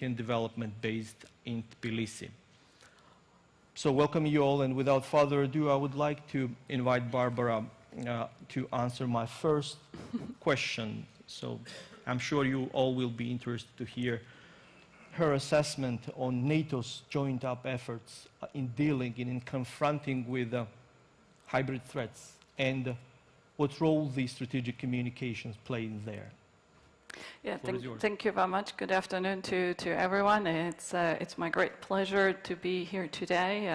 and development based in Tbilisi. So welcome you all, and without further ado, I would like to invite Barbara to answer my first question. So I'm sure you all will be interested to hear her assessment on NATO's joined-up efforts in dealing and in confronting with hybrid threats, and what role the strategic communications play in there. Yeah, thank you very much. Good afternoon to everyone. It's my great pleasure to be here today.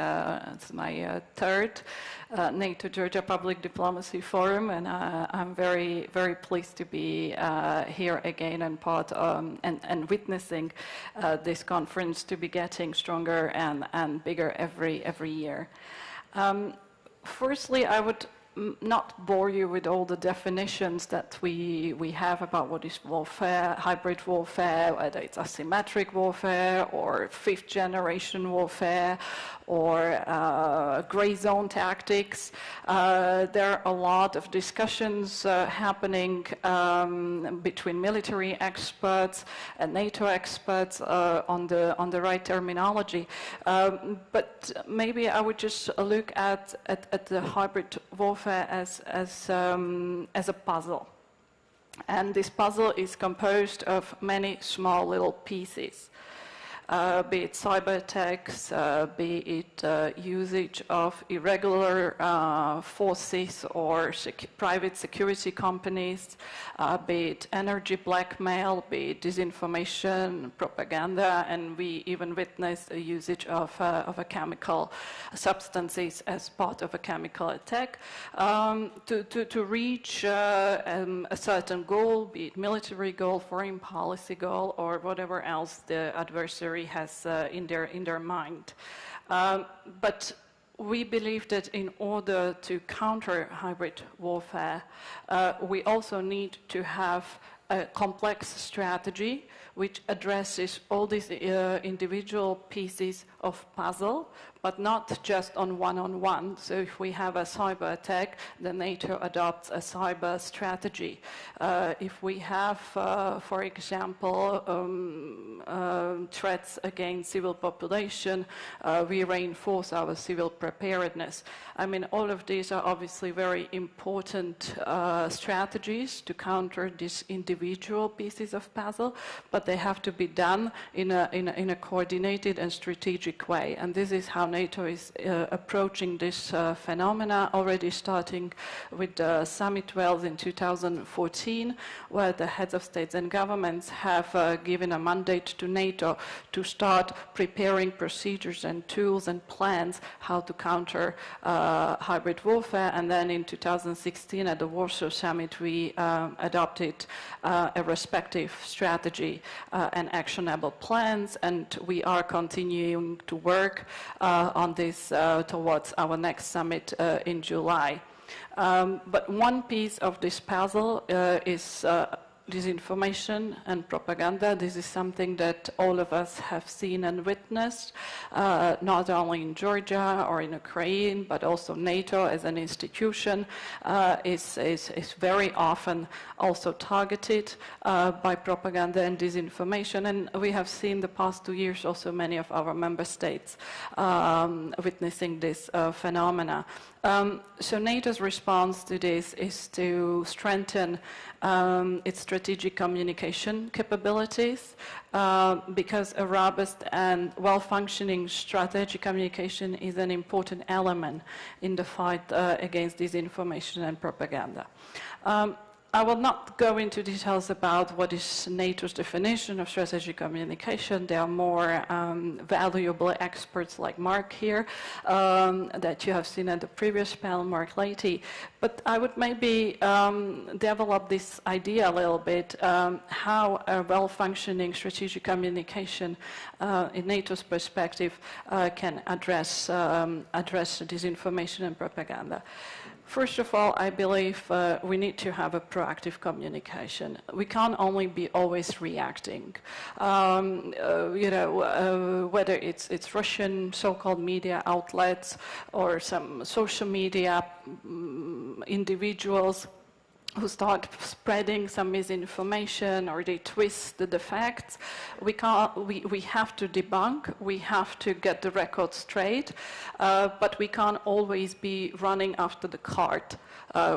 It's my third NATO Georgia Public Diplomacy Forum, and I'm very pleased to be here again and and witnessing this conference to be getting stronger and bigger every year. Firstly, I would not bore you with all the definitions that we have about what is warfare, hybrid warfare, whether it's asymmetric warfare or fifth generation warfare or gray zone tactics. There are a lot of discussions happening between military experts and NATO experts on the right terminology. But maybe I would just look at the hybrid warfare as a puzzle. And this puzzle is composed of many small little pieces. Be it cyber attacks, be it usage of irregular forces or private security companies, be it energy blackmail, be it disinformation, propaganda, and we even witnessed a usage of a chemical substances as part of a chemical attack to reach a certain goal, be it military goal, foreign policy goal, or whatever else the adversary has in their mind. But we believe that in order to counter hybrid warfare, we also need to have a complex strategy which addresses all these individual pieces of puzzle, but not just on one-on-one. So if we have a cyber attack, then NATO adopts a cyber strategy. If we have, for example, threats against civil population, we reinforce our civil preparedness. I mean, all of these are obviously very important strategies to counter these individual pieces of puzzle, but they have to be done in a coordinated and strategic way. And this is how NATO is approaching this phenomena, already starting with Summit 12 in 2014, where the heads of states and governments have given a mandate to NATO to start preparing procedures and tools and plans how to counter hybrid warfare. And then in 2016 at the Warsaw Summit, we adopted a respective strategy and actionable plans, and we are continuing to work on this towards our next summit in July. But one piece of this puzzle is disinformation and propaganda. This is something that all of us have seen and witnessed, not only in Georgia or in Ukraine, but also NATO as an institution is very often also targeted by propaganda and disinformation. And we have seen the past 2 years also many of our member states witnessing this phenomena. So NATO's response to this is to strengthen its strategic communication capabilities because a robust and well-functioning strategic communication is an important element in the fight against disinformation and propaganda. I will not go into details about what is NATO's definition of strategic communication. There are more valuable experts like Mark here that you have seen at the previous panel, Mark Leahy. But I would maybe develop this idea a little bit, how a well-functioning strategic communication in NATO's perspective can address disinformation and propaganda. First of all, I believe we need to have a proactive communication. We can't only be always reacting. Whether it's Russian so-called media outlets or some social media individuals who start spreading some misinformation or they twist the facts. We have to debunk, we have to get the record straight, but we can't always be running after the cart.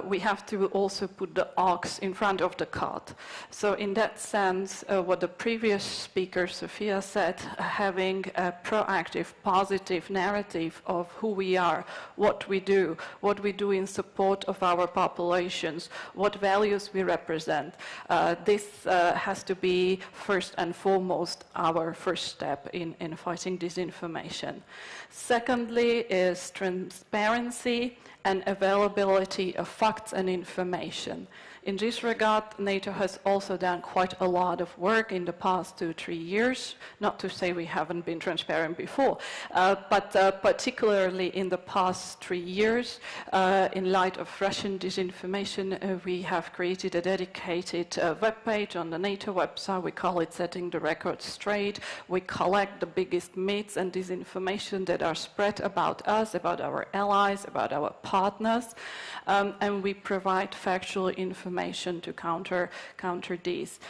We have to also put the ox in front of the cart. So in that sense, what the previous speaker, Sophia, said, having a proactive, positive narrative of who we are, what we do in support of our populations, what values we represent. This has to be first and foremost our first step in fighting disinformation. Secondly is transparency and availability of facts and information. In this regard, NATO has also done quite a lot of work in the past 2-3 years, not to say we haven't been transparent before, but particularly in the past 3 years, in light of Russian disinformation, we have created a dedicated webpage on the NATO website. We call it Setting the Record Straight. We collect the biggest myths and disinformation that are spread about us, about our allies, about our partners, and we provide factual information to counter these.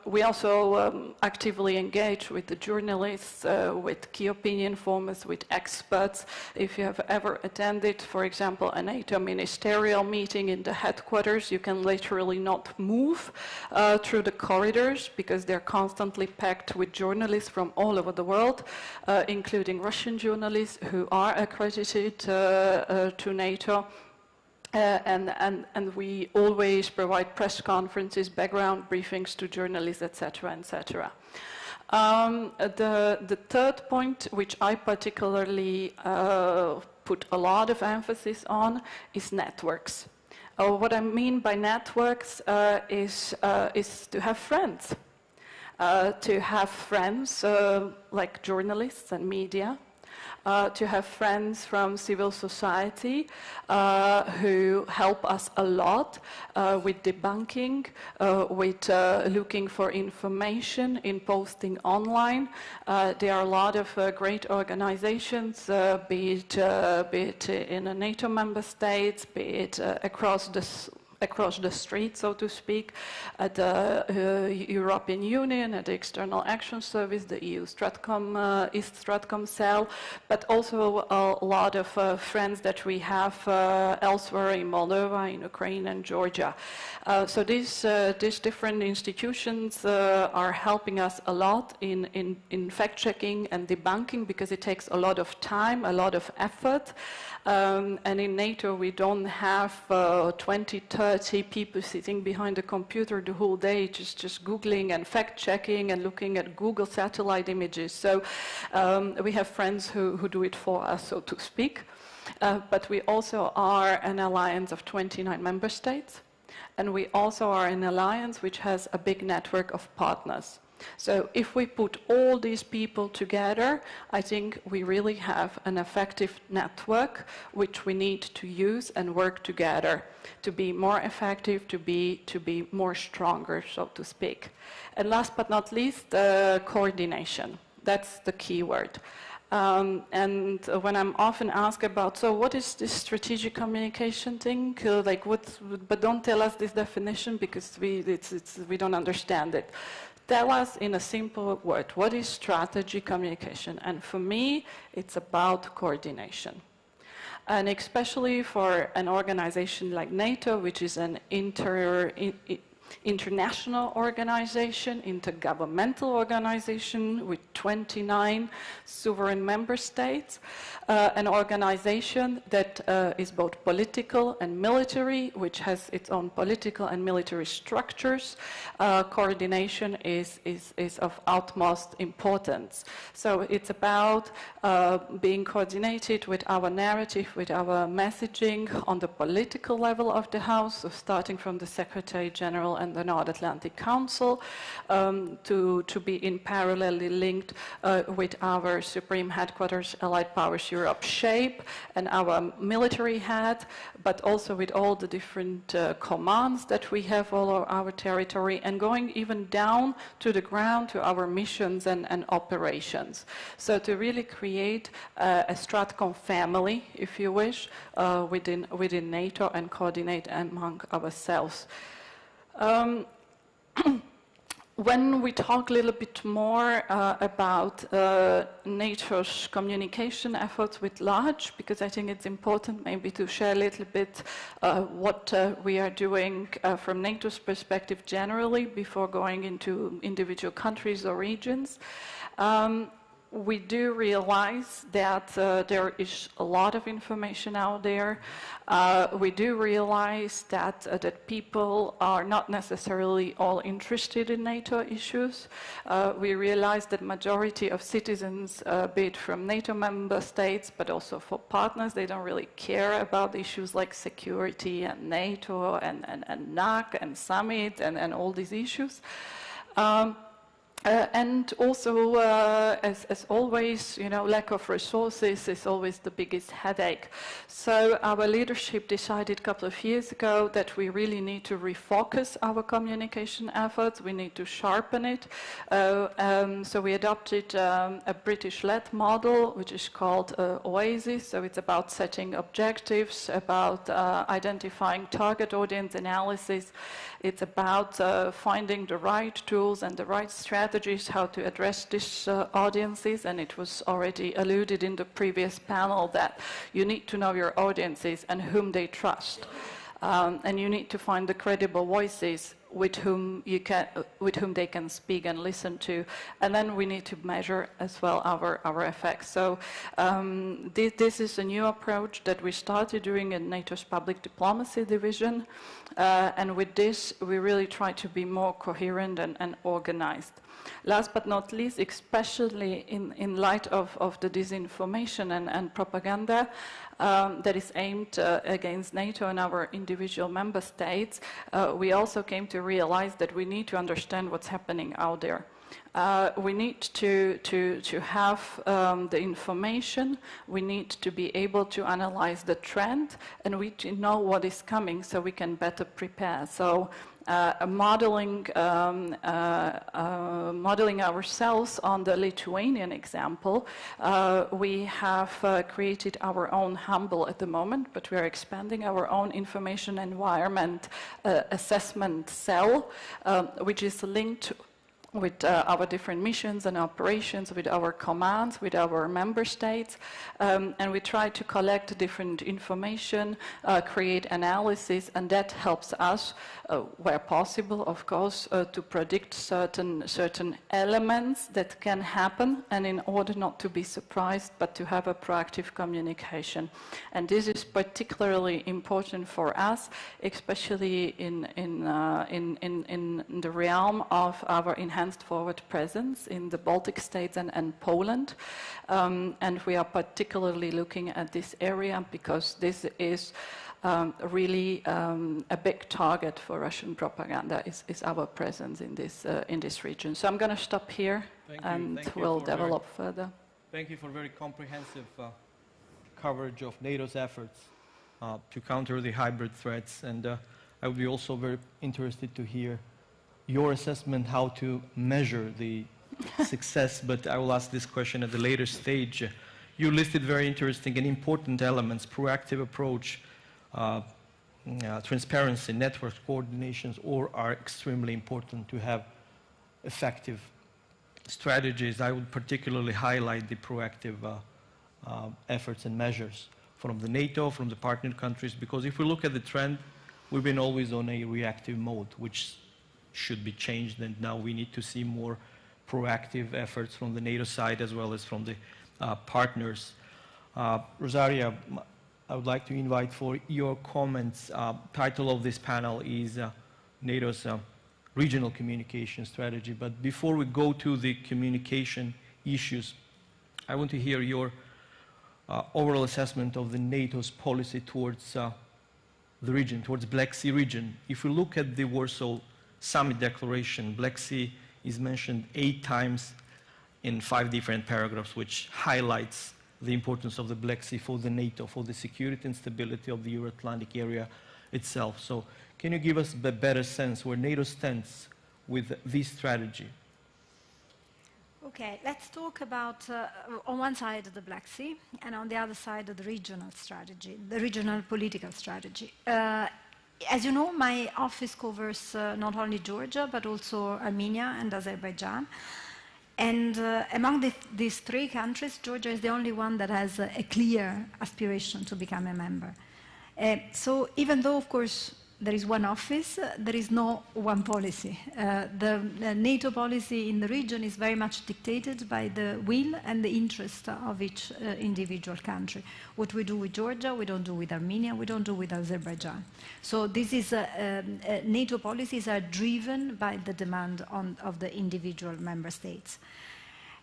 We also actively engage with the journalists, with key opinion formers, with experts. If you have ever attended, for example, a NATO ministerial meeting in the headquarters, you can literally not move through the corridors because they're constantly packed with journalists from all over the world, including Russian journalists who are accredited to NATO. And we always provide press conferences, background briefings to journalists, etc., etc. The third point, which I particularly put a lot of emphasis on, is networks. What I mean by networks is to have friends. To have friends like journalists and media. To have friends from civil society who help us a lot with debunking, with looking for information in posting online. There are a lot of great organizations, be it in the NATO member states, be it across the street, so to speak, at the European Union, at the External Action Service, the EU Stratcom, East Stratcom cell, but also a lot of friends that we have elsewhere in Moldova, in Ukraine and Georgia. So these different institutions are helping us a lot in fact-checking and debunking because it takes a lot of time, a lot of effort. And in NATO, we don't have 20, 30 people sitting behind the computer the whole day just Googling and fact-checking and looking at Google satellite images. So we have friends who do it for us, so to speak. But we also are an alliance of 29 member states. And we also are an alliance which has a big network of partners. So if we put all these people together, I think we really have an effective network which we need to use and work together to be more effective, to be more stronger, so to speak. And last but not least, coordination. That's the key word. And when I'm often asked about, so what is this strategic communication thing? Like but don't tell us this definition because we don't understand it. Tell us in a simple word, what is strategy communication? And for me, it's about coordination. And especially for an organization like NATO, which is an international organization, intergovernmental organization with 29 sovereign member states, an organization that is both political and military, which has its own political and military structures. Coordination is of utmost importance. So it's about being coordinated with our narrative, with our messaging on the political level of the House, so starting from the Secretary General and the North Atlantic Council, to be in parallelly linked with our Supreme Headquarters Allied Powers Europe shape and our military head, but also with all the different commands that we have all over our territory, and going even down to the ground to our missions and operations. So to really create a Stratcom family, if you wish, within NATO and coordinate among ourselves. When we talk a little bit more about NATO's communication efforts with large, because I think it's important maybe to share a little bit what we are doing from NATO's perspective generally before going into individual countries or regions. We do realize that there is a lot of information out there. We do realize that that people are not necessarily all interested in NATO issues. We realize that majority of citizens, be it from NATO member states, but also for partners, they don't really care about issues like security and NATO and NAC and summit and all these issues. And also, as always, you know, lack of resources is always the biggest headache. So our leadership decided a couple of years ago that we really need to refocus our communication efforts. We need to sharpen it. So we adopted a British-led model, which is called OASIS. So it's about setting objectives, about identifying target audience analysis. It's about finding the right tools and the right strategies how to address these audiences, and it was already alluded in the previous panel that you need to know your audiences and whom they trust. And you need to find the credible voices with whom they can speak and listen to, and then we need to measure as well our effects. So this is a new approach that we started doing in NATO's public diplomacy division, and with this we really try to be more coherent and organized. Last but not least, especially in light of the disinformation and propaganda that is aimed against NATO and our individual member states, we also came to realize that we need to understand what's happening out there. We need to have the information, we need to be able to analyze the trend, and we need to know what is coming so we can better prepare. So modeling ourselves on the Lithuanian example, we have created our own humble at the moment, but we are expanding our own information environment assessment cell, which is linked with our different missions and operations, with our commands, with our member states, and we try to collect different information, create analysis, and that helps us, where possible, of course, to predict certain elements that can happen, and in order not to be surprised, but to have a proactive communication. And this is particularly important for us, especially in the realm of our enhanced forward presence in the Baltic states and Poland. And we are particularly looking at this area because this is really a big target for Russian propaganda, is our presence in this region. So I'm going to stop here and we'll develop further. Thank you for very comprehensive coverage of NATO's efforts to counter the hybrid threats. And I would be also very interested to hear your assessment how to measure the success, but I will ask this question at the later stage. You listed very interesting and important elements: proactive approach, transparency, network coordinations, all are extremely important to have effective strategies. I would particularly highlight the proactive efforts and measures from the NATO, from the partner countries, because if we look at the trend, we've been always on a reactive mode, which should be changed, and now we need to see more proactive efforts from the NATO side as well as from the partners. Rosaria, I would like to invite for your comments. Title of this panel is NATO's regional communication strategy. But before we go to the communication issues, I want to hear your overall assessment of the NATO's policy towards the region, towards Black Sea region. If we look at the Warsaw summit declaration, Black Sea is mentioned 8 times in 5 different paragraphs, which highlights the importance of the Black Sea for the NATO, for the security and stability of the Euro-Atlantic area itself. So can you give us a better sense where NATO stands with this strategy? Okay, let's talk about, on one side, the Black Sea, and on the other side, the regional strategy, the regional political strategy. As you know, my office covers not only Georgia, but also Armenia and Azerbaijan. And among these 3 countries, Georgia is the only one that has a clear aspiration to become a member. So even though, of course, there is one office, there is no one policy. The NATO policy in the region is very much dictated by the will and the interest of each individual country. What we do with Georgia, we don't do with Armenia, we don't do with Azerbaijan. So this is, NATO policies are driven by the demand of the individual member states,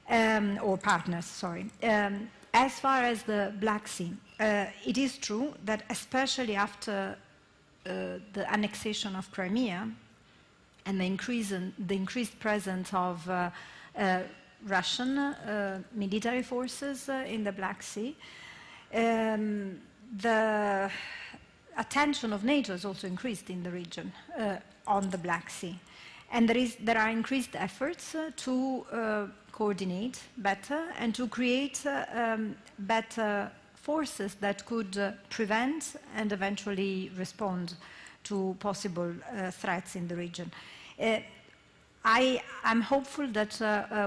or partners, sorry. As far as the Black Sea, it is true that especially after the annexation of Crimea and the increased presence of Russian military forces in the Black Sea, the attention of NATO has also increased in the region on the Black Sea. And there are increased efforts to coordinate better and to create better forces that could prevent and eventually respond to possible threats in the region. I'm hopeful that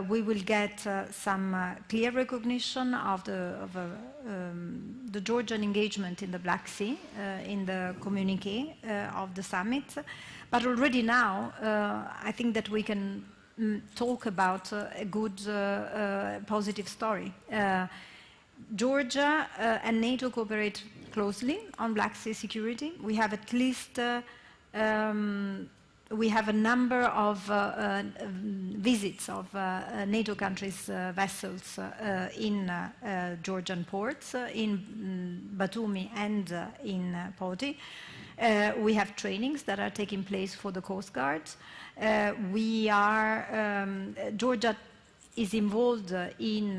we will get some clear recognition of the Georgian engagement in the Black Sea in the communiqué of the summit. But already now, I think that we can talk about a good, positive story. Georgia and NATO cooperate closely on Black Sea security. We have at least we have a number of visits of NATO countries' vessels in Georgian ports, in Batumi and in Poti. We have trainings that are taking place for the Coast Guard. Georgia is involved in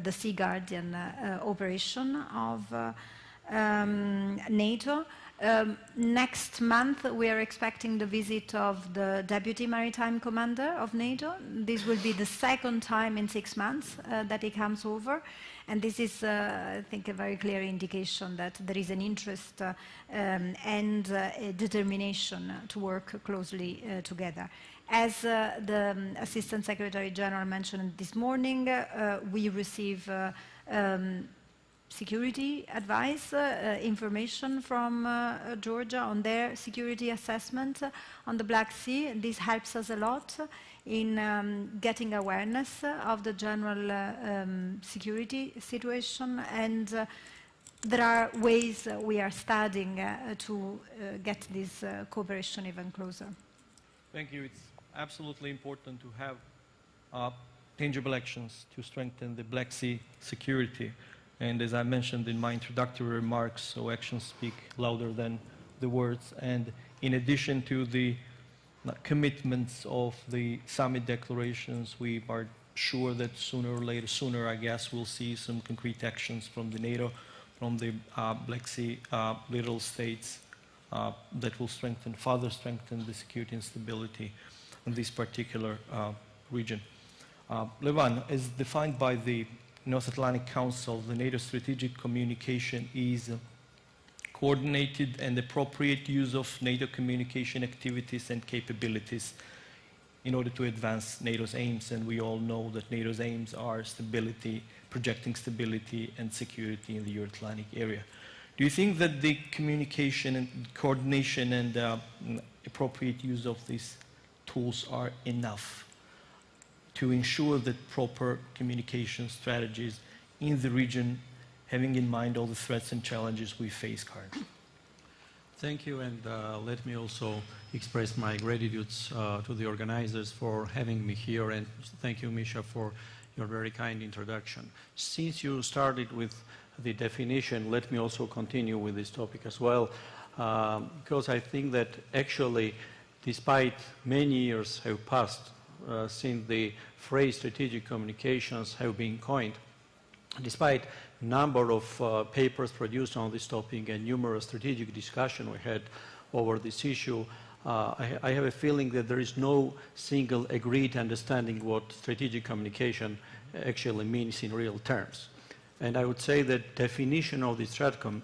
the Sea Guardian operation of NATO. Next month, we are expecting the visit of the Deputy Maritime Commander of NATO. This will be the 2nd time in 6 months that he comes over. And this is, I think, a very clear indication that there is an interest and a determination to work closely together. As the Assistant Secretary General mentioned this morning, we receive security advice, information from Georgia on their security assessment on the Black Sea. This helps us a lot in getting awareness of the general security situation, and there are ways we are studying to get this cooperation even closer. Thank you. It's absolutely important to have tangible actions to strengthen the Black Sea security. And as I mentioned in my introductory remarks, so actions speak louder than the words. And in addition to the commitments of the summit declarations, we are sure that sooner I guess, we'll see some concrete actions from the NATO, from the Black Sea little states that will further strengthen the security and stability in this particular region. Levan, as defined by the North Atlantic Council, the NATO strategic communication is coordinated and appropriate use of NATO communication activities and capabilities in order to advance NATO's aims. And we all know that NATO's aims are stability, projecting stability and security in the Euro-Atlantic area. Do you think that the communication and coordination and appropriate use of these tools are enough to ensure that proper communication strategies in the region, having in mind all the threats and challenges we face currently? Thank you, and let me also express my gratitude to the organizers for having me here, and thank you, Misha, for your very kind introduction. Since you started with the definition, let me also continue with this topic as well, because I think that actually despite many years have passed since the phrase strategic communications have been coined, despite a number of papers produced on this topic and numerous strategic discussions we had over this issue, I have a feeling that there is no single agreed understanding what strategic communication actually means in real terms. And I would say that definition of the STRATCOM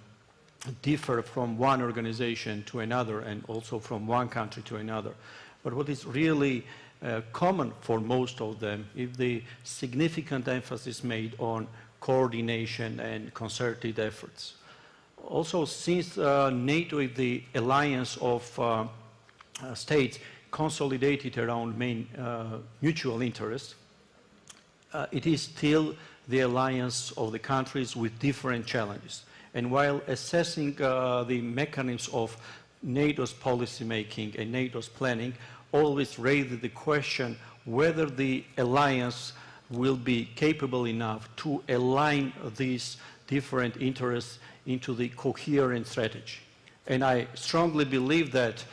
differ from one organization to another and also from one country to another. But what is really common for most of them is the significant emphasis made on coordination and concerted efforts. Also, since NATO is the alliance of states consolidated around main mutual interests, it is still the alliance of the countries with different challenges. And while assessing the mechanisms of NATO's policy making and NATO's planning, always raises the question whether the alliance will be capable enough to align these different interests into the coherent strategy. And I strongly believe that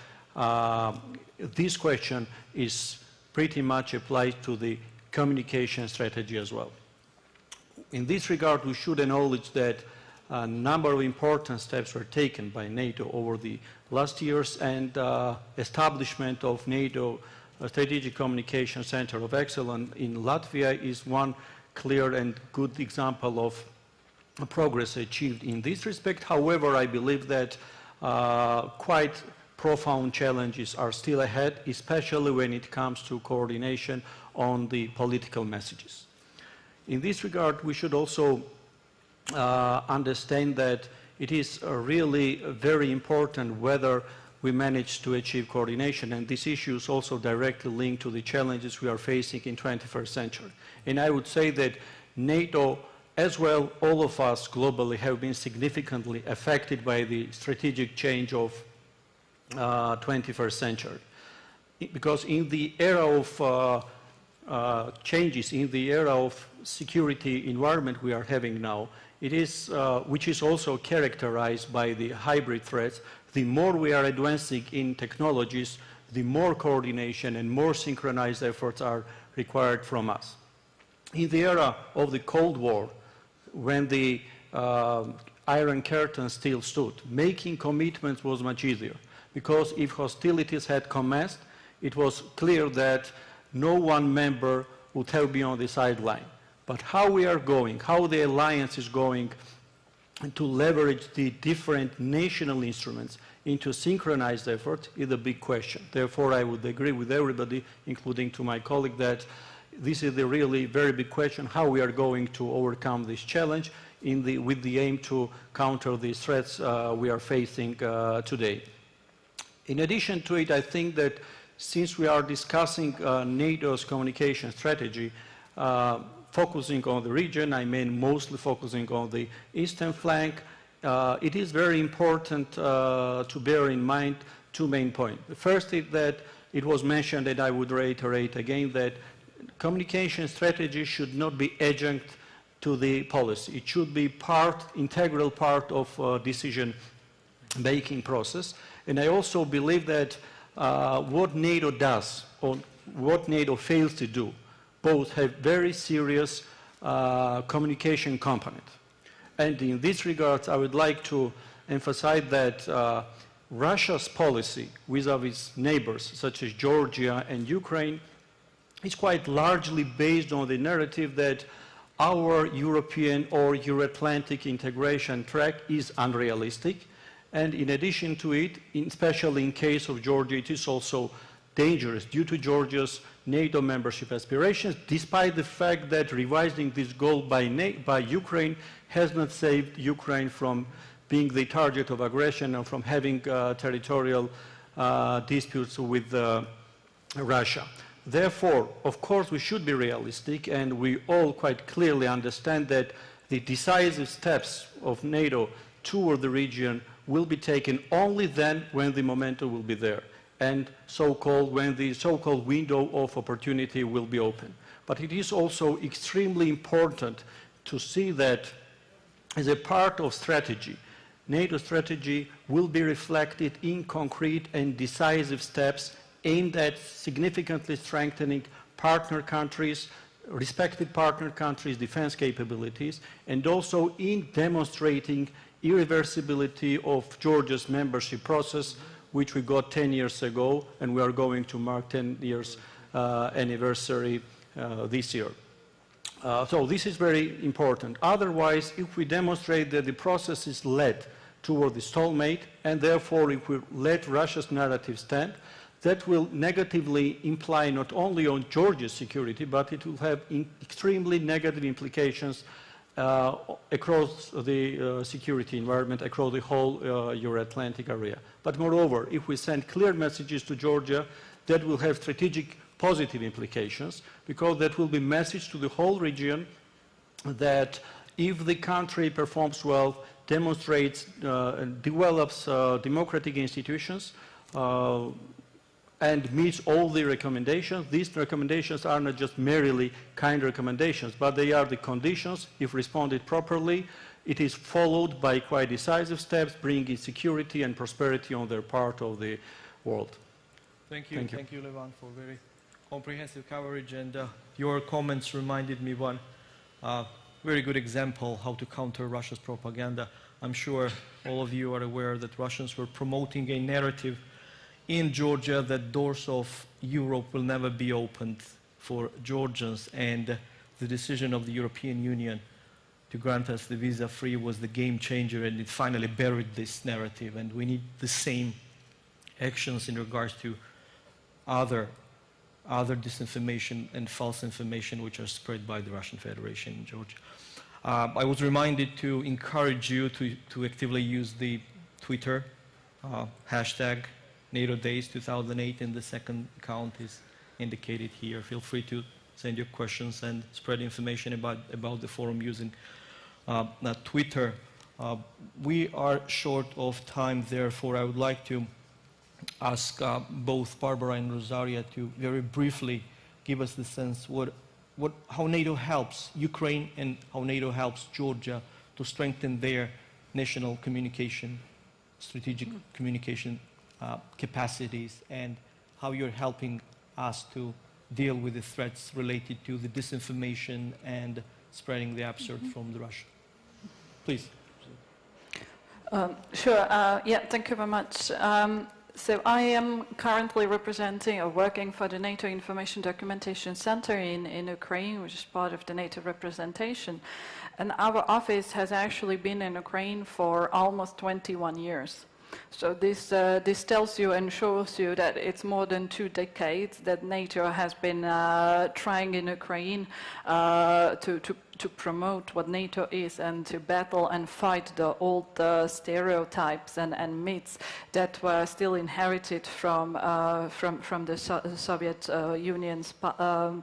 this question is pretty much applied to the communication strategy as well. In this regard, we should acknowledge that a number of important steps were taken by NATO over the last years, and establishment of NATO Strategic Communication Center of Excellence in Latvia is one clear and good example of progress achieved in this respect. However, I believe that quite profound challenges are still ahead, especially when it comes to coordination on the political messages. In this regard, we should also understand that it is really very important whether we manage to achieve coordination, and this issue is also directly linked to the challenges we are facing in 21st century. And I would say that NATO, as well, all of us globally have been significantly affected by the strategic change of 21st century. Because in the era of changes, in the era of security environment we are having now, it is, which is also characterized by the hybrid threats, the more we are advancing in technologies, the more coordination and more synchronized efforts are required from us. In the era of the Cold War, when the Iron Curtain still stood, making commitments was much easier, because if hostilities had commenced, it was clear that no one member would have been on the sideline. But how we are going, how the alliance is going to leverage the different national instruments into synchronized effort is a big question. Therefore, I would agree with everybody, including to my colleague, that this is the really very big question, how we are going to overcome this challenge with the aim to counter these threats we are facing today. In addition to it, I think that since we are discussing NATO's communication strategy, focusing on the region, I mean mostly focusing on the eastern flank, it is very important to bear in mind two main points. The first is that it was mentioned, and I would reiterate again, that communication strategy should not be adjunct to the policy. It should be integral part of decision-making process. And I also believe that what NATO does or what NATO fails to do both have very serious communication component. And in this regard, I would like to emphasize that Russia's policy vis-à-vis neighbors such as Georgia and Ukraine is quite largely based on the narrative that our European or Euro-Atlantic integration track is unrealistic. And in addition to it, especially in case of Georgia, it is also dangerous due to Georgia's NATO membership aspirations, despite the fact that revising this goal by Ukraine has not saved Ukraine from being the target of aggression and from having territorial disputes with Russia. Therefore, of course, we should be realistic, and we all quite clearly understand that the decisive steps of NATO toward the region will be taken only then when the momentum will be there, and when the so-called window of opportunity will be open. But it is also extremely important to see that as a part of strategy, NATO strategy will be reflected in concrete and decisive steps aimed at significantly strengthening partner countries, respective partner countries' defense capabilities, and also in demonstrating irreversibility of Georgia's membership process, which we got 10 years ago, and we are going to mark 10 years anniversary this year. So this is very important. Otherwise, if we demonstrate that the process is led toward the stalemate, and therefore if we let Russia's narrative stand, that will negatively imply not only on Georgia's security, but it will have extremely negative implications across the security environment, across the whole Euro-Atlantic area. But moreover, if we send clear messages to Georgia, that will have strategic positive implications, because that will be a message to the whole region that if the country performs well, demonstrates and develops democratic institutions, and meets all the recommendations. These recommendations are not just merely kind recommendations, but they are the conditions. If responded properly, it is followed by quite decisive steps, bringing security and prosperity on their part of the world. Thank you. Thank you, Levan, for very comprehensive coverage. And your comments reminded me one very good example how to counter Russia's propaganda. I'm sure all of you are aware that Russians were promoting a narrative in Georgia that doors of Europe will never be opened for Georgians, and the decision of the European Union to grant us the visa-free was the game changer, and it finally buried this narrative. And we need the same actions in regards to other disinformation and false information which are spread by the Russian Federation in Georgia. I was reminded to encourage you to actively use the Twitter hashtag NATO Days 2008, and the second account is indicated here. Feel free to send your questions and spread information about the forum using Twitter. We are short of time, therefore I would like to ask both Barbara and Rosaria to very briefly give us the sense how NATO helps Ukraine and how NATO helps Georgia to strengthen their national communication, strategic communication capacities, and how you're helping us to deal with the threats related to the disinformation and spreading the absurd from the Russia. Please. Sure. Yeah, thank you very much. So I am currently representing or working for the NATO Information Documentation Center in Ukraine, which is part of the NATO representation. And our office has actually been in Ukraine for almost 21 years. So this tells you and shows you that it's more than 2 decades that NATO has been trying in Ukraine to promote what NATO is and to battle and fight the old stereotypes and myths that were still inherited from the Soviet Union's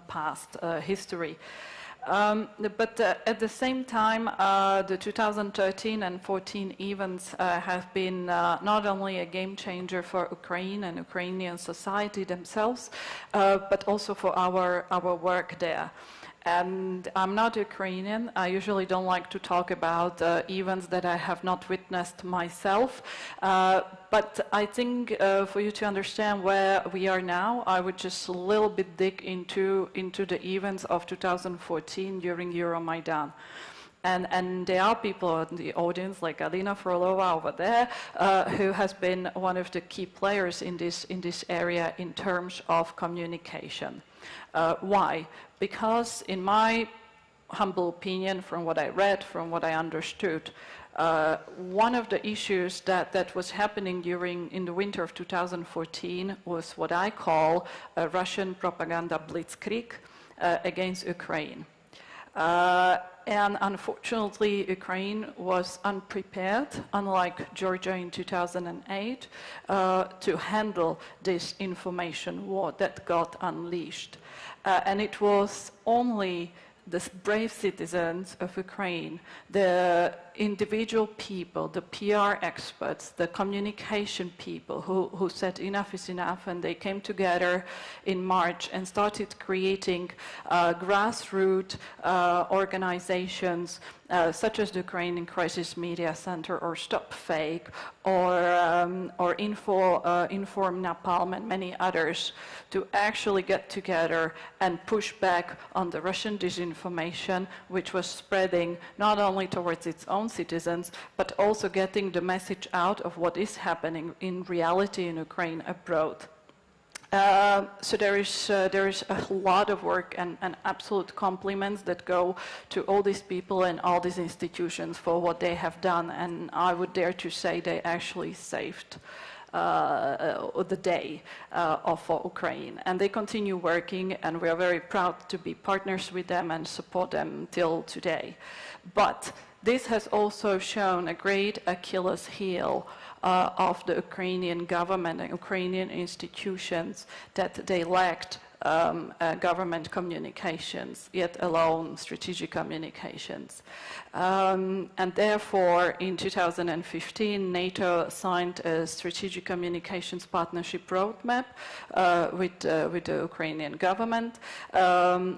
past history. But at the same time, the 2013 and 14 events have been not only a game changer for Ukraine and Ukrainian society themselves, but also for our work there. And I'm not Ukrainian. I usually don't like to talk about events that I have not witnessed myself. But I think for you to understand where we are now, I would just a little bit dig into the events of 2014 during Euromaidan. And there are people in the audience, like Alina Frolova over there, who has been one of the key players in this area in terms of communication. Why? Because in my humble opinion, from what I read, from what I understood, one of the issues that was happening in the winter of 2014 was what I call a Russian propaganda blitzkrieg against Ukraine. And unfortunately, Ukraine was unprepared, unlike Georgia in 2008, to handle this information war that got unleashed. And it was only the brave citizens of Ukraine, the individual people, the PR experts, the communication people who said enough is enough, and they came together in March and started creating grassroots organizations such as the Ukrainian Crisis Media Center or Stop Fake or Inform Napalm and many others to actually get together and push back on the Russian disinformation, which was spreading not only towards its own citizens, but also getting the message out of what is happening in reality in Ukraine abroad. So there is a lot of work and absolute compliments that go to all these people and all these institutions for what they have done, and I would dare to say they actually saved the day for Ukraine, and they continue working, and we are very proud to be partners with them and support them till today. But this has also shown a great Achilles heel of the Ukrainian government and Ukrainian institutions, that they lacked government communications, yet alone strategic communications. And therefore, in 2015, NATO signed a strategic communications partnership roadmap with the Ukrainian government,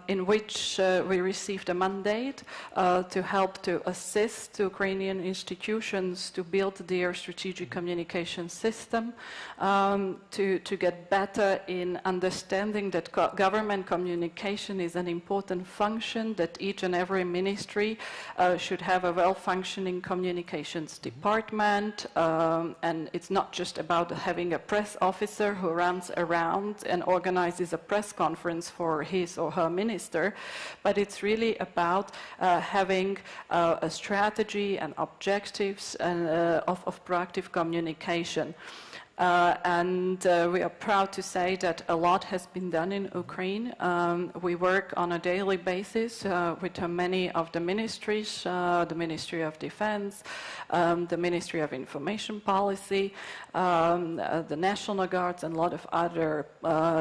in which we received a mandate to help to assist Ukrainian institutions to build their strategic communication system, to get better in understanding that government communication is an important function, that each and every ministry should have a well-functioning communications department, and it's not just about having a press officer who runs around and organizes a press conference for his or her minister, but it's really about having a strategy and objectives and, of proactive communication. And we are proud to say that a lot has been done in Ukraine. We work on a daily basis with many of the ministries, the Ministry of Defense, the Ministry of Information Policy, the National Guards, and a lot of other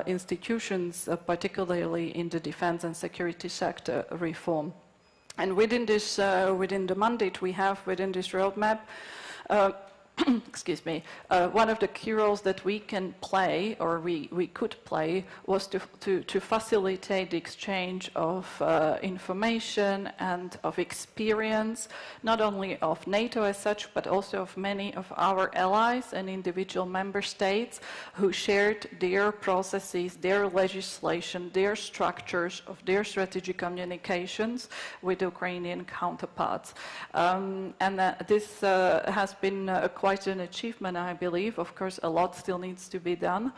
institutions, particularly in the defense and security sector reform. And within this, within the mandate we have within this roadmap, excuse me, one of the key roles that we can play, or we could play, was to facilitate the exchange of information and of experience, not only of NATO as such, but also of many of our allies and individual member states who shared their processes, their legislation, their structures of their strategic communications with Ukrainian counterparts. And this has been quite an achievement, I believe. Of course, a lot still needs to be done.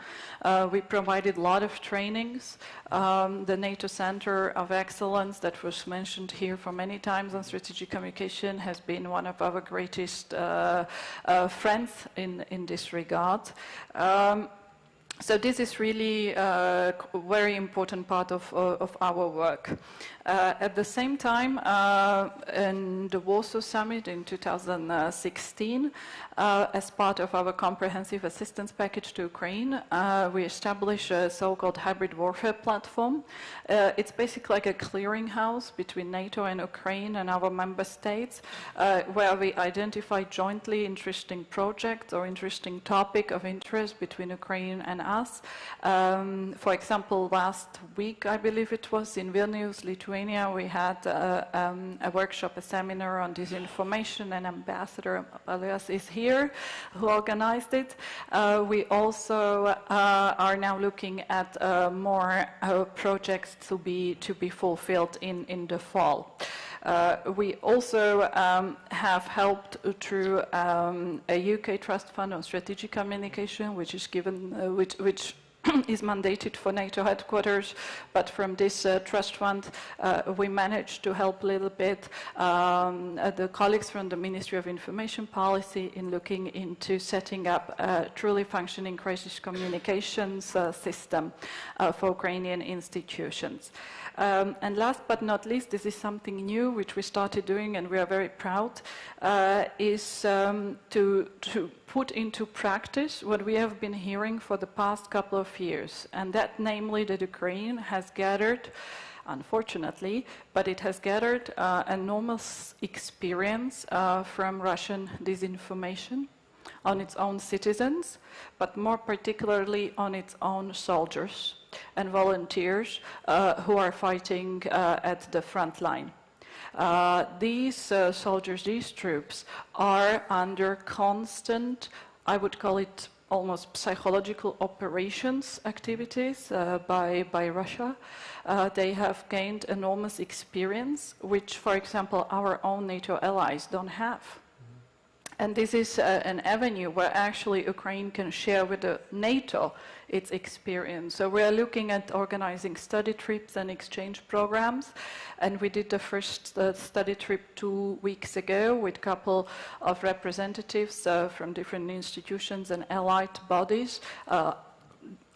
We provided a lot of trainings. The NATO Center of Excellence that was mentioned here for many times on strategic communication has been one of our greatest friends in this regard. So this is really a very important part of our work. At the same time, in the Warsaw Summit in 2016, as part of our comprehensive assistance package to Ukraine, we established a so-called hybrid warfare platform. It's basically like a clearinghouse between NATO and Ukraine and our member states, where we identify jointly interesting projects or interesting topic of interest between Ukraine and us. For example, last week, I believe it was, in Vilnius, Lithuania, we had a workshop, a seminar on disinformation, and Ambassador Alias is here, who organized it. We also are now looking at more projects to be fulfilled in the fall. We also have helped through a UK trust fund on strategic communication, which is given, which is mandated for NATO headquarters, but from this trust fund we managed to help a little bit the colleagues from the Ministry of Information Policy in looking into setting up a truly functioning crisis communications system for Ukrainian institutions. And last but not least, this is something new which we started doing and we are very proud, is to put into practice what we have been hearing for the past couple of years, and that namely that Ukraine has gathered unfortunately, but it has gathered enormous experience from Russian disinformation on its own citizens, but more particularly on its own soldiers and volunteers who are fighting at the front line. These soldiers, these troops, are under constant, I would call it almost psychological operations activities by Russia. They have gained enormous experience, which, for example, our own NATO allies don't have. And this is an avenue where actually Ukraine can share with the NATO its experience. So we are looking at organizing study trips and exchange programs. And we did the first study trip 2 weeks ago with a couple of representatives from different institutions and allied bodies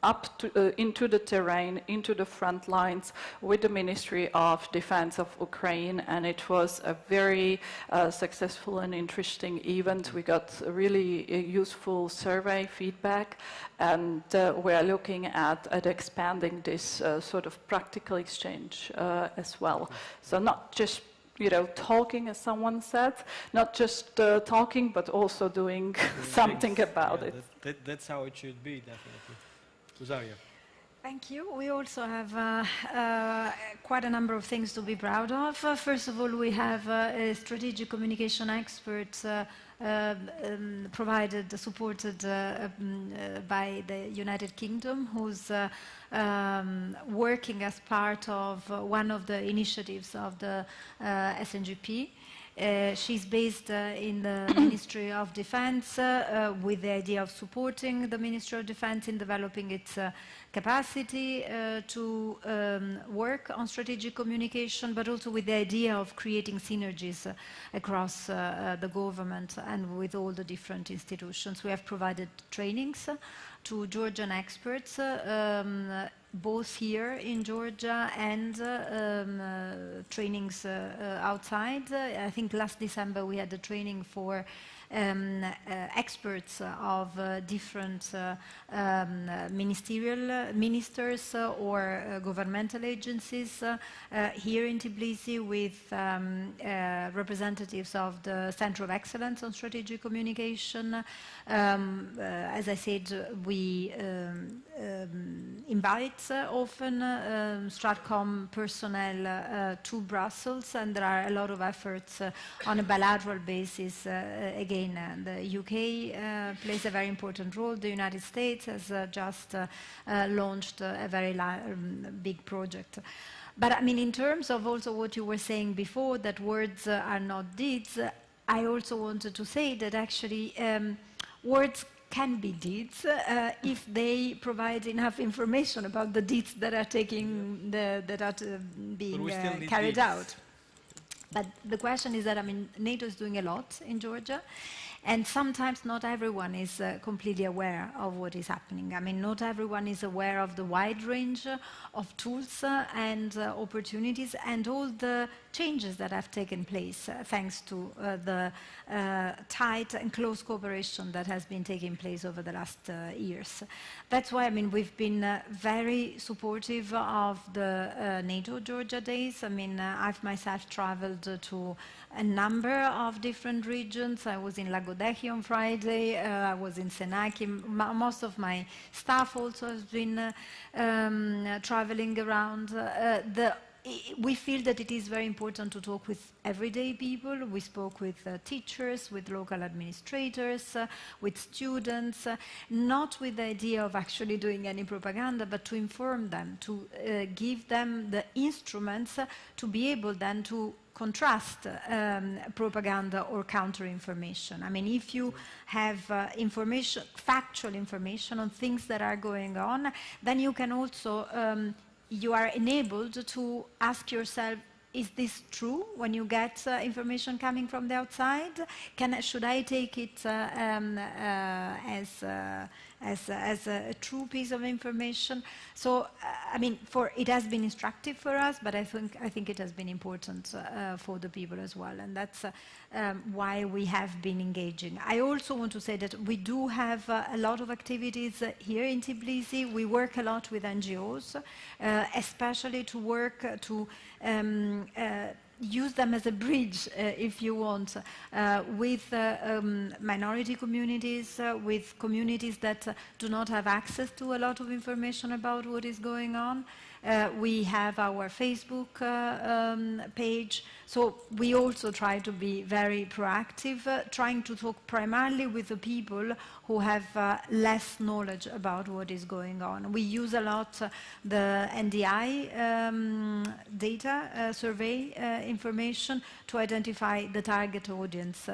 up to, into the terrain, into the front lines with the Ministry of Defense of Ukraine, and it was a very successful and interesting event. We got really useful survey feedback, and we are looking at expanding this sort of practical exchange as well. So not just talking, as someone said, not just talking, but also doing something about it. That's how it should be, definitely. Rosaria. Thank you. We also have quite a number of things to be proud of. First of all, we have strategic communication experts supported by the United Kingdom, who's working as part of one of the initiatives of the SNGP. She's based in the Ministry of Defense with the idea of supporting the Ministry of Defense in developing its capacity to work on strategic communication, but also with the idea of creating synergies across the government and with all the different institutions. We have provided trainings to Georgian experts, both here in Georgia and trainings outside. I think last December we had a training for experts of different ministers or governmental agencies here in Tbilisi with representatives of the Center of Excellence on Strategic Communication. As I said, we invite often Stratcom personnel to Brussels, and there are a lot of efforts on a bilateral basis. Again, the UK plays a very important role. The United States has just launched a very big project. But I mean, in terms of also what you were saying before, that words are not deeds, I also wanted to say that actually words can be deeds if they provide enough information about the deeds that are being carried out. But the question is that, I mean, NATO is doing a lot in Georgia, and sometimes not everyone is completely aware of what is happening. I mean, not everyone is aware of the wide range of tools and opportunities and all the changes that have taken place thanks to the tight and close cooperation that has been taking place over the last years. That's why, I mean, we've been very supportive of the NATO Georgia Days. I mean, I've myself traveled to a number of different regions. I was in Lagodehi on Friday, I was in Senaki. Most of my staff also has been traveling around. We feel that it is very important to talk with everyday people. We spoke with teachers, with local administrators, with students, not with the idea of actually doing any propaganda, but to inform them, to give them the instruments to be able then to contrast propaganda or counter-information. I mean, if you have information, factual information on things that are going on, then you can also you are enabled to ask yourself, is this true when you get information coming from the outside? Should I take it as as a true piece of information. So, I mean, it has been instructive for us, but I think it has been important for the people as well, and that's why we have been engaging. I also want to say that we do have a lot of activities here in Tbilisi. We work a lot with NGOs, especially to work to use them as a bridge, if you want, with minority communities, with communities that do not have access to a lot of information about what is going on. We have our Facebook page, so we also try to be very proactive, trying to talk primarily with the people who have less knowledge about what is going on. We use a lot the NDI data survey information to identify the target audience.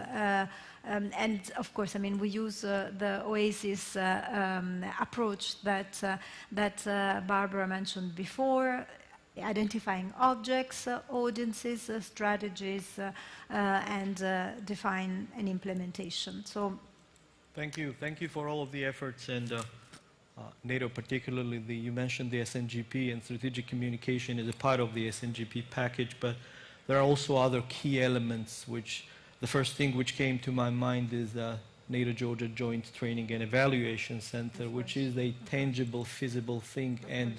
And of course, I mean, we use the OASIS approach that Barbara mentioned before, identifying objects, audiences, strategies, and define an implementation. So, thank you for all of the efforts, and NATO particularly. You mentioned the SNGP, and strategic communication is a part of the SNGP package, but there are also other key elements which. The first thing which came to my mind is NATO Georgia Joint Training and Evaluation Center, which is a tangible, feasible thing, and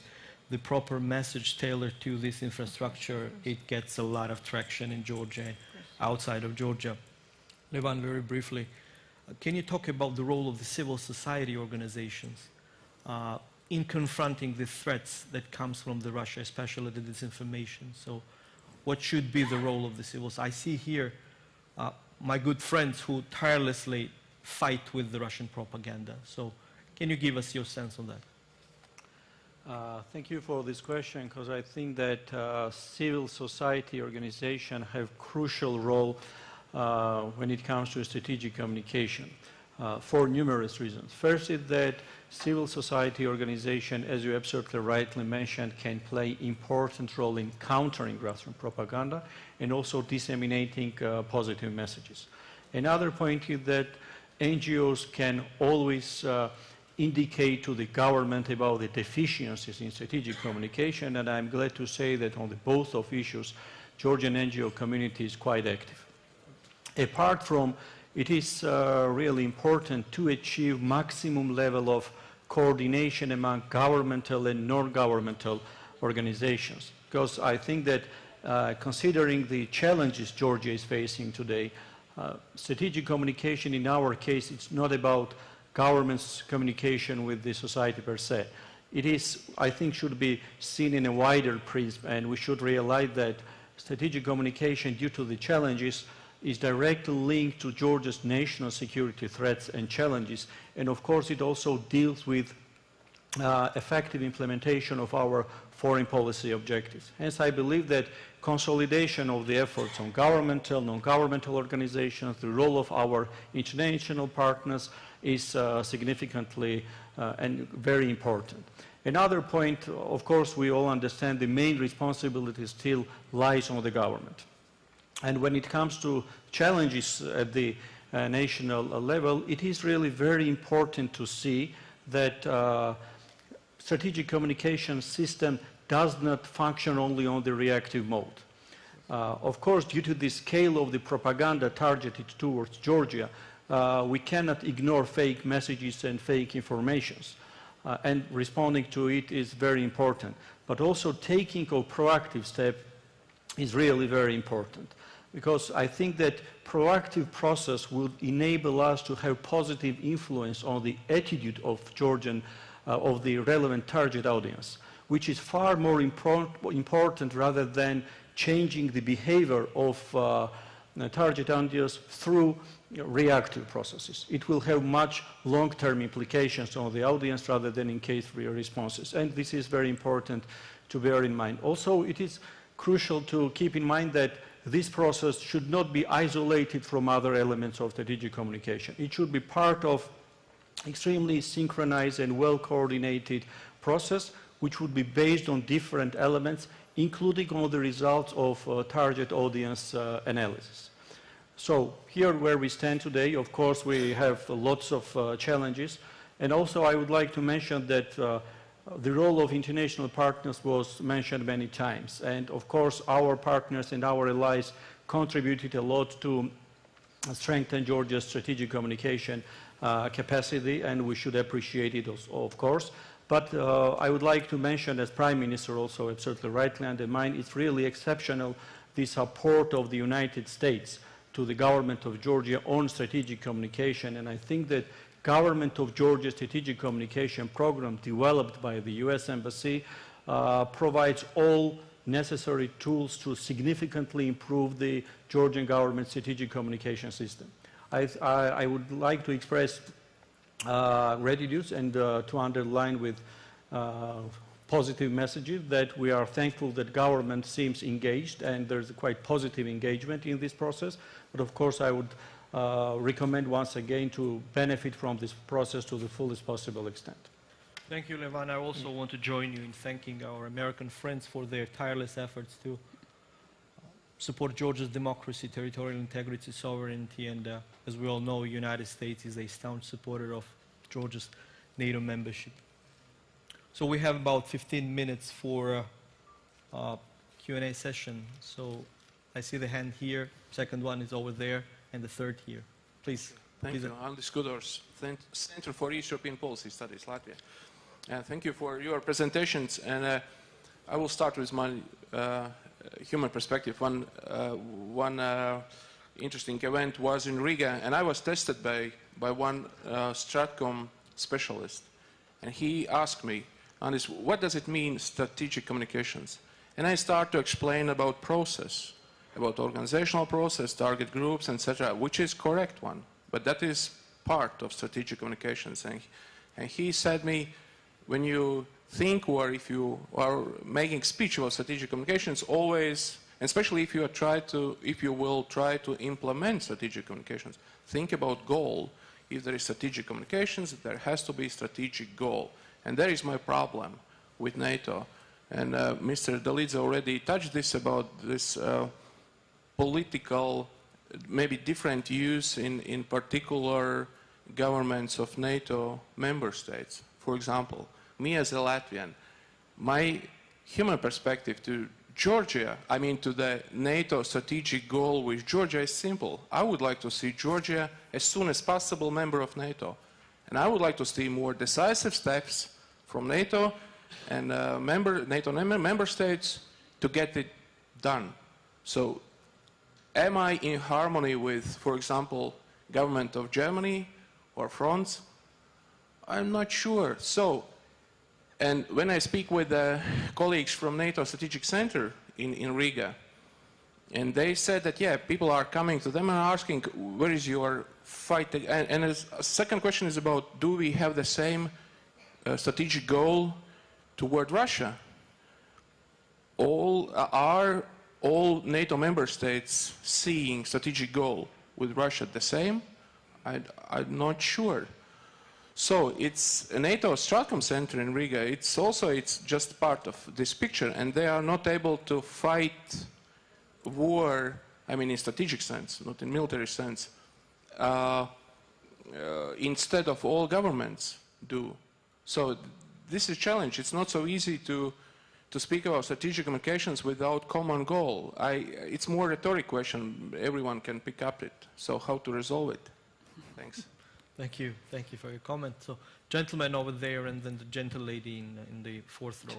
the proper message tailored to this infrastructure, it gets a lot of traction in Georgia and outside of Georgia. Levan, very briefly, can you talk about the role of the civil society organizations in confronting the threats that comes from the Russia, especially the disinformation? So what should be the role of the civil society? I see here my good friends who tirelessly fight with the Russian propaganda. So can you give us your sense on that? Thank you for this question, because I think that civil society organizations have a crucial role when it comes to strategic communication for numerous reasons. First is that civil society organization, as you absolutely rightly mentioned, can play an important role in countering Russian propaganda and also disseminating positive messages. Another point is that NGOs can always indicate to the government about the deficiencies in strategic communication, and I'm glad to say that on both of issues, Georgian NGO community is quite active. Apart from it is really important to achieve maximum level of coordination among governmental and non-governmental organizations. Because I think that considering the challenges Georgia is facing today, strategic communication in our case, it's not about government's communication with the society per se. It is, I think, should be seen in a wider prism, and we should realize that strategic communication, due to the challenges, is directly linked to Georgia's national security threats and challenges, and of course it also deals with effective implementation of our foreign policy objectives. Hence, I believe that consolidation of the efforts on governmental, non-governmental organizations, the role of our international partners is significantly and very important. Another point, of course, we all understand the main responsibility still lies on the government. And when it comes to challenges at the national level, it is really very important to see that strategic communication system does not function only on the reactive mode. Of course, due to the scale of the propaganda targeted towards Georgia, we cannot ignore fake messages and fake informations. And responding to it is very important. But also taking a proactive step is really very important, because I think that proactive process will enable us to have positive influence on the attitude of Georgian, of the relevant target audience, which is far more important rather than changing the behavior of target audience through reactive processes. It will have much long-term implications on the audience rather than in case-free responses. And this is very important to bear in mind. Also, it is crucial to keep in mind that this process should not be isolated from other elements of strategic communication. It should be part of extremely synchronized and well-coordinated process, which would be based on different elements, including all the results of target audience analysis. So here where we stand today, of course, we have lots of challenges, And also I would like to mention that the role of international partners was mentioned many times. And of course our partners and our allies contributed a lot to strengthen Georgia's strategic communication capacity, and we should appreciate it also, of course. But I would like to mention, as Prime Minister also absolutely rightly underlined, it's really exceptional, the support of the United States to the government of Georgia on strategic communication. And I think that government of Georgia strategic communication program developed by the US Embassy provides all necessary tools to significantly improve the Georgian government strategic communication system. I would like to express gratitude and to underline with positive messages that we are thankful that government seems engaged, and there's a quite positive engagement in this process. But of course I would recommend once again to benefit from this process to the fullest possible extent. Thank you, Levan. I also want to join you in thanking our American friends for their tireless efforts to support Georgia's democracy, territorial integrity, sovereignty, and as we all know, the United States is a staunch supporter of Georgia's NATO membership. So we have about 15 minutes for Q&A session. So I see the hand here, second one is over there, and the third here. Please. Thank you. Andris Kudors, Center for East European Policy Studies, Latvia. Thank you for your presentations. And I will start with my human perspective. One interesting event was in Riga, and I was tested by one Stratcom specialist. And he asked me, Andris, what does it mean, strategic communications? And I start to explain about process, about organizational process, target groups, etc., which is correct one, but that is part of strategic communications. And he said me, when you think or if you are making speech about strategic communications, always, and especially if you will try to implement strategic communications, think about goal. If there is strategic communications, there has to be strategic goal. And that is my problem with NATO. And Mr. Dalidze already touched this about this political, maybe different use in particular governments of NATO member states. For example, me as a Latvian, my human perspective to Georgia, I mean to the NATO strategic goal with Georgia is simple. I would like to see Georgia as soon as possible member of NATO. And I would like to see more decisive steps from NATO and NATO member states to get it done. So am I in harmony with, for example, government of Germany or France? I'm not sure. So, and when I speak with colleagues from NATO Strategic Center in Riga, and they said that, yeah, people are coming to them and asking, where is your fight? And a second question is about, do we have the same strategic goal toward Russia? Are all NATO member states seeing strategic goal with Russia the same? I'm not sure. So it's a NATO Stratcom Center in Riga. It's just part of this picture, and they are not able to fight war, I mean in strategic sense, not in military sense, instead of all governments do. So this is a challenge. It's not so easy to speak about strategic communications without common goal. It's more a rhetoric question. Everyone can pick up it. So how to resolve it? Thanks. Thank you. Thank you for your comment. So, gentleman over there, and then the gentle lady in the fourth row.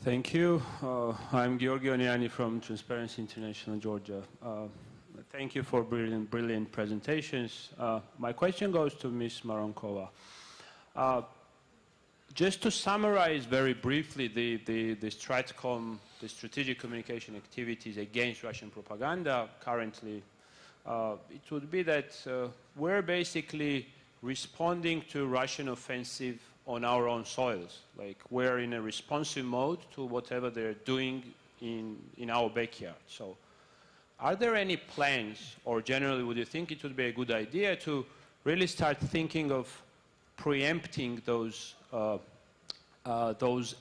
Thank you. I'm Georgi Oniani from Transparency International, Georgia. Thank you for brilliant presentations. My question goes to Ms. Maronkova. Just to summarize very briefly the Stratcom, the strategic communication activities against Russian propaganda currently, it would be that we're basically responding to Russian offensive on our own soils. Like we're in a responsive mode to whatever they're doing in our backyard. So are there any plans, or generally would you think it would be a good idea to really start thinking of preempting those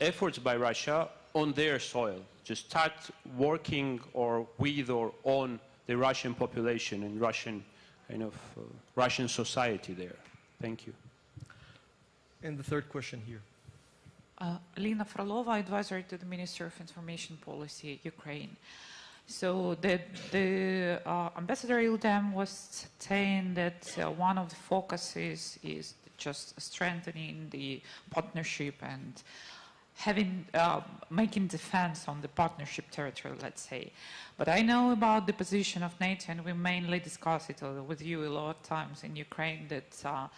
efforts by Russia on their soil? Just start working with or on the Russian population and Russian society there. Thank you. And the third question here. Lina Frolova, advisor to the Minister of Information Policy, Ukraine. So the Ambassador Ildam was saying that one of the focuses is just strengthening the partnership and having making defense on the partnership territory, let's say. But I know about the position of NATO, and we mainly discuss it with you a lot of times in Ukraine, that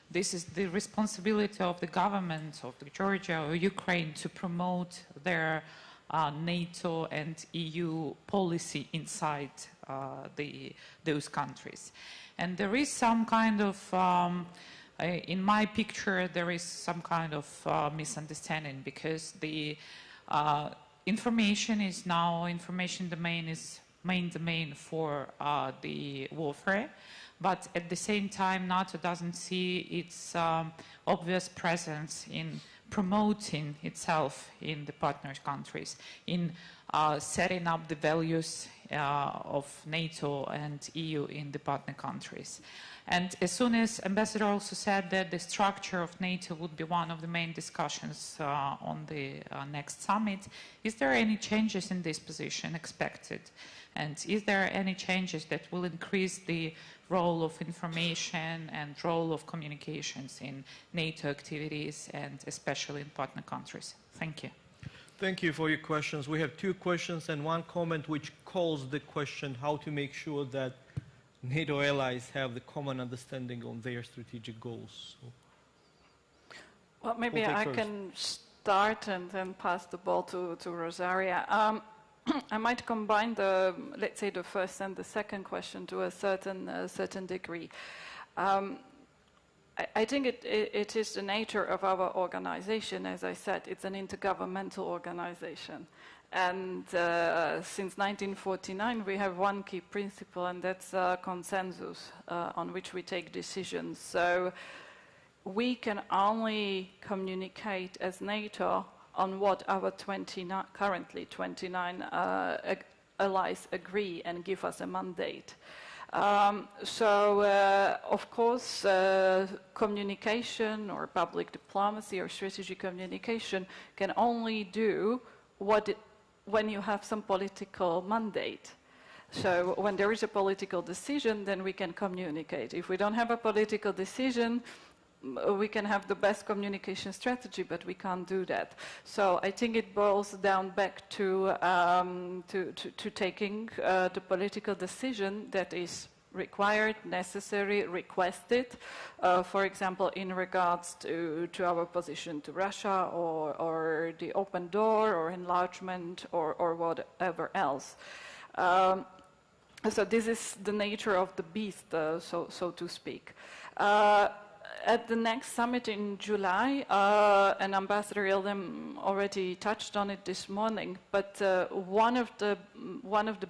this is the responsibility of the government of Georgia or Ukraine to promote their NATO and EU policy inside those countries. And there is some kind of, in my picture, there is some kind of misunderstanding, because the information is now, information domain is main domain for the warfare. But at the same time, NATO doesn't see its obvious presence in promoting itself in the partner countries, in setting up the values of NATO and EU in the partner countries. And as soon as Ambassador also said that the structure of NATO would be one of the main discussions on the next summit, is there any changes in this position expected? And is there any changes that will increase the role of information and role of communications in NATO activities, and especially in partner countries? Thank you. Thank you for your questions. We have two questions and one comment which calls the question how to make sure that NATO allies have the common understanding on their strategic goals. So, well, maybe I can start and then pass the ball to Rosaria. I might combine the, let's say, the first and the second question to a certain degree. I think it is the nature of our organization. As I said, it's an intergovernmental organization. And since 1949, we have one key principle, and that's consensus on which we take decisions. So we can only communicate as NATO on what our currently 29 allies agree and give us a mandate. Of course, communication or public diplomacy or strategic communication can only do when you have some political mandate. So when there is a political decision, then we can communicate. If we don't have a political decision, we can have the best communication strategy, but we can't do that. So I think it boils down back to taking the political decision that is required, necessary, requested, for example, in regards to our position to Russia or the open door or enlargement or whatever else. So this is the nature of the beast, so to speak. At the next summit in July, and Ambassador Ildam already touched on it this morning, but one of the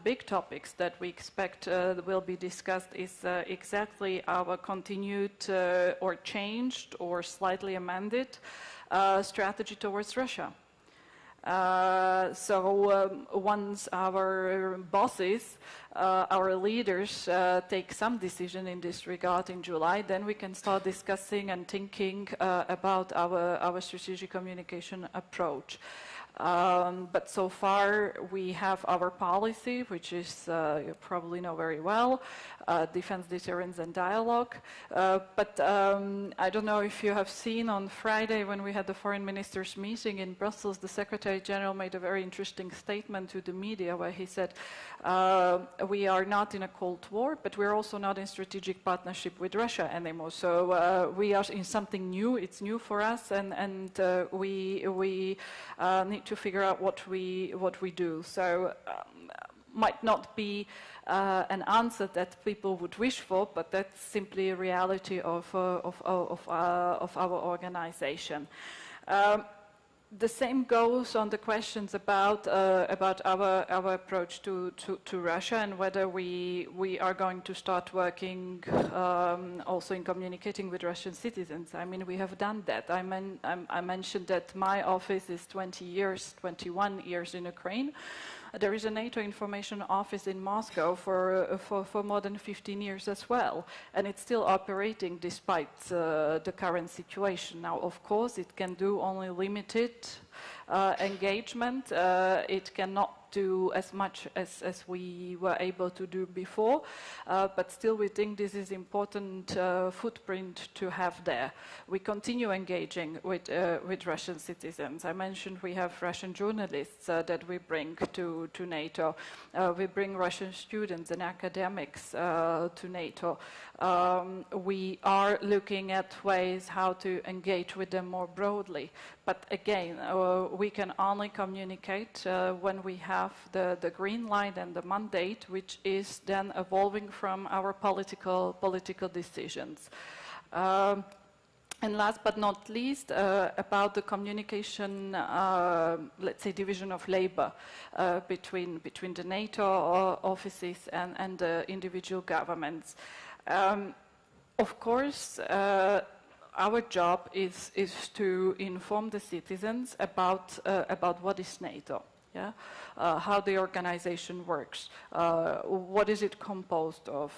big topics that we expect will be discussed is exactly our continued or changed or slightly amended strategy towards Russia. Once our bosses, our leaders take some decision in this regard in July, then we can start discussing and thinking about our strategic communication approach. But so far we have our policy, which is, you probably know very well, defense, deterrence and dialogue. But I don't know if you have seen on Friday when we had the foreign ministers meeting in Brussels, the Secretary General made a very interesting statement to the media where he said, we are not in a Cold War, but we're also not in strategic partnership with Russia anymore. So we are in something new, it's new for us, and we need to figure out what we do. So might not be an answer that people would wish for, but that's simply a reality of our organization. The same goes on the questions about our approach to Russia and whether we are going to start working also in communicating with Russian citizens. I mean, we have done that. I mentioned that my office is 21 years in Ukraine. There is a NATO information office in Moscow for more than 15 years as well, and it's still operating despite the current situation. Now, of course, it can do only limited engagement. It cannot do as much as we were able to do before, but still we think this is important footprint to have there. We continue engaging with Russian citizens. I mentioned we have Russian journalists that we bring to NATO. We bring Russian students and academics to NATO. We are looking at ways how to engage with them more broadly. But again, we can only communicate when we have the green light and the mandate, which is then evolving from our political decisions. And last but not least, about the communication, let's say, division of labor between the NATO offices and the individual governments. Of course, our job is to inform the citizens about what is NATO, yeah? How the organization works, what is it composed of,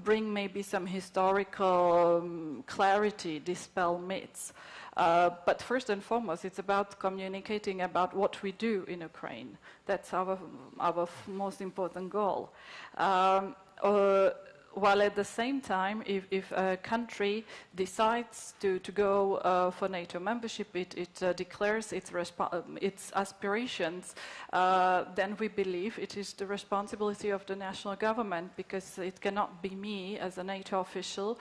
bring maybe some historical clarity, dispel myths. But first and foremost, it's about communicating about what we do in Ukraine. That's our most important goal. While at the same time, if a country decides to go for NATO membership, it declares its aspirations, then we believe it is the responsibility of the national government, because it cannot be me as a NATO official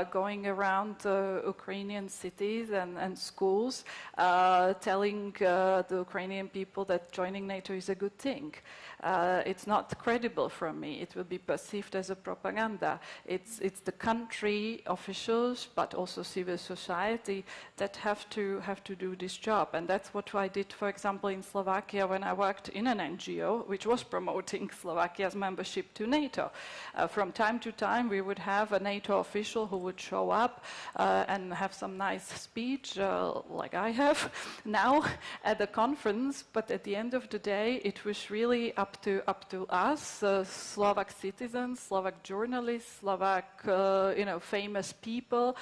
going around Ukrainian cities and schools telling the Ukrainian people that joining NATO is a good thing. It's not credible from me. It will be perceived as a propaganda. It's the country officials, but also civil society, that have to do this job. And that's what I did, for example, in Slovakia when I worked in an NGO, which was promoting Slovakia's membership to NATO. From time to time, we would have a NATO official who would show up and have some nice speech, like I have now at the conference. But at the end of the day, it was really up to us, Slovak citizens, Slovak journalists, Slovak, famous people,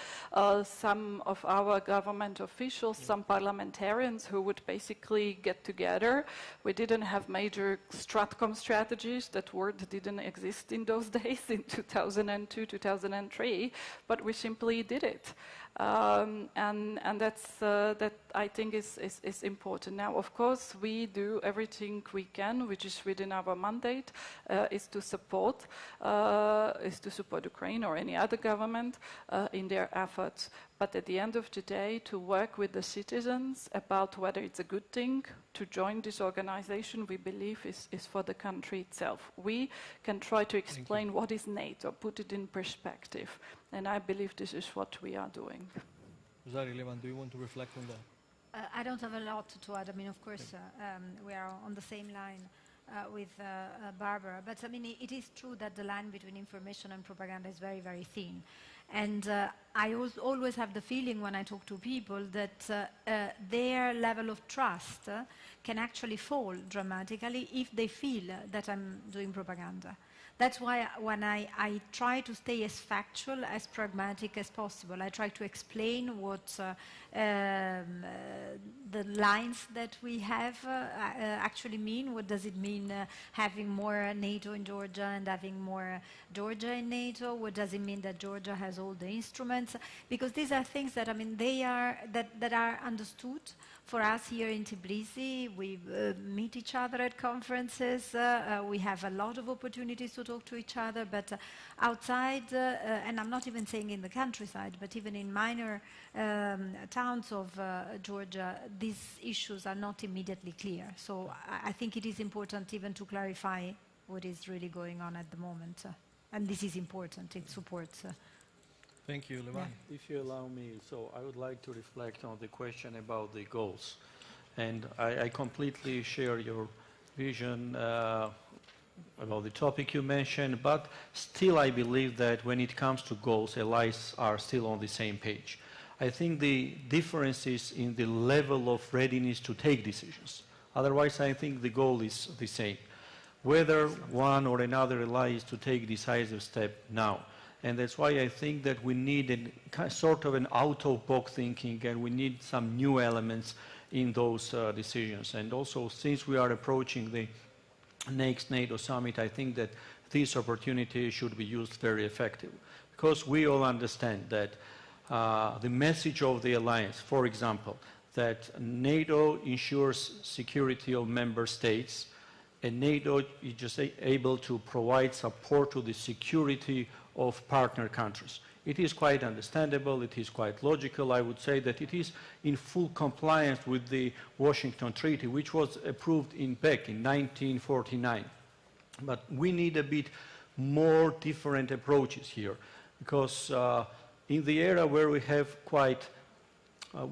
some of our government officials, some parliamentarians who would basically get together. We didn't have major Stratcom strategies. That word didn't exist in those days, in 2002, 2003, but we simply did it. And that I think is important. Now, of course, we do everything we can, which is within our mandate, is to support Ukraine or any other government in their efforts. But at the end of the day, to work with the citizens about whether it's a good thing to join this organization, we believe is for the country itself. We can try to explain what is NATO, put it in perspective. And I believe this is what we are doing. Zari-Levan, do you want to reflect on that? I don't have a lot to add. I mean, of course, we are on the same line with Barbara. But I mean, it is true that the line between information and propaganda is very, very thin. And I always have the feeling when I talk to people that their level of trust can actually fall dramatically if they feel that I'm doing propaganda. That's why when I try to stay as factual, as pragmatic as possible, I try to explain what the lines that we have actually mean. What does it mean having more NATO in Georgia and having more Georgia in NATO? What does it mean that Georgia has all the instruments? Because these are things that, I mean, they are that are understood. For us here in Tbilisi, we meet each other at conferences. We have a lot of opportunities to talk to each other. But outside, and I'm not even saying in the countryside, but even in minor towns of Georgia, these issues are not immediately clear. So I think it is important even to clarify what is really going on at the moment. And this is important. It supports. Thank you, Levan. Yeah. If you allow me, so I would like to reflect on the question about the goals. And I completely share your vision about the topic you mentioned, but still I believe that when it comes to goals, allies are still on the same page. I think the difference is in the level of readiness to take decisions. Otherwise, I think the goal is the same. Whether one or another ally is to take decisive step now. And that's why I think that we need sort of an out-of-box thinking, and we need some new elements in those decisions. And also, since we are approaching the next NATO summit, I think that this opportunity should be used very effectively. Because we all understand that the message of the alliance, for example, that NATO ensures security of member states, and NATO is just able to provide support to the security of partner countries. It is quite understandable, it is quite logical. I would say that it is in full compliance with the Washington Treaty, which was approved back in 1949. But we need a bit more different approaches here, because in the era where we have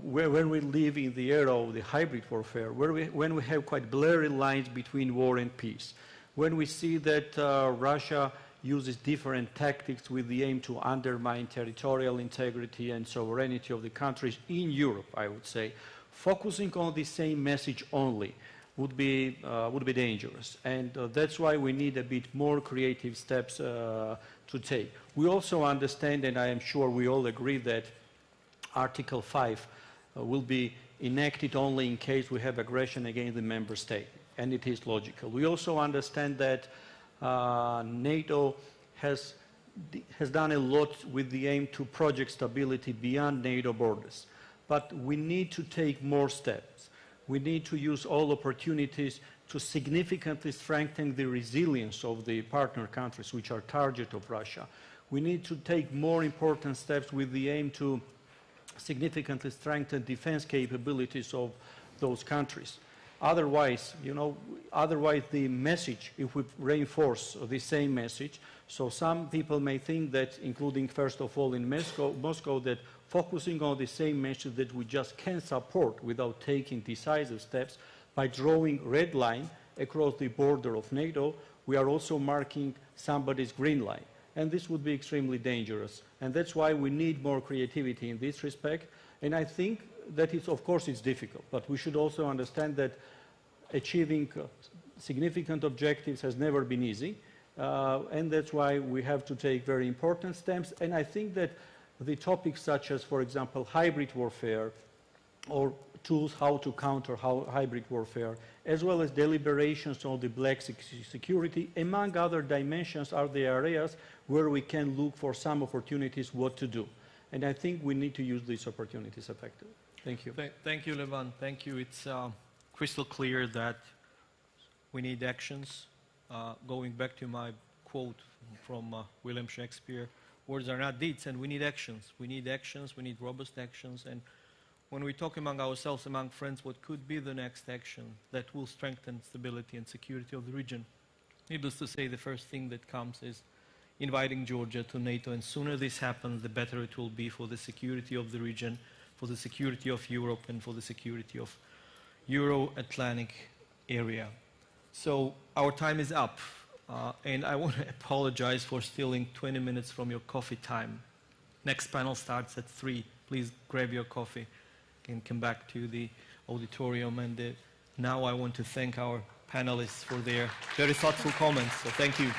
when we live in the era of the hybrid warfare, when we have quite blurry lines between war and peace, when we see that Russia uses different tactics with the aim to undermine territorial integrity and sovereignty of the countries in Europe, I would say, focusing on the same message only would be dangerous. And that's why we need a bit more creative steps to take. We also understand, and I am sure we all agree, that Article 5 will be enacted only in case we have aggression against the member state, and it is logical. We also understand that NATO has done a lot with the aim to project stability beyond NATO borders. But we need to take more steps. We need to use all opportunities to significantly strengthen the resilience of the partner countries which are target of Russia. We need to take more important steps with the aim to significantly strengthen defense capabilities of those countries. Otherwise, the message, if we reinforce the same message, so some people may think that, including first of all in Moscow, that focusing on the same message that we just can't support without taking decisive steps by drawing red line across the border of NATO, we are also marking somebody's green line. And this would be extremely dangerous. And that's why we need more creativity in this respect. And I think that of course it's difficult, but we should also understand that achieving significant objectives has never been easy. And that's why we have to take very important steps. And I think that the topics such as, for example, hybrid warfare, or tools how to counter hybrid warfare, as well as deliberations on the black security, among other dimensions, are the areas where we can look for some opportunities what to do. And I think we need to use these opportunities effectively. Thank you. Thank you, Levan. Thank you. It's crystal clear that we need actions. Going back to my quote from William Shakespeare, words are not deeds, and we need actions. We need actions, we need robust actions. And when we talk among ourselves, among friends, what could be the next action that will strengthen stability and security of the region? Needless to say, the first thing that comes is inviting Georgia to NATO, and sooner this happens, the better it will be for the security of the region, for the security of Europe, and for the security of Euro-Atlantic area. So our time is up, and I want to apologize for stealing 20 minutes from your coffee time. Next panel starts at 3. Please grab your coffee and come back to the auditorium. And now I want to thank our panelists for their very thoughtful comments. So thank you.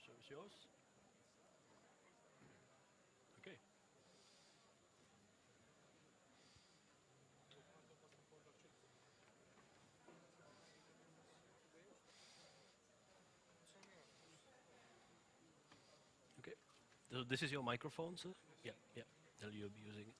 So it's yours. Okay. Okay. So this is your microphone, sir? Yeah, yeah. You'll be using it.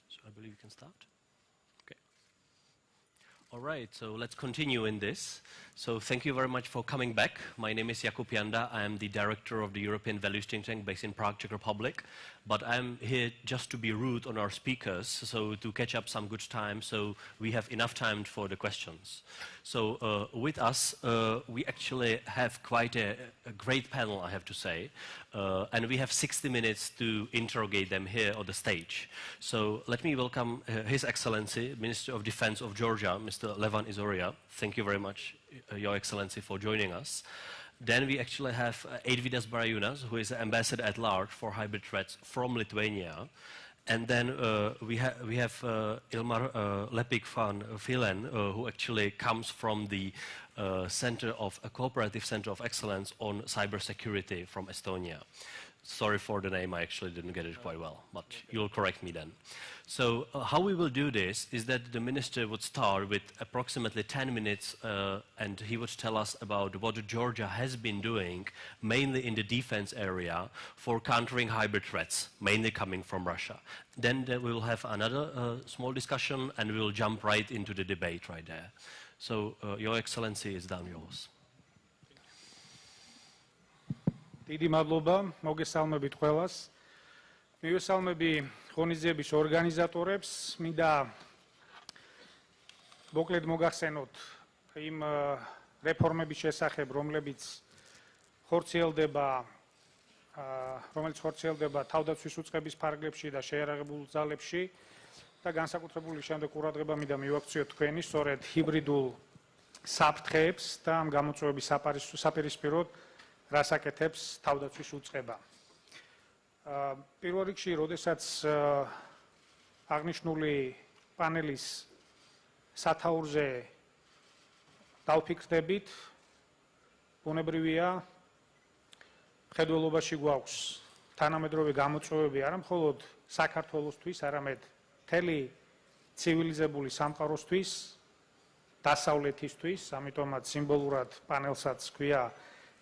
So I believe you can start. Okay. All right, so let's continue in this. So thank you very much for coming back. My name is Jakub Janda. I am the director of the European Values Think Tank based in Prague, Czech Republic. But I'm here just to be rude on our speakers, so to catch up some good time, so we have enough time for the questions. So with us, we actually have quite a great panel, I have to say. And we have 60 minutes to interrogate them here on the stage. So let me welcome His Excellency, Minister of Defense of Georgia, Mr. Levan Izoria. Thank you very much, Your Excellency, for joining us. Then we actually have Eidvidas Barajūnas, who is the Ambassador at Large for Hybrid Threats from Lithuania. And then we have Ilmar Lepik van Vilen, who actually comes from the Cooperative Center of Excellence on Cybersecurity from Estonia. Sorry for the name, I actually didn't get it quite well, but you'll correct me then. So how we will do this is that the minister would start with approximately 10 minutes and he would tell us about what Georgia has been doing, mainly in the defense area, for countering hybrid threats, mainly coming from Russia. Then we will have another small discussion and we will jump right into the debate right there. So Your Excellency, is down yours. დიდი მადლობა, მოგესალმებით ყველას. მივესალმები ღონისძიების ორგანიზატორებს, მინდა მოკლედ მოგახსენოთ იმ რეფორმების შესახებ, რომელიც ხორციელდება თავდაცვის უწყების ფარგლებში და შეიარაღებულ ძალებში და განსაკუთრებული შემდეგ ყურადღება მინდა მივაქციოთ თქვენი სწორედ ჰიბრიდულ საფრთხეებს და ამ გამოწვევების საპირისპიროდ რას აკეთებს თავდაცვის უწყება. პირველ რიგში, როდესაც აღნიშნული პანელის სათაურზე დავფიქრდებით, ბუნებრივია, მხედველობაში გვაქვს თანამედროვე გამოწვევები არა მხოლოდ საქართველოსთვის, არამედ მთელი ცივილიზებული სამყაროსთვის, დასავლეთისთვის, ამიტომაც სიმბოლურად პანელსაც ქვია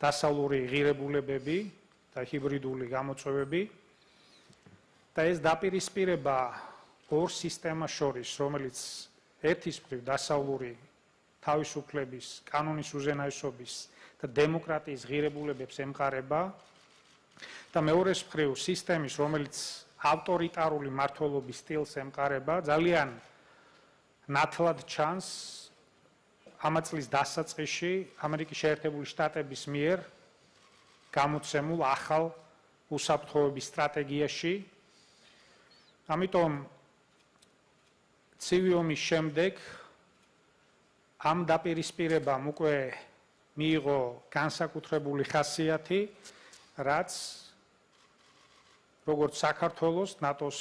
დასავლური ღირებულებები და ჰიბრიდული გამოწვევები და ეს დაპირისპირება ორ სისტემას შორის, რომელიც ერთის მხრივ დასავლური თავისუფლების, კანონის უზენაესობის და დემოკრატიის ღირებულებებს ემყარება და მეორეს მხრივ სისტემის, რომელიც ავტორიტარული მმართველობის სტილს ემყარება, ძალიან ნათლად ჩანს ამა წლის დასაწყისში ამერიკის შეერთებული შტატების მიერ გამოცემულ ახალ უსაფრთხოების სტრატეგიაში. ამიტომ ცივი ომის შემდეგ ამ დაპირისპირებამ უკვე მიიღო განსაკუთრებული ხასიათი, რაც როგორც საქართველოს, ნატოს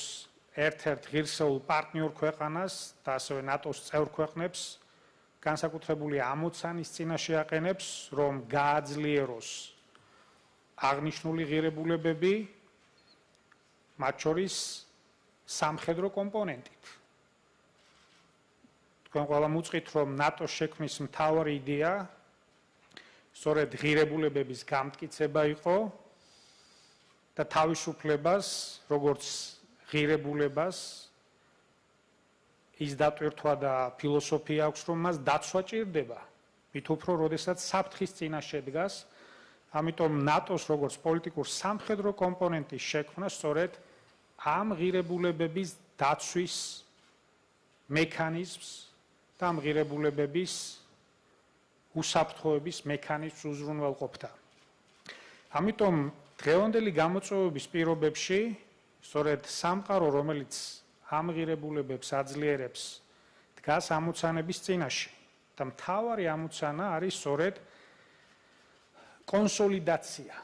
ერთ-ერთ ღირსეულ პარტნიორ ქვეყანას და ასევე ნატოს წევრ ქვეყნებს განსაკუთრებული ამოცანის წინაშე აყენებს, რომ გააძლიეროს აღნიშნული ღირებულებები, მათ შორის სამხედრო კომპონენტით. თქვენ ყველა მუწყით, რომ ნატოს შექმნის მთავარი იდეა სწორედ ღირებულებების გამტკიცება იყო და თავისუფლებას, როგორც ღირებულებას ის დატვირთვა და ფილოსოფია აქვს, რომ მას დაცვა ჭირდება, მით უფრო, როდესაც საფრთხის წინაშე დგას. ამიტომ ნატოს როგორც პოლიტიკურ სამხედრო კომპონენტის შექმნა სწორედ ამ ღირებულებების დაცვის მექანიზმს და ამ ღირებულებების უსაფრთხოების მექანიზმს უზრუნველყოფდა. ამიტომ დღევანდელი გამოწვევების პირობებში სწორედ სამყარო, რომელიც ამ ღირებულებებს აძლიერებს, დგას ამოცანების წინაშე და მთავარი ამოცანა არის სწორედ კონსოლიდაცია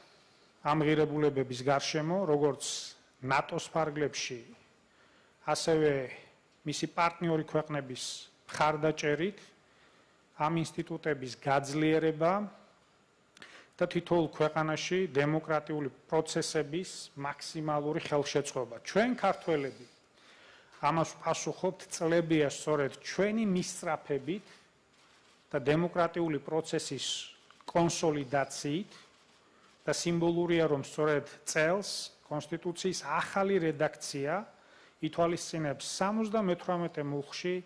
ამ ღირებულებების გარშემო, როგორც ნატოს ფარგლებში, ასევე მისი პარტნიორი ქვეყნების მხარდაჭერით, ამ ინსტიტუტების გაძლიერება და თითოეულ ქვეყანაში დემოკრატიული პროცესების მაქსიმალური ხელშეწყობა. ჩვენ ქართველები ამას პასუხობთ წლებია სწორედ ჩვენი მისწრაფებით და დემოკრატიული პროცესის კონსოლიდაციით და სიმბოლურია, რომ სწორედ წელს კონსტიტუციის ახალი რედაქცია ითვალისწინებს 78 მუხლში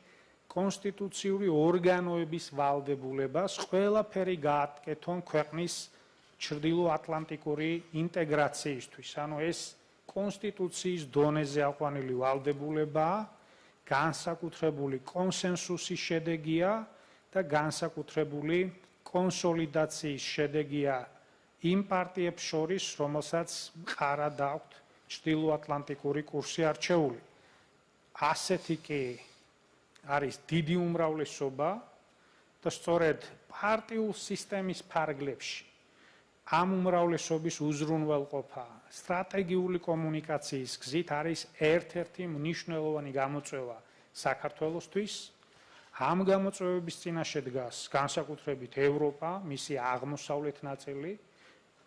კონსტიტუციური ორგანოების ვალდებულებას ყველაფერი გააკეთონ ქვეყნის ჩრდილოატლანტიკური ინტეგრაციისთვის. ანუ ეს კონსტიტუციის დონეზე აყვანილი ვალდებულებაა, განსაკუთრებული კონსენსუსის შედეგია და განსაკუთრებული კონსოლიდაციის შედეგია იმ პარტიებს შორის, რომელსაც მყარად აქვთ ჩრდილოატლანტიკური კურსი არჩეული. ასეთი კი არის დიდი უმრავლესობა და სწორედ პარტიულ სისტემის ფარგლებში ამ უმრავლესობის უზრუნველყოფა სტრატეგიული კომუნიკაციის გზით არის ერთ-ერთი მნიშვნელოვანი გამოწვევა საქართველოსთვის. ამ გამოწვევების წინაშე დგას განსაკუთრებით ევროპა, მისი აღმოსავლეთ ნაწილი,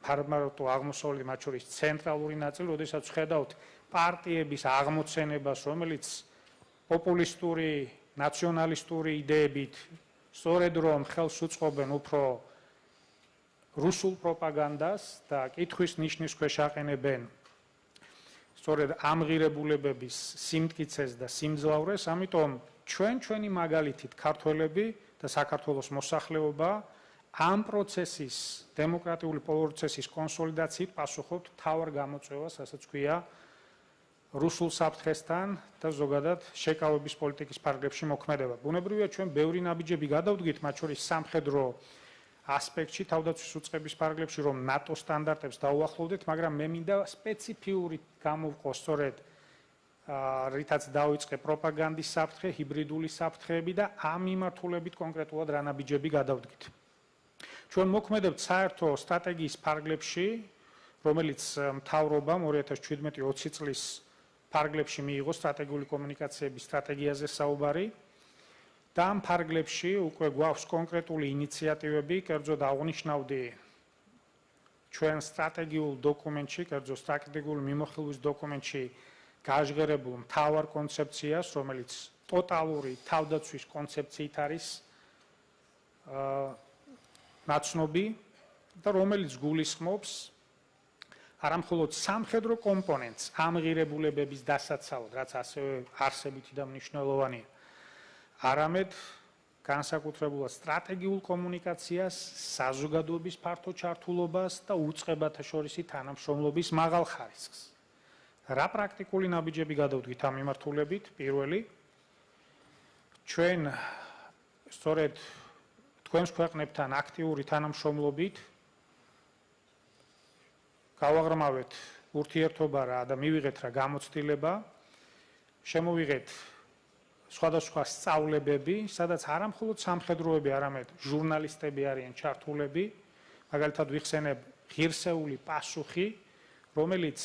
ფარმაროტო აღმოსავლეთი, მათ შორის ცენტრალური ნაწილი, როდესაც ხედავთ პარტიების აღმოცენებას, რომელიც პოპულისტური, ნაციონალისტური იდეებით სწორედ რომ ხელს უწყობენ უფრო რუსულ პროპაგანდას და კითხვის ნიშნის ქვეშ აყენებენ სწორედ ამ ღირებულებების სიმტკიცეს და სიმძლავრეს, ამიტომ ჩვენი მაგალითით ქართველები და საქართველოს მოსახლეობა ამ პროცესის, დემოკრატიული პროცესის კონსოლიდაციით პასუხობთ მთავარ გამოწვევას, რასაც ქვია რუსულ საფრთხესთან და ზოგადად შეკავების პოლიტიკის ფარგლებში მოქმედება. ბუნებრივია, ჩვენ ბევრი ნაბიჯები გადავდგით, მათ შორის სამხედრო ასპექტში, თავდაცვის უწყების ფარგლებში, რომ ნატო სტანდარტებს დაუახლოვდეთ, მაგრამ მე მინდა სპეციფიური გამოვყო სწორედ რითაც დაიწყე პროპაგანდის საფრთხე, ჰიბრიდული საფრთხეები და ამ მიმართულებით კონკრეტულად რა ნაბიჯები გადავდგით. ჩვენ მოქმედებთ საერთო სტრატეგიის ფარგლებში, რომელიც მთავრობამ 2017-20 წლის ფარგლებში მიიღო სტრატეგიული კომუნიკაციების სტრატეგიაზე საუბარი და ამ ფარგლებში უკვე გვაქვს კონკრეტული ინიციატივები, კერძოდ აღნიშნავდი ჩვენ სტრატეგიულ დოკუმენტში, კერძოდ სტრატეგიული მიმოხილვის დოკუმენტში გაჟღერებულ მთავარ კონცეფციას, რომელიც ტოტალური თავდაცვის კონცეფციით არის ნაცნობი და რომელიც გულისხმობს არა მხოლოდ სამხედრო კომპონენტს ამ ღირებულებების დასაცავად, რაც ასევე არსებითი და მნიშვნელოვანია, არამედ განსაკუთრებულად სტრატეგიულ კომუნიკაციას, საზოგადოების ფართო ჩართულობას და უწყებათა შორისი თანამშრომლობის მაღალ ხარისხს. რა პრაქტიკული ნაბიჯები გადავდგით ამ მიმართულებით? პირველი, ჩვენ სწორედ თქვენს ქვეყნებთან აქტიური თანამშრომლობით გავაღრმავეთ ურთიერთობა რა და მივიღეთ რა გამოცდილება, შემოვიღეთ სხვადასხვა სწავლებები, სადაც არა მხოლოდ სამხედროები, არამედ ჟურნალისტები არიან ჩართულები, მაგალითად ვიხსენებ ღირსეული პასუხი, რომელიც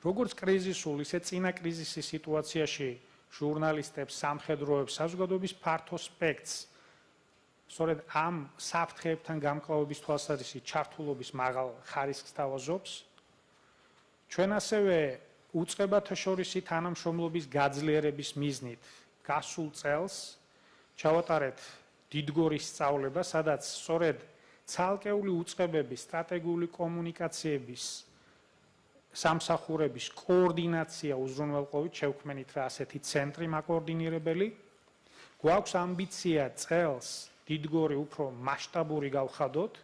როგორც კრიზისულ, ისე წინა კრიზისის სიტუაციაში ჟურნალისტებს, სამხედროებს, საზოგადოების ფართო სპექტრს სწორედ ამ საფრთხეებთან გამკლავების თვალსაზრისით ჩართულობის მაღალ ხარისხს თავაზობს. ჩვენ ასევე უწყებათა შორისი თანამშრომლობის გაძლიერების მიზნით გასულ წელს ჩავატარეთ დიდგორის სწავლება, სადაც სწორედ ცალკეული უწყებების სტრატეგიული კომუნიკაციების სამსახურების კოორდინაცია უზრუნველყოფით შევქმნით რა ასეთი ცენტრი მაკოორდინირებელი. გვაქვს ამბიცია წელს დიდგორი უფრო მასშტაბური გავხადოთ,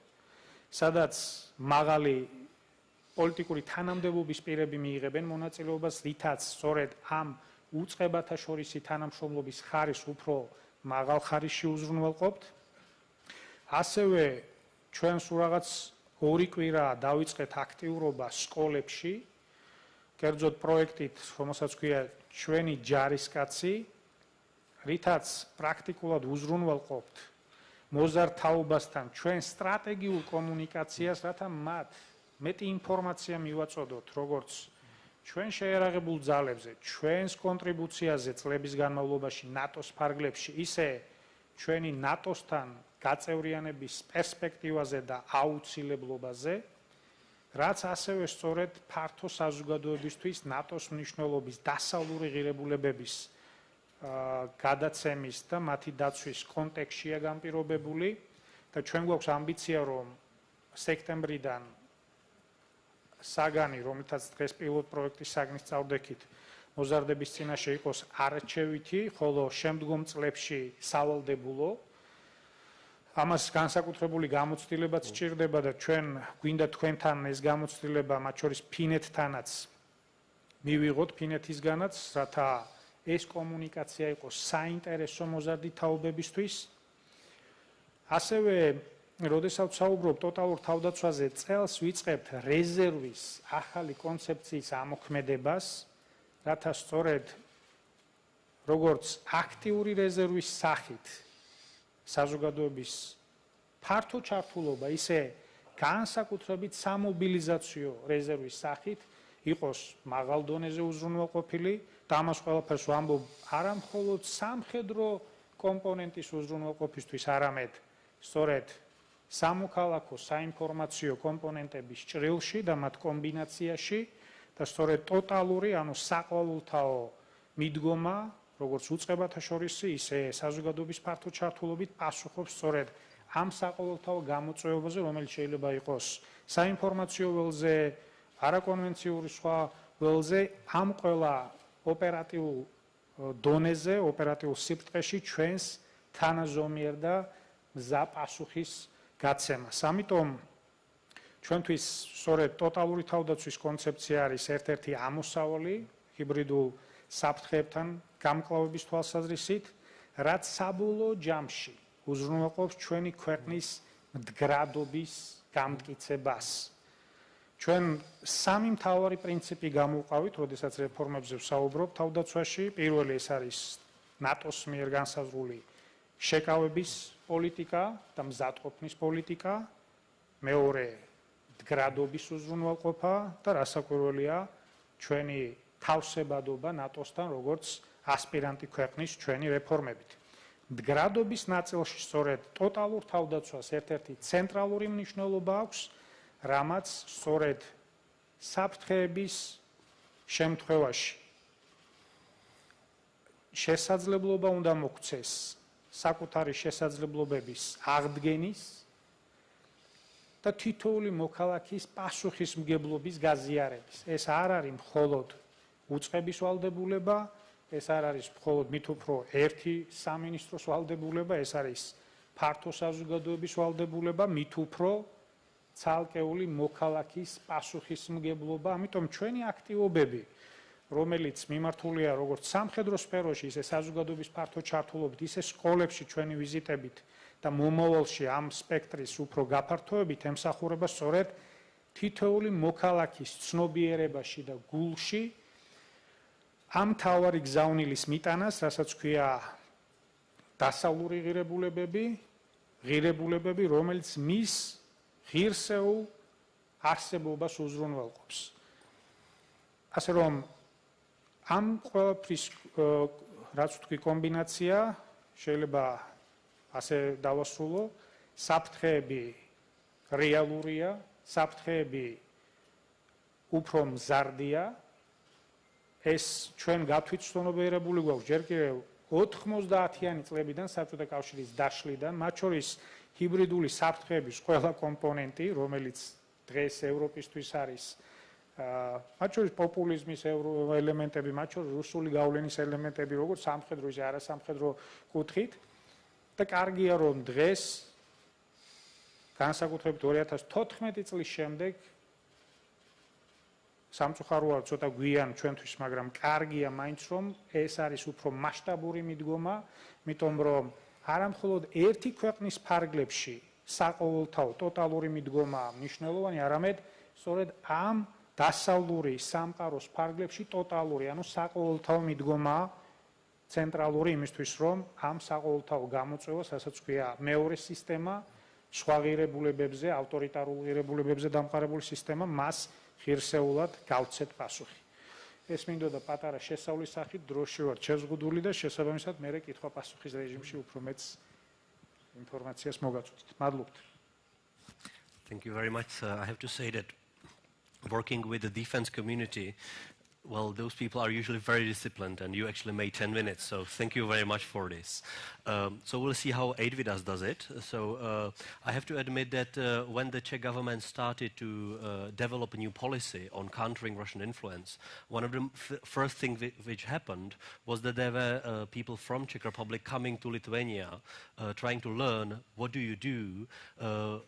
სადაც მაღალი პოლიტიკური თანამდებობის პირები მიიღებენ მონაწილეობას, რითაც სწორედ ამ უწყებათა შორისი თანამშრომლობის ხარისხს უფრო მაღალ ხარისში უზრუნველყოფთ. ასევე ჩვენ სულ რაღაც 2 კვირა დავიწყეთ აქტიურობა სკოლებში, კერძოდ პროექტით, რომელსაც ქვია ჩვენი ჯარისკაცი, რითაც პრაქტიკულად უზრუნველყოფთ მოზარდ თაობასთან ჩვენ სტრატეგიულ კომუნიკაციას, რათა მათ მეტი ინფორმაცია მივაწოდოთ, როგორც ჩვენ შეერაღებულ ძალებზე, ჩვენს კონტრიბუციაზე წლების განმავლობაში ნატოს ფარგლებში, ისე ჩვენი ნატოსთან გაწევრიანების პერსპექტივაზე და აუცილებლობაზე, რაც ასევე სწორედ ფართო საზოგადოებისთვის ნატოს მნიშვნელობის დასავლური ღირებულებების გადაცემის და მათი დაცვის კონტექსტშია განპირობებული და ჩვენ გვაქვს ამბიცია, რომ სექტემბრიდან საგანი, რომელთაც დღეს პილოტ პროექტის საგნის წარდგით მოზარდების წინაშე იყოს არჩევითი, ხოლო შემდგომ წლებში სავალდებულო. ამას განსაკუთრებული გამოცდილებაც სჭირდება და ჩვენ გვინდა თქვენთან ეს გამოცდილება, მათ შორის ფინეთთანაც მივიღოთ, ფინეთისგანაც, რათა ეს კომუნიკაცია იყოს საინტერესო მოზარდი თაობებისთვის. ასევე, როდესაც საუბრობ ტოტალურ თავდაცვაზე, წელს ვიწყებთ რეზერვის ახალი კონცეფციის ამოქმედებას, რათა სწორედ როგორც აქტიური რეზერვის სახით საზოგადოების ფართო ჩართულობა, ისე განსაკუთრებით სამობილიზაციო რეზერვის სახით იყოს მაღალ დონეზე უზრუნველყოფილი და ამას ყველაფერს ვამბობ არა მხოლოდ სამხედრო კომპონენტის უზრუნველყოფისთვის, არამედ სწორედ სამოქალაქო საინფორმაციო კომპონენტების ჭრილში და მათ კომბინაციაში და სწორედ ტოტალური, ანუ საყოველთაო მიდგომა, როგორც უწყებათა შორისი, ისე საზოგადოების ფართო ჩართულობით პასუხობს სწორედ ამ საყოველთაო გამოწვევებზე, რომელიც შეიძლება იყოს საინფორმაციო ველზე, არაკონვენციური სხვა ველზე, ამ ყველა ოპერატიულ დონეზე, ოპერატიულ სიბრტყეში ჩვენს თანაზომიერ და მზა პასუხის გაცემას. ამიტომ ჩვენთვის სწორედ ტოტალური თავდაცვის კონცეფცია არის ერთ-ერთი ამოსავალი ჰიბრიდულ საფრთხეებთან გამკლავების თვალსაზრისით, რაც საბოლოო ჯამში უზრუნველყოფს ჩვენი ქვეყნის მდგრადობის გამტკიცებას. ჩვენ სამი მთავარი პრინციპი გამოვყავით, როდესაც რეფორმებზე ვსაუბრობ თავდაცვაში. პირველი ეს არის ნატოს მიერ განსაზღვრული შეკავების პოლიტიკა და მზადყოფნის პოლიტიკა. მეორე მდგრადობის უზრუნველყოფა და რასაკვირველია ჩვენი თავსებადობა ნატოსთან, როგორც ასპირანტი ქვეყნის ჩვენი რეფორმებით. მდგრადობის ნაწილში სწორედ ტოტალურ თავდაცვას ერთ-ერთი ცენტრალური მნიშვნელობა აქვს, რამაც სწორედ საფრთხეების შემთხვევაში შესაძლებლობა უნდა მოქცეს საკუთარი შესაძლებლობების აღდგენის და თითოეული მოქალაქის პასუხისმგებლობის გაზიარების. ეს არ არის მხოლოდ უწყების ვალდებულება, ეს არ არის მხოლოდ მით უფრო ერთი სამინისტროს ვალდებულება, ეს არის ფართო საზოგადოების ვალდებულება, მით უფრო ცალკეული მოქალაქის პასუხისმგებლობა. ამიტომ ჩვენი აქტივობები, რომელიც მიმართულია როგორც სამხედრო სფეროში, ისე საზოგადოების ფართო ჩართულობით, ისე სკოლებში ჩვენი ვიზიტებით და მომავალში ამ სპექტრის უფრო გაფართოებით ემსახურება სწორედ თითოეული მოქალაქის ცნობიერებაში და გულში ამ თავარი გზავნილის მიტანას, რასაც ქვია დასავლური ღირებულებები, რომელიც მის ღირსეულ არსებობას უზრუნველყოფს. ასე რომ ამ ყველაფრის რაც ვთქვი კომბინაცია შეიძლება ასე დავასრულო, საფრთხეები რეალურია, საფრთხეები უფრო მზარდია. ეს ჩვენ გათვითცნობიერებული გვაქვს ჯერ კიდევ 90-იანი წლებიდან საბჭოთა კავშირის დაშლიდან, მათ შორის ჰიბრიდული საფრთხეების ყველა კომპონენტი, რომელიც დღეს ევროპისთვის არის მათ შორის პოპულიზმის ელემენტები, მათ შორის რუსული გავლენის ელემენტები, როგორც სამხედრო ისე არასამხედრო კუთხით. და კარგია რომ დღეს განსაკუთრებით 2014 წლის შემდეგ სამწუხაროა ცოტა გვიან ჩვენთვის, მაგრამ კარგია მაინც რომ ეს არის უფრო მასშტაბური მიდგომა, იმიტომ რომ არამხოლოდ ერთი ქვეყნის ფარგლებში საყოველთაო ტოტალური მიდგომაა მნიშვნელოვანი, არამედ სწორედ ამ დასავლური სამყაროს ფარგლებში ტოტალური, ანუ საყოველთაო მიდგომაა ცენტრალური იმისთვის, რომ ამ საყოველთაო გამოწვევას, რასაც ქვია მეორე სისტემა, სხვა ღირებულებებზე, ავტორიტარულ ღირებულებებზე დამყარებული სისტემა, მას ღირსეულად გავცეთ პასუხი. ეს მინდოდა პატარა შესავლის სახით, დროში ვარ შეზღუდული და შესაბამისად მე კითხვა-პასუხის რეჟიმში უფრო მეც ინფორმაციას მოგაწვდით. მადლობთ. Thank you very much. I have to say that working with the defense community, well, those people are usually very disciplined, and you actually made 10 minutes, so thank you very much for this. So we'll see how Eidvidas does it. So I have to admit that when the Czech government started to develop a new policy on countering Russian influence, one of the first things which happened was that there were people from Czech Republic coming to Lithuania, trying to learn what do you do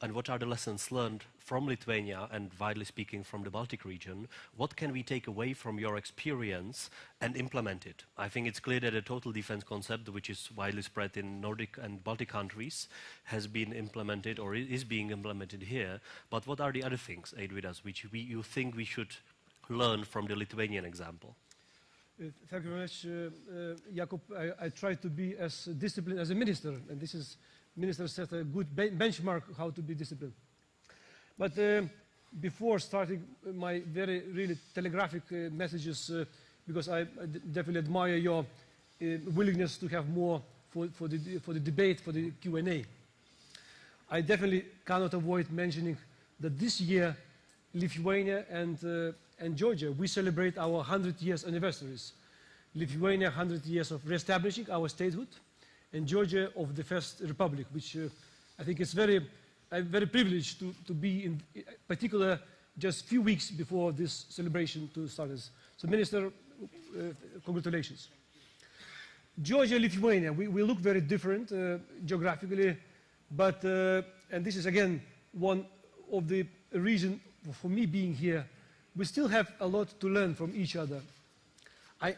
and what are the lessons learned from Lithuania and, widely speaking, from the Baltic region. What can we take away from your experience and implement it? I think it's clear that a total defense concept, which is widely spread in Nordic and Baltic countries, has been implemented or is being implemented here. But what are the other things, Eidvidas, which you think we should learn from the Lithuanian example? Thank you very much, Jakub. I try to be as disciplined as a minister, and this is, minister set a good benchmark how to be disciplined. But before starting my very really telegraphic messages, because I definitely admire your willingness to have more for the debate, for the Q&A, I definitely cannot avoid mentioning that this year Lithuania and Georgia, we celebrate our 100 years anniversaries. Lithuania 100 years of reestablishing our statehood, and Georgia of the First Republic, which I think is I'm very privileged to be in particular just a few weeks before this celebration to start. So Minister, congratulations. Georgia and Lithuania, we look very different geographically, but, and this is again one of the reasons for me being here, we still have a lot to learn from each other.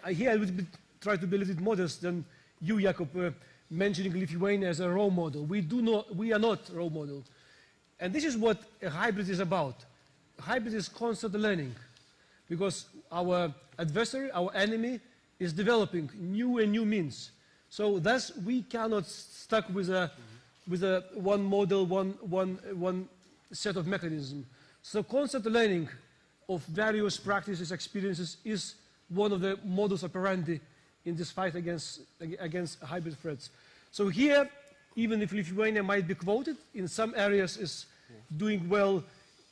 Here I would try to be a little bit modest than you, Jakub, mentioning Lithuania as a role model. We are not role model. And this is what a hybrid is about. A hybrid is constant learning, because our adversary, our enemy, is developing new and new means. So thus we cannot stuck with a one model, one set of mechanisms. So constant learning of various practices, experiences is one of the modus operandi in this fight against hybrid threats. So here, even if Lithuania might be quoted, in some areas is doing well,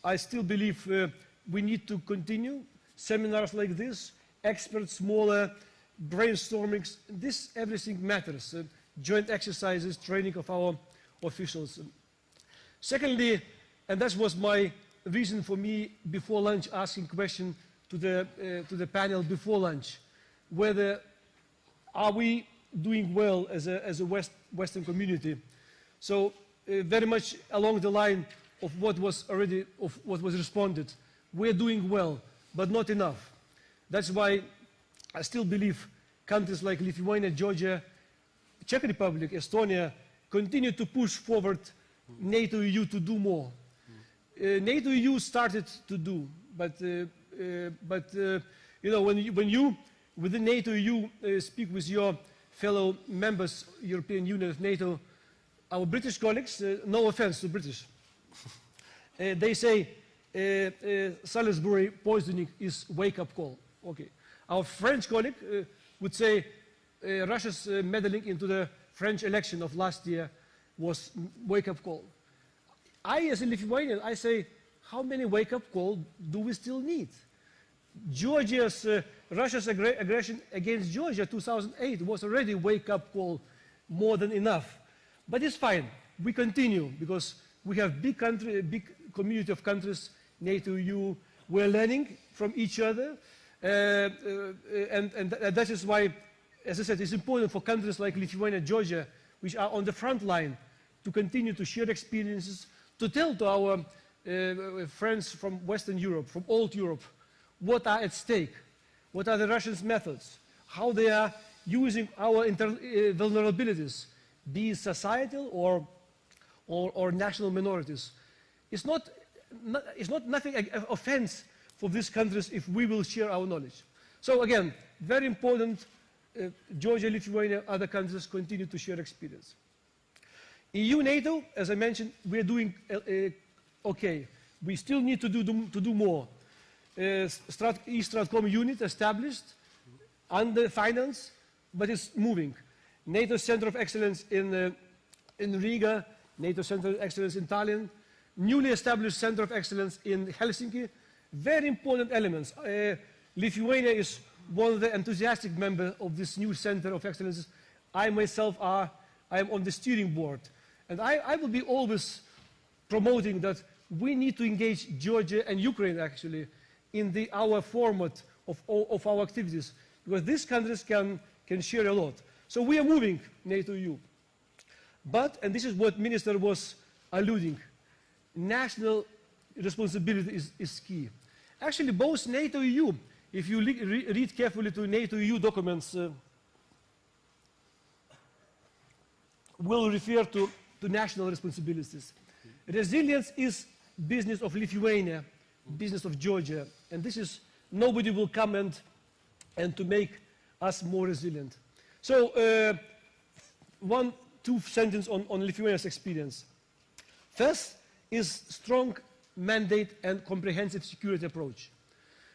I still believe we need to continue seminars like this, experts, smaller, brainstormings, everything matters. Joint exercises, training of our officials. Secondly, and that was my reason for me before lunch asking question to the panel before lunch, whether are we doing well as a Western community. So very much along the line of what was responded. We're doing well, but not enough. That's why I still believe countries like Lithuania, Georgia, Czech Republic, Estonia continue to push forward NATO EU to do more. NATO EU started to do, but you know, when you within NATO EU speak with your fellow members, European Union, NATO, our British colleagues, no offense to British, they say Salisbury poisoning is wake-up call. Okay. Our French colleague would say Russia's meddling into the French election of last year was wake-up call. I, as a Lithuanian, I say, how many wake-up calls do we still need? Russia's aggression against Georgia 2008 was already a wake-up call, more than enough. But it's fine. We continue because we have big community of countries, NATO, EU. We're learning from each other. And that is why, as I said, it's important for countries like Lithuania and Georgia, which are on the front line, to continue to share experiences, to tell to our friends from Western Europe, from old Europe, what are at stake, what are the Russians' methods, how they are using our vulnerabilities, be it societal or national minorities. It's not nothing offense for these countries if we will share our knowledge. So again, very important, Georgia, Lithuania, other countries continue to share experience. EU, NATO, as I mentioned, we're doing okay. We still need to do more. East Stratcom unit established, under finance, but it's moving. NATO Center of Excellence in Riga, NATO Center of Excellence in Tallinn, newly established Center of Excellence in Helsinki. Very important elements. Lithuania is one of the enthusiastic members of this new Center of Excellence. I myself I am on the steering board. And I will be always promoting that we need to engage Georgia and Ukraine, actually, in our format of our activities, because these countries can share a lot. So we are moving NATO-EU. But, and this is what Minister was alluding, national responsibility is key. Actually, both NATO-EU, if you read carefully to NATO-EU documents, will refer to national responsibilities. Resilience is business of Lithuania, business of Georgia, and this is, nobody will come and to make us more resilient. So, two sentences on Lithuania's experience. First is strong mandate and comprehensive security approach.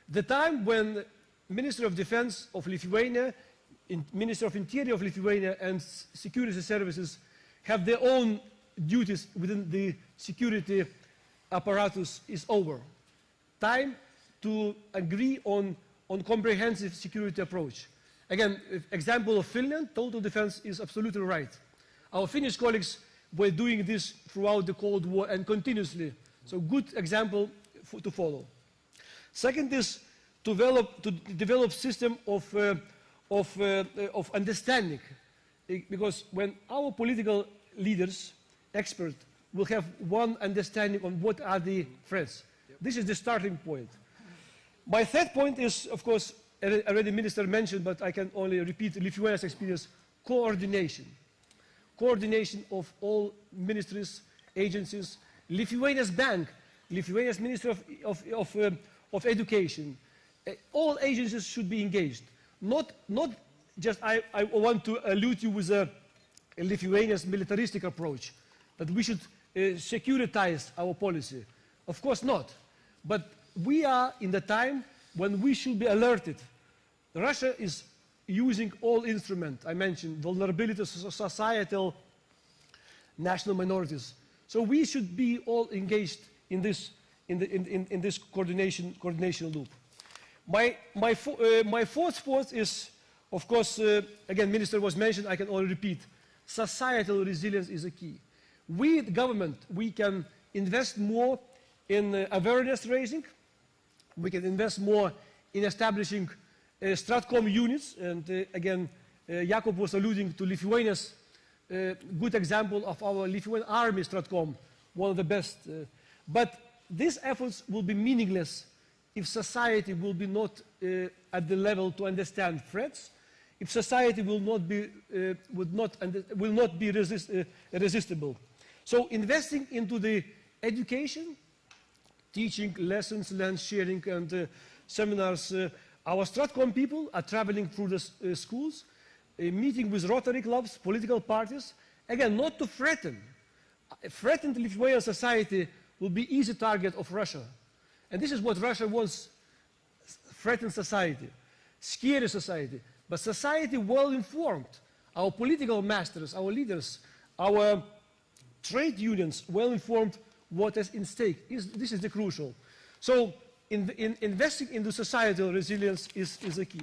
The time when Minister of Defense of Lithuania, Minister of Interior of Lithuania, and security services have their own duties within the security apparatus is over. Time to agree on comprehensive security approach. Again, example of Finland, total defense is absolutely right. Our Finnish colleagues were doing this throughout the Cold War and continuously. So good example to follow. Second is to develop system of understanding, because when our political leaders, experts, will have one understanding on what are the threats. This is the starting point. My third point is, of course, already Minister mentioned, but I can only repeat Lithuania's experience, coordination. Coordination of all ministries, agencies, Lithuania's bank, Lithuania's Ministry of Education. All agencies should be engaged. Not just, I want to allude you with a Lithuania's militaristic approach, that we should securitize our policy. Of course not. But we are in the time when we should be alerted. Russia is using all instruments. I mentioned vulnerabilities, societal, national minorities. So we should be all engaged in this, in this coordination loop. My fourth point is, of course, again, Minister was mentioned, I can only repeat, societal resilience is a key. We, the government, we can invest more in awareness raising. We can invest more in establishing Stratcom units. And again, Jakub was alluding to Lithuania's good example of our Lithuanian army Stratcom, one of the best. But these efforts will be meaningless if society will be not at the level to understand threats, if society will not be resistible. So investing into the education, teaching, lessons learned, sharing, and seminars. Our Stratcom people are traveling through the schools, meeting with Rotary clubs, political parties, again, not to threaten. Threatened Lithuanian society will be easy target of Russia. And this is what Russia wants, threatened society, scary society, but society well-informed. Our political masters, our leaders, our trade unions well-informed what is in stake. This is the crucial. So investing into societal resilience is the key.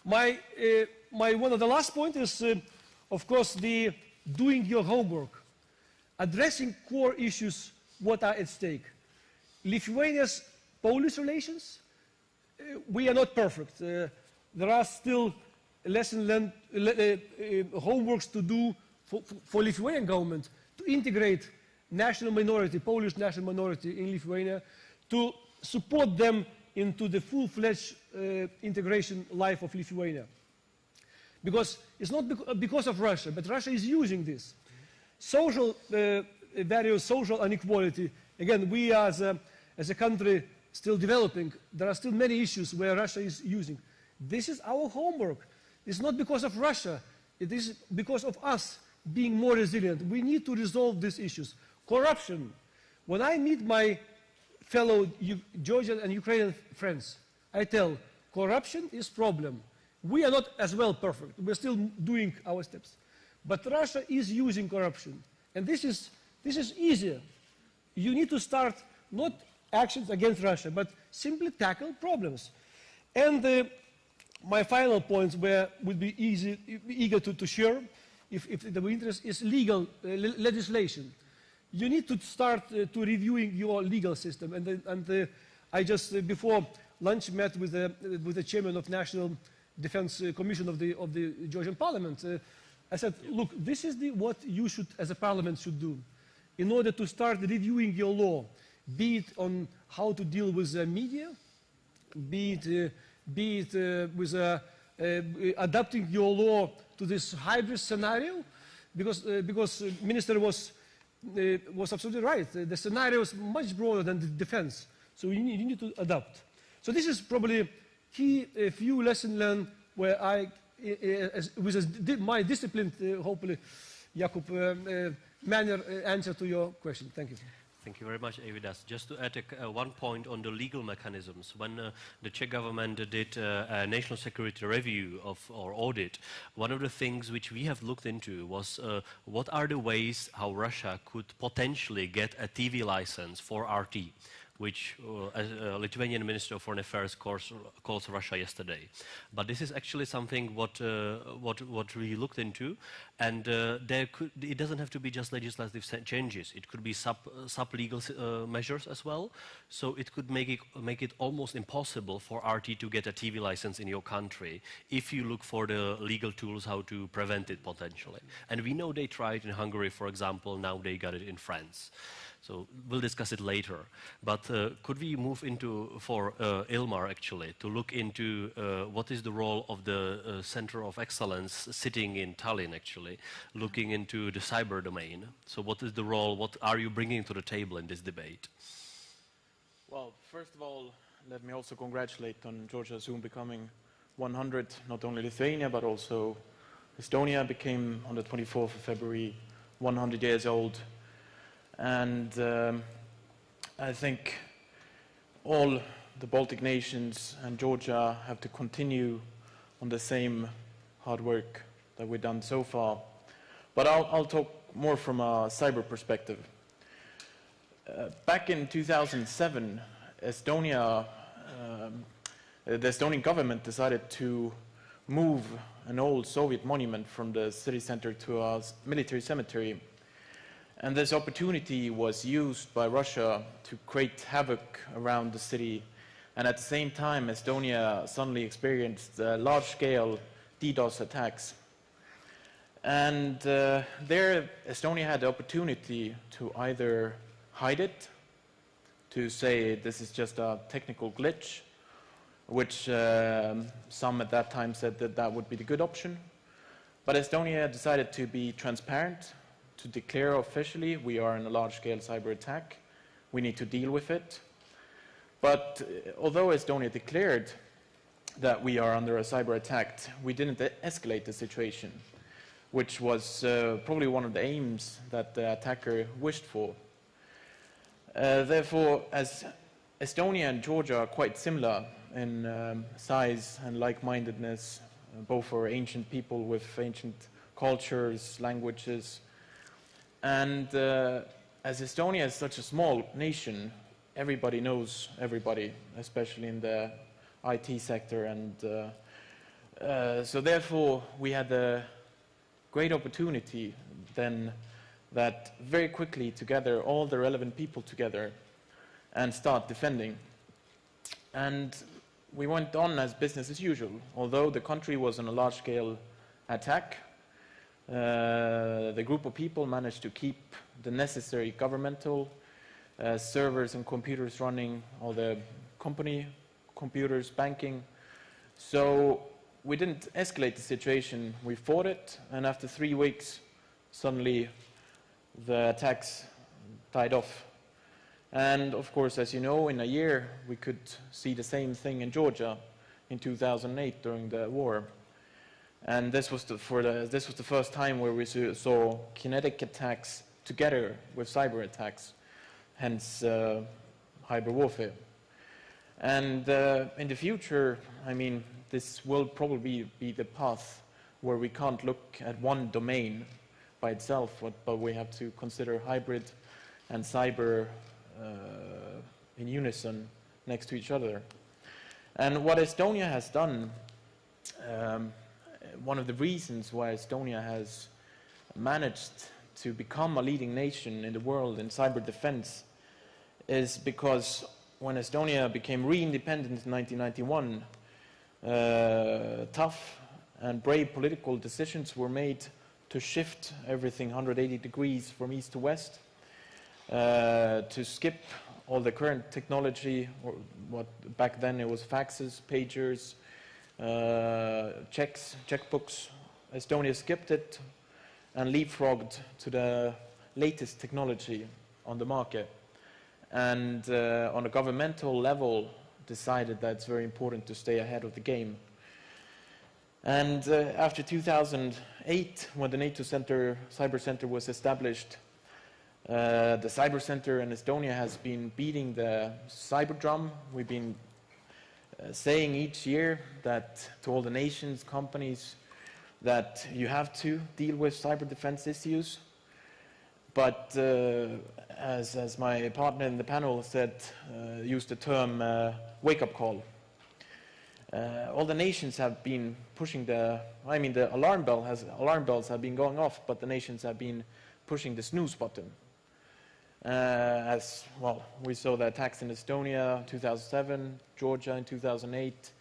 One of the last point is, of course, the doing your homework, addressing core issues, what are at stake. Lithuania's Polish relations, we are not perfect. There are still lesson learned, homeworks to do for Lithuanian government to integrate national minority, Polish national minority in Lithuania, to support them into the full-fledged integration life of Lithuania. Because it's not because of Russia, but Russia is using this. Social various social inequality. Again, we as a country still developing, there are still many issues where Russia is using. This is our homework. It's not because of Russia. It is because of us being more resilient. We need to resolve these issues. Corruption. When I meet my fellow Georgian and Ukrainian friends, I tell, corruption is problem. We are not as well perfect. We're still doing our steps. But Russia is using corruption. And this is easier. You need to start not actions against Russia, but simply tackle problems. And my final points would be eager to share, if the interest is legal legislation. You need to start to reviewing your legal system. And I just, before lunch, met with the chairman of National Defense Commission of the Georgian Parliament. I said, look, this is what you should, as a parliament, should do in order to start reviewing your law, be it on how to deal with the media, be it with adapting your law to this hybrid scenario, because Minister was absolutely right. The scenario is much broader than the defense, so you need to adapt. So this is probably a few lessons learned where I, with my disciplined, hopefully, Jakub, manner, answer to your question. Thank you. Thank you very much, Avidas. Just to add one point on the legal mechanisms. When the Czech government did a national security review or audit, one of the things which we have looked into was what are the ways how Russia could potentially get a TV license for RT, which a Lithuanian Minister of Foreign Affairs calls Russia yesterday. But this is actually something what we looked into, and it doesn't have to be just legislative changes. It could be sub-legal measures as well. So it could make it almost impossible for RT to get a TV license in your country if you look for the legal tools how to prevent it potentially. And we know they tried in Hungary, for example. Now they got it in France. So we'll discuss it later. But could we move for Ilmar, actually, to look into what is the role of the Center of Excellence sitting in Tallinn, actually, looking into the cyber domain. So what is the role, what are you bringing to the table in this debate? Well, first of all, let me also congratulate on Georgia soon becoming 100, not only Lithuania, but also Estonia became on the 24th of February 100 years old. And I think all the Baltic nations and Georgia have to continue on the same hard work that we've done so far. But I'll talk more from a cyber perspective. Back in 2007, Estonia, the Estonian government decided to move an old Soviet monument from the city center to a military cemetery. And this opportunity was used by Russia to create havoc around the city. And at the same time, Estonia suddenly experienced large-scale DDoS attacks. And there, Estonia had the opportunity to either hide it, to say this is just a technical glitch, which some at that time said that that would be the good option. But Estonia decided to be transparent, to declare officially we are in a large-scale cyber attack. We need to deal with it. But although Estonia declared that we are under a cyber attack, we didn't escalate the situation, which was probably one of the aims that the attacker wished for. Therefore, as Estonia and Georgia are quite similar in size and like-mindedness, both are ancient people with ancient cultures, languages, and as Estonia is such a small nation, everybody knows everybody, especially in the IT sector, and so therefore we had a great opportunity then that very quickly to gather all the relevant people together and start defending. And we went on as business as usual. Although the country was on a large-scale attack, the group of people managed to keep the necessary governmental servers and computers running, all the company computers, banking. So we didn't escalate the situation, we fought it, and after 3 weeks, suddenly the attacks died off. And of course, as you know, in a year, we could see the same thing in Georgia in 2008 during the war. And this was the first time where we saw kinetic attacks together with cyber attacks, hence hybrid warfare. And in the future, I mean, this will probably be the path where we can't look at one domain by itself, but we have to consider hybrid and cyber in unison next to each other. And what Estonia has done, one of the reasons why Estonia has managed to become a leading nation in the world in cyber defense is because when Estonia became re-independent in 1991, tough and brave political decisions were made to shift everything 180 degrees from east to west, to skip all the current technology, or what back then it was faxes, pagers, checkbooks. Estonia skipped it and leapfrogged to the latest technology on the market. And on a governmental level, decided that it's very important to stay ahead of the game. And after 2008, when the NATO Cyber Center was established, the Cyber Center in Estonia has been beating the cyber drum. We've been saying each year that to all the nations, companies, that you have to deal with cyber defense issues. But as my partner in the panel said, used the term wake-up call. All the nations have been pushing the alarm bells have been going off, but the nations have been pushing the snooze button. As well, we saw the attacks in Estonia 2007, Georgia in 2008,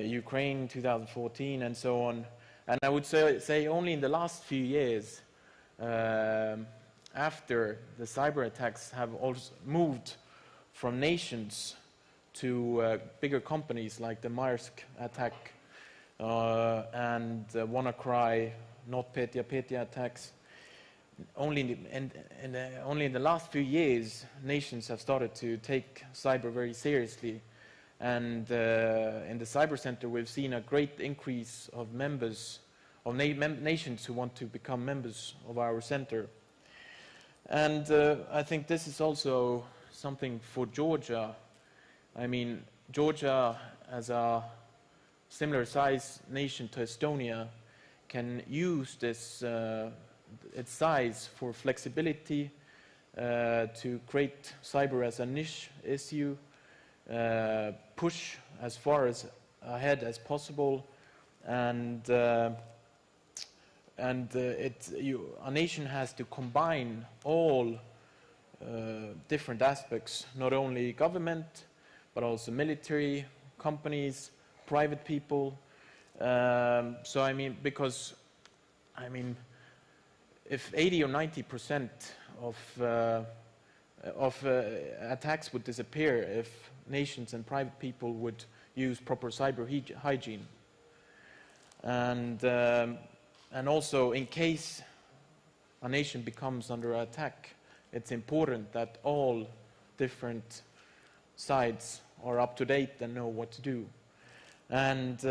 Ukraine in 2014, and so on. And I would say only in the last few years, after the cyber attacks have also moved from nations to bigger companies like the Maersk attack and WannaCry, NotPetya attacks. Only in the last few years, nations have started to take cyber very seriously. And in the Cyber Center, we've seen a great increase of members, of nations who want to become members of our center. And I think this is also something for Georgia. I mean, Georgia, as a similar size nation to Estonia, can use this its size for flexibility, to create cyber as a niche issue, push as far ahead as possible, and a nation has to combine all different aspects, not only government, but also military, companies, private people. So I mean, because I mean, if 80 or 90% of attacks would disappear if nations and private people would use proper cyber hygiene, and also in case a nation becomes under attack, it's important that all different sides are up to date and know what to do. And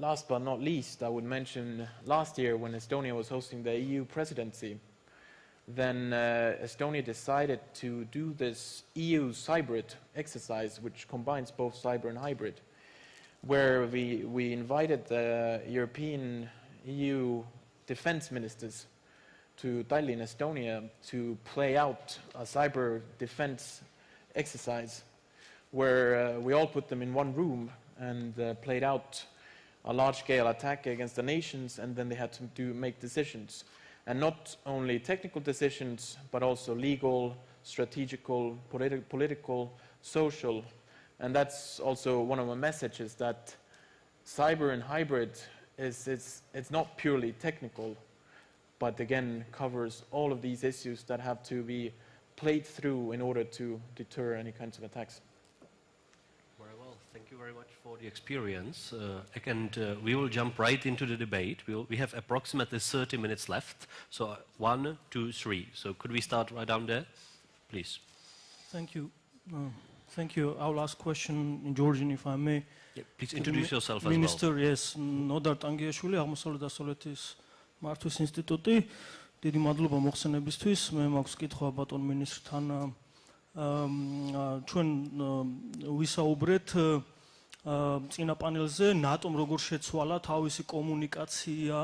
last but not least, I would mention last year when Estonia was hosting the EU presidency, then Estonia decided to do this EU Cybrid exercise, which combines both cyber and hybrid, where we invited the European EU defense ministers to Tallinn, Estonia, to play out a cyber defense exercise, where we all put them in one room and played out a large-scale attack against the nations, and then they had to make decisions. And not only technical decisions, but also legal, strategical, political, social, And that's also one of my messages, that cyber and hybrid it's not purely technical, but again covers all of these issues that have to be played through in order to deter any kinds of attacks. Very well, thank you very much for the experience. And we will jump right into the debate. We have approximately 30 minutes left. So 1, 2, 3. So could we start right down there, please? Thank you. Thank you. I'll ask question in Georgian, if I may. Yeah, please introduce yourself as Minister, well. yes, Nodar Tangiashvili, აღმოსავლეთ დასავლეთის მართვის ინსტიტუტი. დიდი მადლობა მოხსენებისთვის. მე მაქვს კითხვა ბატონ მინისტრთან. ჩვენ ვისაუბრეთ წინა პანელზე ნატომ როგორ შეცვალა თავისი კომუნიკაცია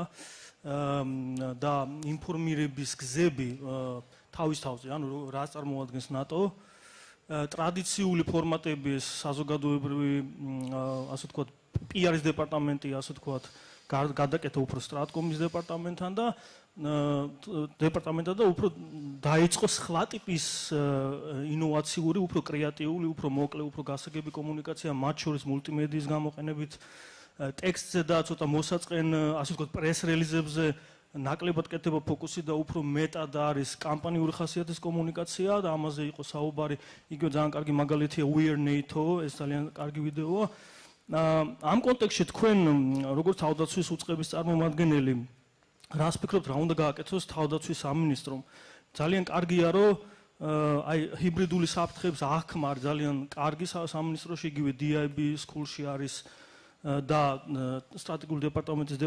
და ინფორმირების გზები თავის თავზე, ანუ რა წარმოადგენს ნატო. ტრადიციული ფორმატები, საზოგადოებრივი, ასე ვთქვათ, PR-ის დეპარტამენტი, ასე ვთქვათ, გადაკეთა უფრო სტრატკომის დეპარტამენტთან და უფრო დაიწყო სხვა ტიპის ინოვაციური, უფრო კრეატიული, უფრო მოკლე, უფრო გასაგები კომუნიკაცია, მათ შორის მულტიმედიის გამოყენებით, ტექსტზე და ცოტა მოსაწყენ, ასე ვთქვათ, პრეს რელიზებზე ნაკლებად კეთდება ფოკუსი და უფრო მეტად არის კამპანიური ხასიათის კომუნიკაცია და ამაზე იყო საუბარი. იგივე ძალიან კარგი მაგალითია We Are NATO, ეს ძალიან კარგი ვიდეოა. ამ კონტექსტში თქვენ როგორც თავდაცვის უწყების წარმომადგენელი, რას ფიქრობთ, რა უნდა გააკეთოს თავდაცვის სამინისტრომ? ძალიან კარგია, რომ აი ჰიბრიდული საფრთხეების აღქმა არის ძალიან კარგი სამინისტროში, იგივე DIB სკულში არის და სტრატეგიული დეპარტამენტის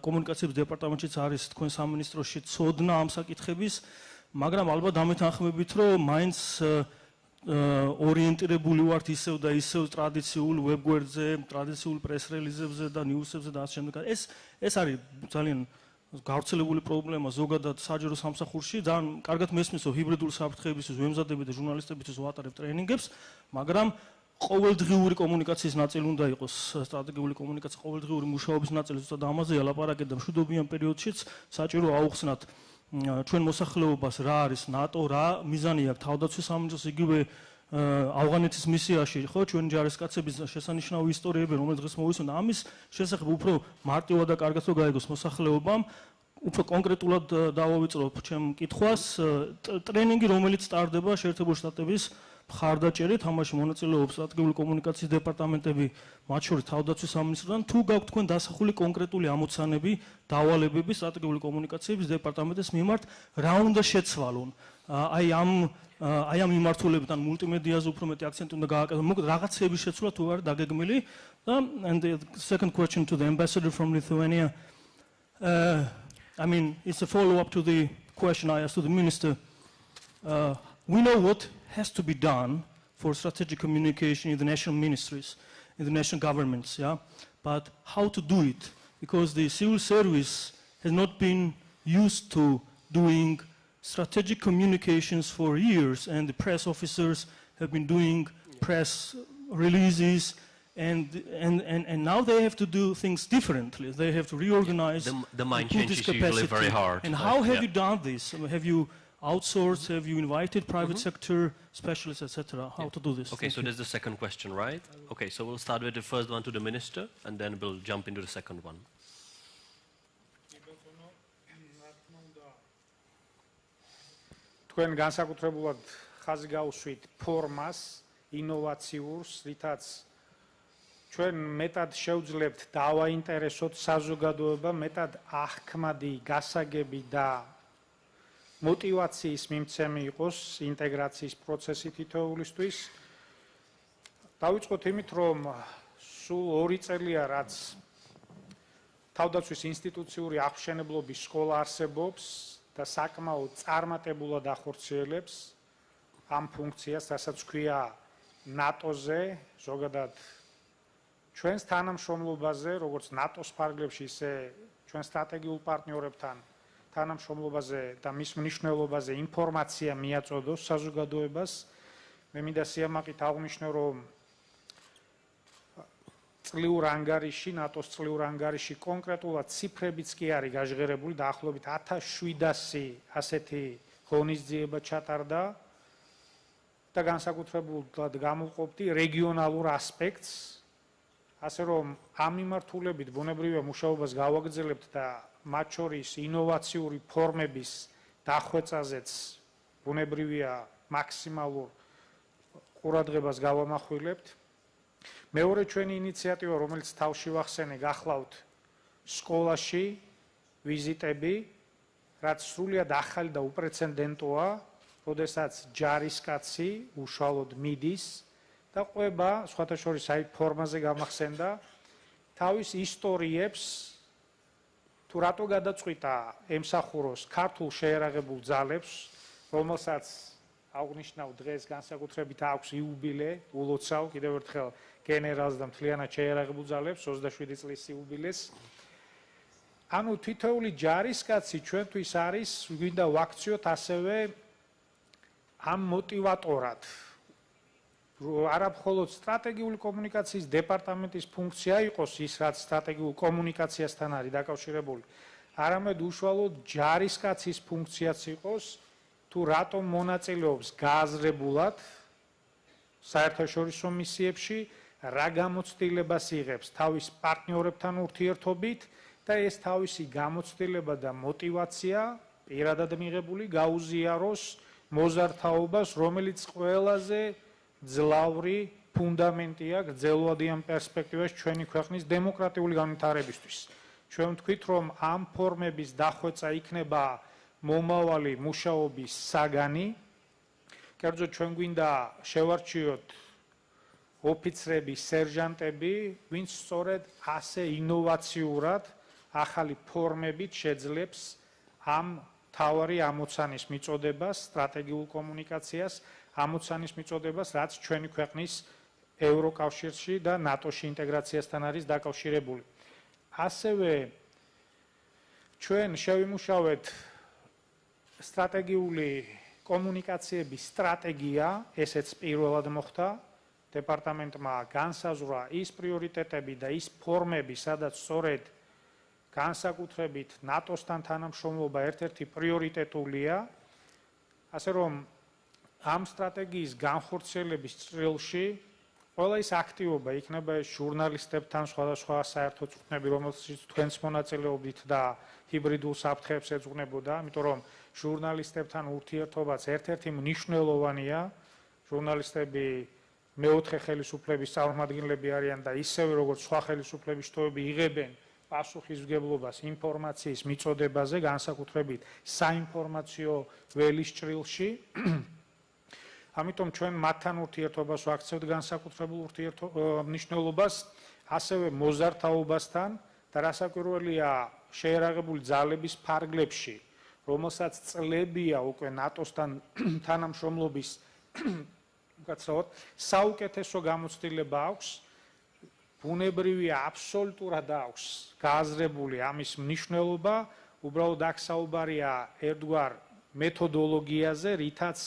კომუნიკაციების დეპარტამენტშიც არის თქვენ სამინისტროში ცოდნა ამ საკითხების, მაგრამ ალბათ დამეთანხმებით, რომ მაინც ორიენტირებული ვართ ისევ და ისევ ტრადიციულ ვებგვერდზე, ტრადიციულ პრეს რელიზებზე და ნიუსებზე და ასე შემდეგ. ეს არის ძალიან გავრცელებული პრობლემა ზოგადად საჯარო სამსახურში. ძალიან კარგად მესმის, რომ ჰიბრიდული საფრთხეებისთვის ვემზადებით და ჟურნალისტებისთვის ვატარებთ ტრენინგებს, მაგრამ ყოველდღიური კომუნიკაციის ნაწილი უნდა იყოს, სტრატეგიული კომუნიკაცია ყოველდღიური მუშაობის ნაწილი, ზუსტად ამაზეა ლაპარაკი და მშვიდობიან პერიოდშიც საჭირო აუხსნათ ჩვენ მოსახლეობას რა არის ნატო, რა მიზანი აქვს თავდაცვის სამინისტროს, იგივე ავღანეთის მისიაში, ხო, ჩვენი ჯარისკაცების შესანიშნავი ისტორიები, რომელიც დღეს მოვისმენთ, ამის შესახებ უფრო მარტივად და კარგად რომ გაიგოს მოსახლეობამ, უფრო კონკრეტულად დავავიწყოთ ჩემ კითხვას, ტრენინგი, რომელიც სტარდება შეერთებული შტატების მხარდაჭერით, ამაში მონაწილეობს სტრატეგიული კომუნიკაციის დეპარტამენტები, მათ შორის თავდაცვის სამინისტროდან, თუ გაქვთ თქვენ დასახული კონკრეტული ამოცანები, დავალებები სტრატეგიული კომუნიკაციების დეპარტამენტის მიმართ, რა უნდა შეცვალონ? აი ამ მიმართულებიდან მულტიმედიაზე უფრო მეტი აქცენტი უნდა გააკეთონ, მოკლედ რაღაცების შეცვლა თუ არის დაგეგმილი. And the second question to the ambassador from Lithuania. I mean, it's a follow-up to the question I asked to the minister. We know what has to be done for strategic communication in the national ministries, in the national governments, yeah? But how to do it? Because the civil service has not been used to doing strategic communications for years, and the press officers have been doing press releases, and now they have to do things differently. They have to reorganize the mind change is usually very hard. And how have you done this? Have you outsourced? Have you invited private sector specialists, etc.? How to do this? Okay, so there's the second question, right? Okay, so we'll start with the first one to the minister, and then we'll jump into the second one. თქვენ განსაკუთრებულად ხაზი გაუსვით ფორმას, ინოვაციურს, რითაც ჩვენ მეტად შევძლებთ დავაინტერესოთ საზოგადოება, მეტად აღქმადი, გასაგები და მოტივაციის მიმცემი იყოს ინტეგრაციის პროცესი თითოეულისთვის. დავიწყოთ იმით, რომ სულ 2 წელია, რაც თავდაცვის ინსტიტუციური აღმშენებლობის სკოლა არსებობს და საკმაოდ წარმატებულად ახორციელებს ამ ფუნქციას, რასაც ქვია ნატოზე, ზოგადად ჩვენს თანამშრომლობაზე, როგორც ნატოს ფარგლებში, ისე ჩვენ სტრატეგიულ პარტნიორებთან თანამშრომლობაზე და მის მნიშვნელობაზე ინფორმაცია მიაწოდოს საზოგადოებას. მე მინდა სიამაყით აღვნიშნო, რომ წლიურ ანგარიში, ნატოს წლიურ ანგარიში კონკრეტულად ციფრებიც კი არის გაჟღერებული, დაახლოებით 1700 ასეთი ღონისძიება ჩატარდა და განსაკუთრებულად გამოვყოფდი რეგიონალურ ასპექტს, ასე რომ ამ მიმართულებით ბუნებრივია მუშაობას გავაგრძელებთ და მათ შორის ინოვაციური ფორმების დახვეწაზეც ბუნებრივია მაქსიმალურ ყურადღებას გავამახვილებთ. მეორე ჩვენი ინიციატივა, რომელიც თავში ვახსენე, გახლავთ სკოლაში ვიზიტები, რაც სრულიად ახალი და უპრეცედენტოა, როდესაც ჯარისკაცი უშუალოდ მიდის და ყვება, სხვათა შორის აი ფორმაზე გამახსენდა, თავის ისტორიებს თუ რატო გადაწყვიტა ემსახუროს ქართულ შეერაღებულ ძალებს, რომელსაც აღნიშნავ დღეს განსაკუთრებით აქვს იუბილე, ულოცავ კიდევ ერთხელ გენერალს და მთლიანად შეერაღებულ ძალებს 27 წლის იუბილეს. ანუ თითოეული ჯარისკაცი ჩვენთვის არის, გვინდა ვაქციოთ ასევე ამ მოტივატორად. არა მხოლოდ სტრატეგიული კომუნიკაციის დეპარტამენტის ფუნქცია იყოს ის, რაც სტრატეგიულ კომუნიკაციასთან არის დაკავშირებული, არამედ უშუალოდ ჯარისკაცის ფუნქციაც იყოს, თუ რატომ მონაწილეობს გააზრებულად საერთაშორისო მისიებში, რა გამოცდილებას იღებს თავის პარტნიორებთან ურთიერთობით და ეს თავისი გამოცდილება და მოტივაცია პირადად მიღებული გაუზიაროს მოზარდთაობას, რომელიც ყველაზე ძლავრი ფუნდამენტია გრძელვადიან პერსპექტივაში ჩვენი ქვეყნის დემოკრატიული განვითარებისთვის. ჩვენ ვთქვით, რომ ამ ფორმების დახვეწა იქნება მომავალი მუშაობის საგანი. კერძოდ ჩვენ გვინდა შევარჩიოთ ოფიცრები, სერჟანტები, ვინც სწორედ ასე ინოვაციურად ახალი ფორმებით შეძლებს ამ თავარი ამოცანის მიწოდებას, სტრატეგიულ კომუნიკაციას, ამოცანის მიწოდებას, რაც ჩვენი ქვეყნის ევროკავშირში და ნატოში ინტეგრაციასთან არის დაკავშირებული. ასევე ჩვენ შევიმუშავეთ სტრატეგიული კომუნიკაციების სტრატეგია, ესეც პირველად მოხდა. დეპარტამენტმა განსაზღვრა ის პრიორიტეტები და ის ფორმები, სადაც სწორედ განსაკუთრებით ნატოსთან თანამშრომლობა ერთ-ერთი პრიორიტეტულია, ასე რომ ამ სტრატეგიის განხორციელების წრილში ყველა ის აქტივობა იქნება ეს ჟურნალისტებთან სხვადასხვა საერთო წვრთნები, რომელშიც თქვენც მონაწილეობდით და ჰიბრიდულ საფრთხეებს ეძღვნებოდა, იმიტომ რომ ჟურნალისტებთან ურთიერთობაც ერთ-ერთი მნიშვნელოვანია. ჟურნალისტები მეოთხე ხელისუფლების წარმომადგენლები არიან და ისევე როგორც სხვა ხელისუფლების შტოები იღებენ პასუხისმგებლობას ინფორმაციის მიწოდებაზე, განსაკუთრებით საინფორმაციო ველის ჭრილში. ამიტომ ჩვენ მათთან ურთიერთობას ვაქცევთ განსაკუთრებულ მნიშვნელობას, ასევე მოზარდთაობასთან და რასაკვირველია შეერაღებული ძალების ფარგლებში, რომელსაც წლებია უკვე ნატოსთან თანამშრომლობის უკაცრავად საუკეთესო გამოცდილება აქვს, ბუნებრივია აბსოლუტურად აქვს გააზრებული ამის მნიშვნელობა, უბრალოდ აქ საუბარია ერთგვარ მეთოდოლოგიაზე, რითაც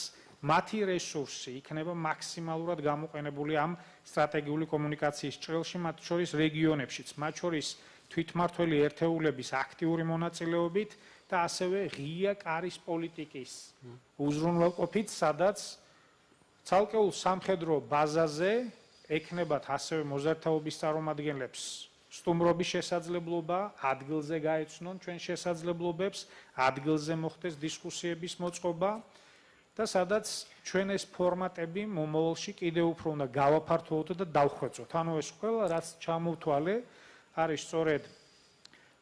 მათი რესურსი იქნება მაქსიმალურად გამოყენებული ამ სტრატეგიული კომუნიკაციის ჭრილში, მათ შორის რეგიონებშიც, მათ შორის თვითმმართველი ერთეულების აქტიური მონაწილეობით და ასევე ღია კარის პოლიტიკის უზრუნველყოფით, სადაც ცალკეულ სამხედრო ბაზაზე ექნებათ ასევე მოზარდთაობის წარმომადგენლებს სტუმრობის შესაძლებლობა, ადგილზე გაეცნონ ჩვენ შესაძლებლობებს, ადგილზე მოხდეს დისკუსიების მოწყობა და სადაც ჩვენ ეს ფორმატები მომავალში კიდევ უფრო უნდა გავაფართოვოთ და დავხვეწოთ. ანუ ეს ყველა რაც ჩამოვთვალე არის სწორედ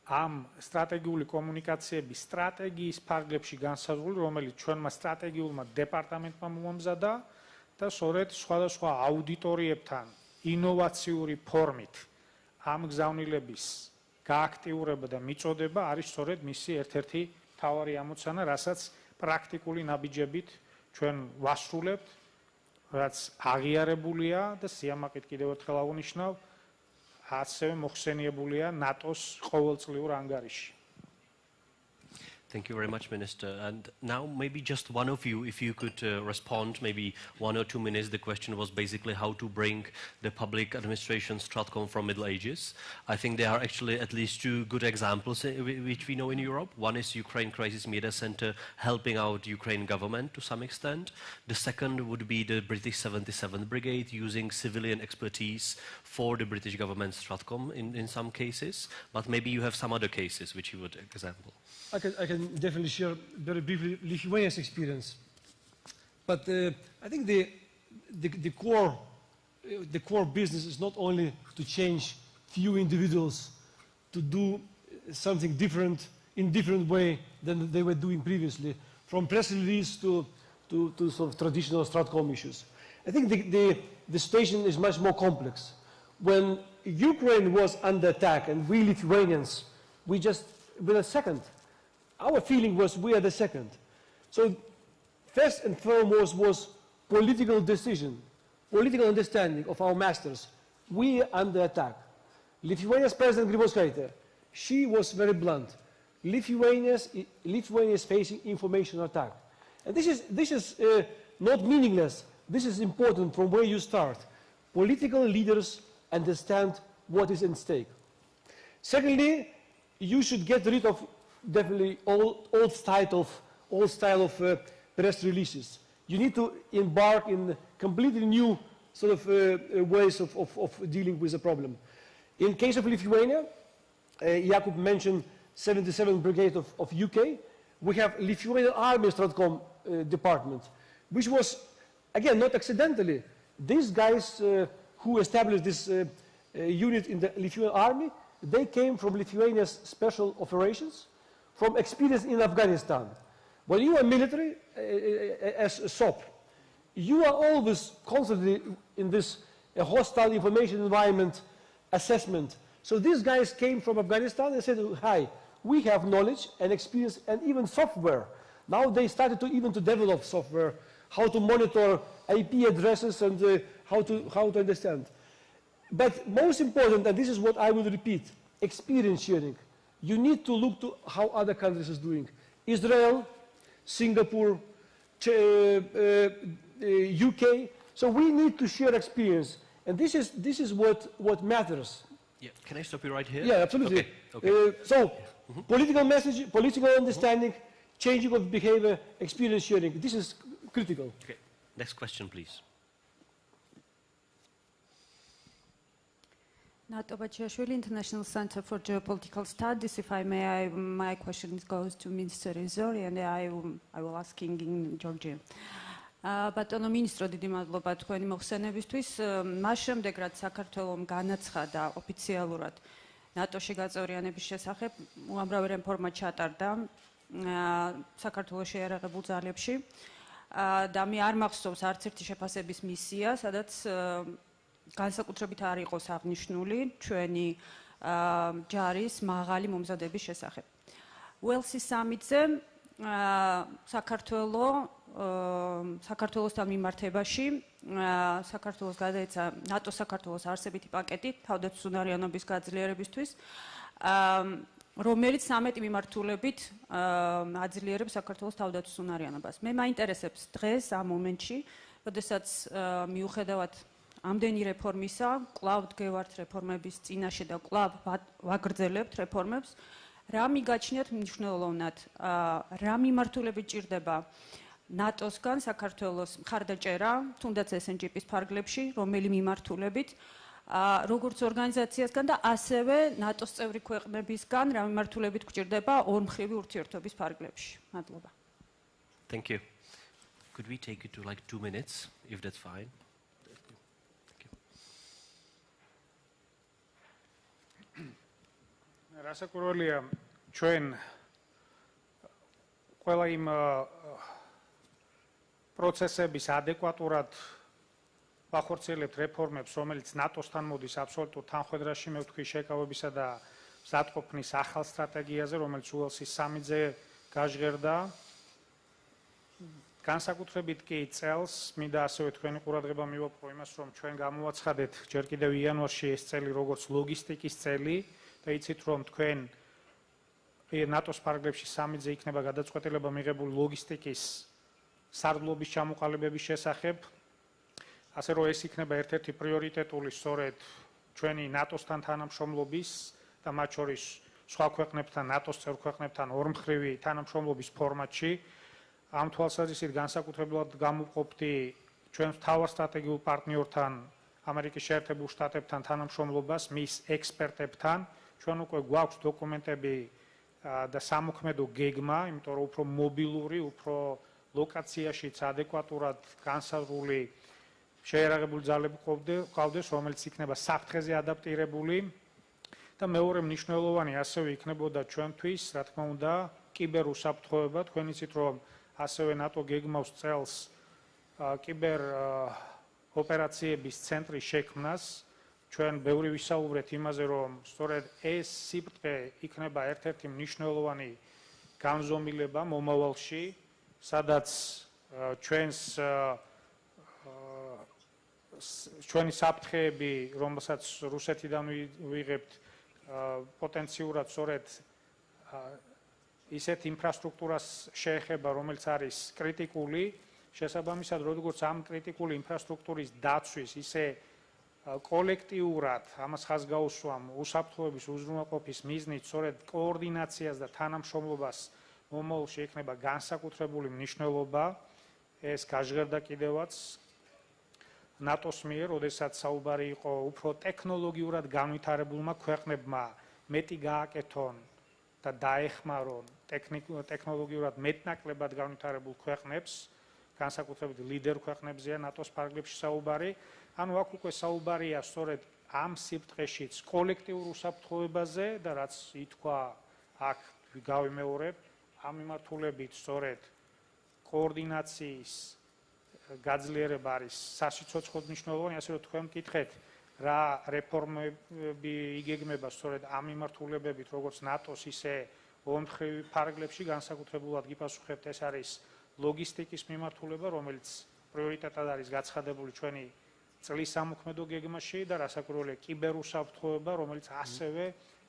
ამ სტრატეგიული კომუნიკაციების სტრატეგიის ფარგლებში განსაზღვრული, რომელიც ჩვენმა სტრატეგიულმა დეპარტამენტმა მოამზადა და სწორედ სხვადასხვა აუდიტორიებთან ინოვაციური ფორმით ამ გზავნილების გააქტიურება და მიწოდება არის სწორედ მისი ერთ-ერთი მთავარი ამოცანა, რასაც პრაქტიკული ნაბიჯებით ჩვენ ვასრულებთ, რაც აღიარებულია და სიამაყით კიდევ ერთხელ აღვნიშნავ, ასევე მოხსენიებულია ნატოს ყოველწლიურ ანგარიში. Thank you very much, Minister. And now maybe just one of you, if you could respond, maybe 1 or 2 minutes. The question was basically how to bring the public administration Stratcom from Middle Ages. I think there are actually at least 2 good examples which we know in Europe. One is Ukraine Crisis Media Center helping out Ukraine government to some extent. The second would be the British 77th Brigade using civilian expertise for the British government Stratcom in some cases. But maybe you have some other cases which you would example. I can definitely share very briefly Lithuania's experience. But I think the core business is not only to change few individuals to do something different in different way than they were doing previously, from press release to sort of traditional Stratcom issues. I think the situation is much more complex. When Ukraine was under attack and we Lithuanians, we just were a second. Our feeling was we are the second. So first and foremost was political decision, political understanding of our masters. We are under attack. Lithuania's President Grybauskaitė, she was very blunt. Lithuania is facing information attack. And this is not meaningless. This is important from where you start. Political leaders understand what is at stake. Secondly, you should get rid of definitely old style of press releases. You need to embark in completely new sort of ways of dealing with the problem. In case of Lithuania, Jakub mentioned 77th Brigade of UK. We have Lithuanian Army Stratcom department, which was, again, not accidentally. These guys who established this unit in the Lithuanian Army, they came from Lithuania's special operations, from experience in Afghanistan. When you are military, as a SOP, you are always constantly in this hostile information environment assessment. So these guys came from Afghanistan and said, hi, we have knowledge and experience and even software. Now they started to even to develop software, how to monitor IP addresses and how to understand. But most important, and this is what I will repeat, experience sharing. You need to look to how other countries are doing. Israel, Singapore, UK. So we need to share experience. And this is what matters. Yeah. Can I stop you right here? Yeah, absolutely. Okay. Political message, political understanding, changing of behavior, experience sharing. This is critical. Okay. Next question, please. NATO Baciashvili, International Center for Geopolitical Studies. If I may, my question goes to Minister Rizori, and I will asking in Georgian. Ბატონო მინისტრო, დიდი მადლობა თქვენი მოხსენებისთვის. მას შემდეგ, რაც საქართველომ განაცხადა ოფიციალურად ნატოში გაწევრიანების შესახებ, უამრავი რეფორმა ჩატარდა საქართველოს შეიარაღებულ ძალებში და მე არ მახსოვს არც ერთი შეფასების მისია, სადაც განსაკუთრებით არ იყოს აღნიშნული ჩვენი ჯარის მაღალი მომზადების შესახებ. უელსის სამიტზე საქართველოსთან მიმართებაში საქართველოს გადაეცა ნატო საქართველოს არსებითი პაკეტი თავდაცვისუნარიანობის გაძლიერებისთვის, რომელიც 13 მიმართულებით აძლიერებს საქართველოს თავდაცვისუნარიანობას. მე მაინტერესებს დღეს ამ მომენტში, როდესაც მიუხედავად ამდენი რეფორმისა, კვლავ დგევართ რეფორმების წინაშე და კვლავ ვაგრძელებთ რეფორმებს, რა მიგაჩნიათ მნიშვნელოვნად, რა მიმართულებით ჭირდება ნატოსგან საქართველოს მხარდაჭერა, თუნდაც SNGP-ის ფარგლებში, რომელი მიმართულებით, როგორც ორგანიზაციასგან და ასევე ნატოს წევრი ქვეყნებისგან რა მიმართულებით გვჭირდება ორმხრივი ურთიერთობის ფარგლებში. მადლობა. Thank you. Could we take it to like 2 minutes, if that's fine? რასაკურველია ჩვენ ყველა იმ პროცესების ადეკვატურად ვახორციელებთ რეფორმებს, რომელიც ნატოსთან მოდის აბსოლუტურ თანხმედრაში, მე ვთქვი შეკავებისა და მზადყოფნის ახალ სტრატეგიაზე, რომელიც უელსის სამიტზე გაჟღერდა. განსაკუთრებით კი წელს მინდა ასევე თქვენი ყურადღება მივაპყრო იმას, რომ ჩვენ გამოვაცხადეთ ჯერ კიდევ იანვარში ეს წელი როგორც ლოგისტიკის წელი. და იცით რომ თქვენ ნატოს ფარგლებში სამიძე იქნება გადაწყვეტილება მიღებული ლოგისტიკის სარდლობის ჩამოყალიბების შესახებ, ასე რომ ეს იქნება ერთ-ერთი პრიორიტეტული სწორედ ჩვენი ნატოსთან თანამშრომლობის და მათ შორის სხვა ქვეყნებთან, ნატოს წევრ ქვეყნებთან ორმხრივი თანამშრომლობის ფორმატში. ამ თვალსაზრისით განსაკუთრებულად გამოვყოფდი ჩვენს მთავარ სტრატეგიულ პარტნიორთან, ამერიკის შეერთებულ შტატებთან თანამშრომლობას, მის ექსპერტებთან. ჩვენ უკვე გვაქვს დოკუმენტები და სამოქმედო გეგმა, იმიტომ რომ უფრო მობილური, უფრო ლოკაციაშიც ადეკვატურად განსაზღვრული შეიარაღებული ძალები ყავდეს, რომელიც იქნება საფრთხეზე ადაპტირებული და მეორე მნიშვნელოვანი ასევე იქნებოდა ჩვენთვის, რა თქმა უნდა, კიბერუსაფრთხოება. თქვენ იცით, რომ ასევე ნატო გეგმავს წელს კიბერ ოპერაციების ცენტრის შექმნას. ჩვენ ბევრი ვისაუბრეთ იმაზე, რომ სწორედ ეს სიბრტყე იქნება ერთ-ერთი მნიშვნელოვანი განზომილება მომავალში, სადაც ჩვენი საფრთხეები, რომელსაც რუსეთიდან ვიღებთ, პოტენციურად სწორედ ისეთ ინფრასტრუქტურას შეეხება, რომელიც არის კრიტიკული, შესაბამისად, როგორც ამ კრიტიკული ინფრასტრუქტურის დაცვის, ისე კოლექტიურად ამას ხაზგაუსვამ უსაფრთხოების უზრუნველყოფის მიზნით სწორედ კოორდინაციას და თანამშრომლობას მომავალში ექნება განსაკუთრებული მნიშვნელობა. ეს გაჟღერდა კიდევაც ნატოს მიერ, როდესაც საუბარი იყო უფრო ტექნოლოგიურად განვითარებულმა ქვეყნებმა მეტი გააკეთონ და დაეხმარონ ტექნოლოგიურად მეტნაკლებად განვითარებულ ქვეყნებს, განსაკუთრებით ლიდერ ქვეყნებზეა ნატოს ფარგლებში საუბარი. ანუ აქ უკვე საუბარია სწორედ ამ სიბრტყეშიც კოლექტიურ უსაფრთხოებაზე და რაც ითქვა აქ გავიმეორებ, ამ მიმართულებით სწორედ კოორდინაციის გაძლიერება არის სასიცოცხლოდ მნიშვნელოვანი, ასე რომ თქვენ მკითხეთ, რა რეფორმები იგეგმება სწორედ ამ მიმართულებებით, როგორც ნატოს, ისე ორმხრივ ფარგლებში, განსაკუთრებულად გიპასუხებთ, ეს არის ლოგისტიკის მიმართულება, რომელიც პრიორიტეტად არის გაცხადებული ჩვენი წლის სამოქმედო გეგმაში და რასაკვირველია კიბერუსაფრთხოება, რომელიც ასევე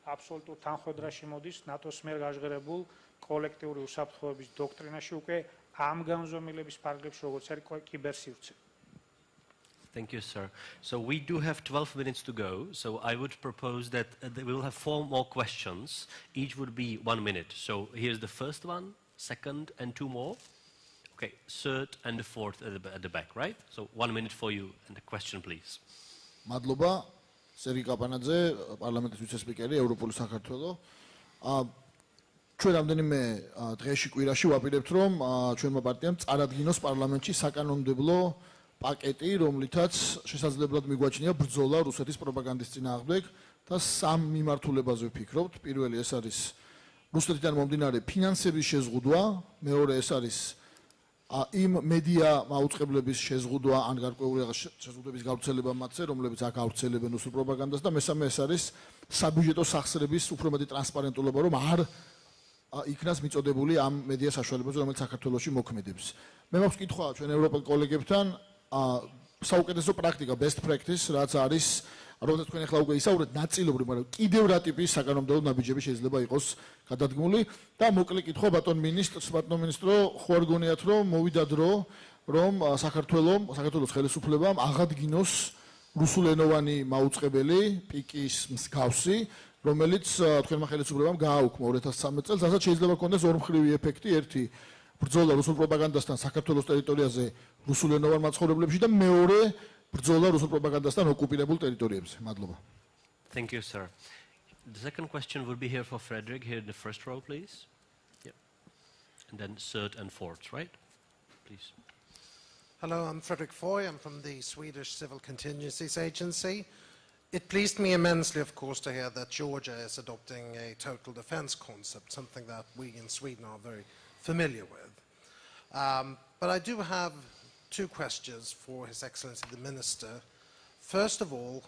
აბსოლუტურ თანხმედრაში მოდის ნატოს მიერ გაჟღერებულ კოლექტიური უსაფრთხოების დოქტრინაში უკვე ამ განზომილების ფარგლებში, როგორც არის კიბერსივრცე. Thank you, sir. So we do have 12 minutes to go, so I would propose that we will have 4 more questions. Each would be 1 minute. So here's the first one, second, and 2 more. Okay, third and the fourth at the back, right? So 1 minute for you, and the question, please. Madloba, Seri Kapanadze, Parliament Vice-Speaker, Europol საქართველო. ჩვენ რამდენიმე დღეში კვირაში ვაპირებთ, რომ ჩვენმა პარტიამ წარადგინოს პარლამენტში საკანონმდებლო პაკეტი, რომლითაც შესაძლებლად მიგვაჩნია ბრძოლა რუსეთის პროპაგანდის წინააღმდეგ და 3 მიმართულებაზე ვფიქრობთ. პირველი ეს არის რუსეთიდან მომდინარე ფინანსების შეზღუდვა, მეორე ეს არის იმ მედია მაუწყებლების შეზღუდვა ან გარკვეული შეზღუდვების გავრცელება მათზე, რომლებიც აქ ავრცელებენ რუსულ პროპაგანდას და მესამე ეს არის საბიუჯეტო სახსრების უფრო მეტი ტრანსპარენტულობა, რომ არ იქნას მიწოდებული ამ მედია საშუალებაზე, რომელიც საქართველოში მოქმედებს. მე მაქვს კითხვა ჩვენ ევროპელ კოლეგებთან, საუკეთესო პრაქტიკა, best practice, რაც არის, როდესაც თქვენ ახლა უკვე ისაუბრეთ ნაწილობრივ, მაგრამ კიდევ რა ტიპის საკანონმდებლო ნაბიჯები შეიძლება იყოს გადადგმული და მოკლე კითხვა ბატონ მინისტრო, ხო არ გონიათ, რომ მოვიდა დრო, რომ საქართველოს ხელისუფლებამ აღადგინოს რუსულენოვანი მაუწყებელი პიკის მსგავსი, რომელიც თქვენმა ხელისუფლებამ გააუქმა 2013 წელს, რასაც შეიძლება ქონდეს ორმხრივი ეფექტი, ერთი ბრძოლა რუსულ პროპაგანდასთან საქართველოს ტერიტორიაზე რუსულენოვან მაცხოვრებლებში და მეორე ბრძოლა რუსულ პროპაგანდასთან ოკუპირებულ ტერიტორიებზე. მადლობა. Thank you, sir. The second question will be here for Frederick, here in the first row, please. Yeah. And then third and fourth, right? Please. Hello, I'm Frederick Foy. I'm from the Swedish Civil Contingencies Agency. It pleased me immensely, of course, to hear that Georgia is adopting a total defense concept, something that we in Sweden are very familiar with. But I do have 2 questions for His Excellency the Minister. First of all,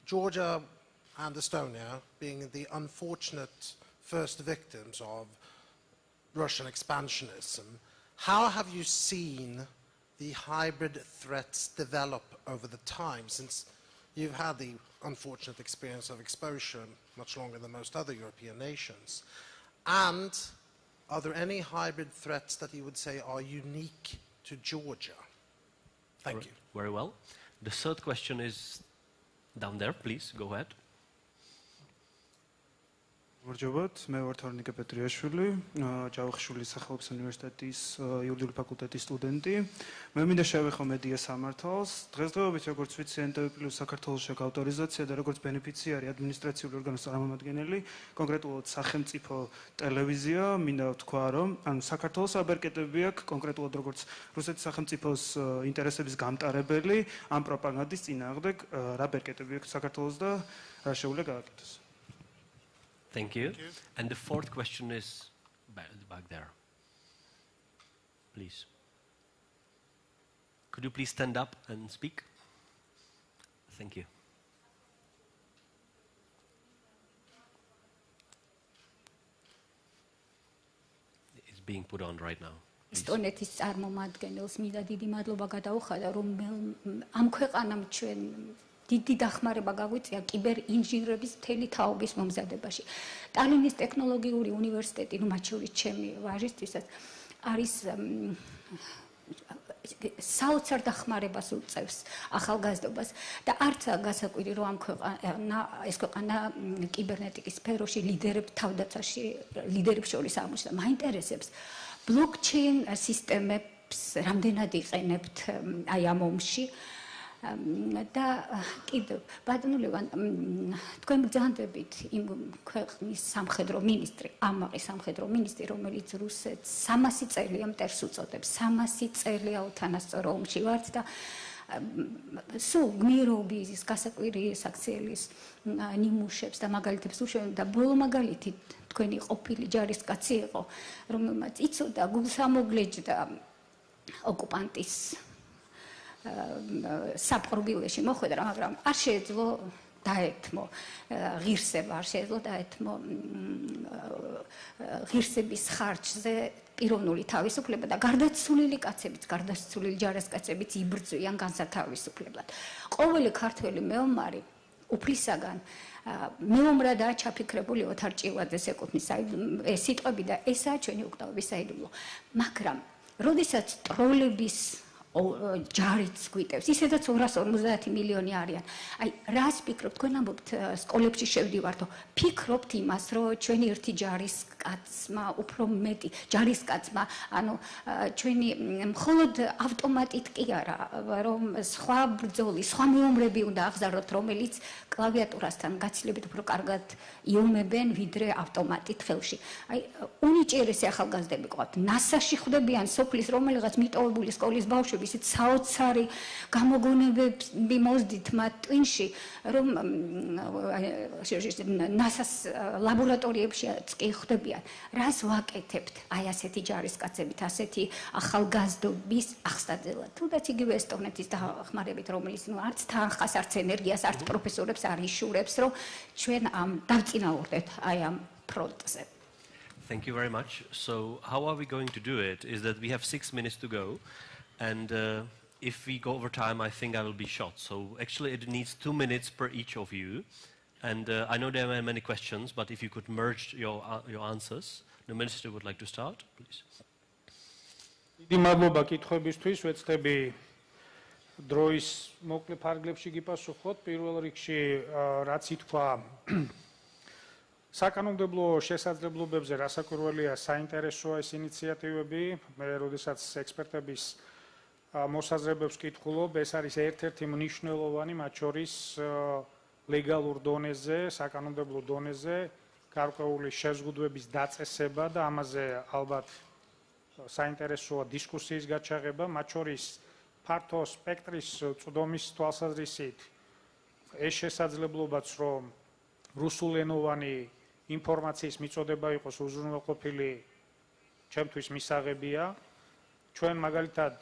Georgia and Estonia being the unfortunate first victims of Russian expansionism, how have you seen the hybrid threats develop over the time, since you've had the unfortunate experience of exposure much longer than most other European nations? And are there any hybrid threats that you would say are unique to Georgia? Thank you. Very well. The third question is down there. Please, go ahead. Გორჯობათ, მე ვარ თორნიკე პეტრიაშვილი, ჯავახიშვილის სახელობის უნივერსიტეტის იურიდიული ფაკულტეტის სტუდენტი. მე მინდა შევეხო მედია სამართალს. დღესდღეობით, როგორც ვიცი, NTV+ საქართველოს შეკ ავტორიზაცია და როგორც ბენეფიციარი ადმინისტრაციული ორგანოს წარმომადგენელი, კონკრეტულად სახელმწიფო ტელევიზია, მინდა ვთქვა, რომ ანუ საქართველოს აბერკეტები აქვს, კონკრეტულად როგორც რუსეთის სახელმწიფოს ინტერესების გამტარებელი, ამ პროპაგანდის წინააღმდეგ რა ბერკეტები აქვს საქართველოს და რა შეუძლია გააკეთოს. Thank you. And the fourth question is back there. Please. Could you please stand up and speak? Thank you. It's being put on right now. Estonეთის წარმომადგენელს მინდა დიდი მადლობა გადაუხადა, რომ ამ ქვეყანამ ჩვენ დიდი დახმარება გაგვიწია კიბერ ინჟინერების მთელი თაობის მომზადებაში. ტალინის ტექნოლოგიური უნივერსიტეტი, მათ შორის ჩემი ვაჟისთვისაც არის საოცარ დახმარებას უწევს ახალგაზრდობას და არც გასაკვირი რომ ეს ქვეყანა კიბერნეტიკის სფეროში თავდაცვაში ლიდერებს შორის აღმოჩნდა. მაინტერესებს ბლოკჩეინ სისტემებს რამდენად იყენებთ აი ამ ომში და კიდევ ბატონო ლევან თქვენ ბრძანდებით იმ ქვეყნის სამხედრო მინისტრი, ამაყის სამხედრო მინისტრი, რომელიც რუსეთს 300 წელია მტერს უწოდებს, 300 წელია უთანასწორო ომში ვართ და სულ გმირობის, გასაკვირი საქციელის ნიმუშებს და მაგალითებს უშევენ და ბოლო მაგალითი თქვენი ყოფილი ჯარისკაცი იყო, რომელმაც იცოდა გულსამოგლეჯდა ოკუპანტის საპყრობილეში მოხვედრა, მაგრამ არ შეეძლო დაეთმო ღირსება, არ შეეძლო დაეთმო ღირსების ხარჯზე პიროვნული თავისუფლება და გარდაცვლილი კაცებიც, გარდაცვლილი ჯარისკაცებიც იბრძვიან განსათავისუფლებლად. ყოველი ქართველი მეომარი უფლისაგან მეომრადაა ჩაფიქრებული ოთარ ჭილაძეს ეკუთვნის სიტყვები და ესაა ჩვენი უკტავების საიდუმლო. მაგრამ როდესაც ტროლების ჯარიც გვიტევს, ისედაც 250 მილიონი არიან. აი, რას ფიქრობთ, თქვენ ამბობთ სკოლებში შევდივართო, ფიქრობთ იმას, რომ ჩვენი ერთი ჯარისკაცმა, უფრო მეტი ჯარისკაცმა, ანუ ჩვენი მხოლოდ ავტომატით კი არა, რომ სხვა ბრძოლის, სხვა მეომრები უნდა აღზაროთ, რომელიც კლავიატურასთან გაცილებით უფრო კარგად იომებენ, ვიდრე ავტომატით ხელში. აი, უნიჭიერესი ახალგაზრდები ყავთ, ნასაში ხვდებიან სოფლის რომელიღაც მიტოვებული სკოლის ბავშვები ისეთ საოცარი გამოგონებები მოსდით მათ ტვინში, რომ ნასას ლაბორატორიებშიც კი ხვდებიან. რას ვაკეთებთ აი ასეთი ჯარისკაცებით, ასეთი ახალგაზრდობის აღსაძელად? თუნდაც იგივე ესტონეთის დახმარებით, რომელიც არც თანხას, არც ენერგიას, არც პროფესორებს არ იშურებს, რომ ჩვენ დავწინააღმდეგოთ აი ამ ფრონტზე. Thank you very much. So how are we going to do it is that we have 6 minutes to go. And if we go over time, I think I will be shot. So actually it needs 2 minutes per each of you. And I know there are many questions, but if you could merge your answers. The Minister would like to start, please. დიდი მადლობა კითხვებისთვის, ვეცდები დროის მოკლე ფარგლებში გიპასუხოთ. პირველ რიგში რაც ითქვა საკანონმდებლო შესაძლებლობებზე რასაკვირველია საინტერესოა ეს ინიციატივები. მე როდესაც ექსპერტების მოსაზრებებს კითხულობ, ეს არის ერთ-ერთი მნიშვნელოვანი, მათ შორის ლეგალურ დონეზე, საკანონმდებლო დონეზე გარკვეული შეზღუდვების დაწესება და ამაზე ალბათ საინტერესოა დისკუსიის გაჩაღება, მათ შორის ფართო სპექტრის წვდომის თვალსაზრისით ეს შესაძლებლობაც, რომ რუსულენოვანი ინფორმაციის მიწოდება იყოს უზრუნველყოფილი, ჩემთვის მისაღებია. ჩვენ მაგალითად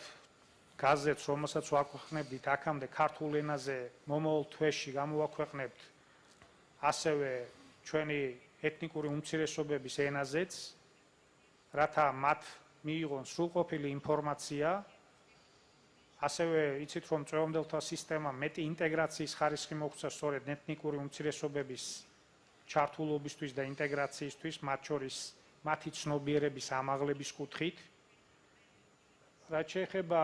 გაზეთს, რომელსაც ვაქვეყნებდით აქამდე ქართულ ენაზე მომავალ თვეში გამოვაქვეყნებთ ასევე ჩვენი ეთნიკური უმცირესობების ენაზეც, რათა მათ მიიღონ სრულყოფილი ინფორმაცია. ასევე იცით, რომ წვევამდელთა სისტემა მეტი ინტეგრაციის ხარისხი მოგვცა სწორედ ეთნიკური უმცირესობების ჩართულობისთვის და ინტეგრაციისთვის, მათ შორის მათი ცნობიერების ამაღლების კუთხით. რაც შეეხება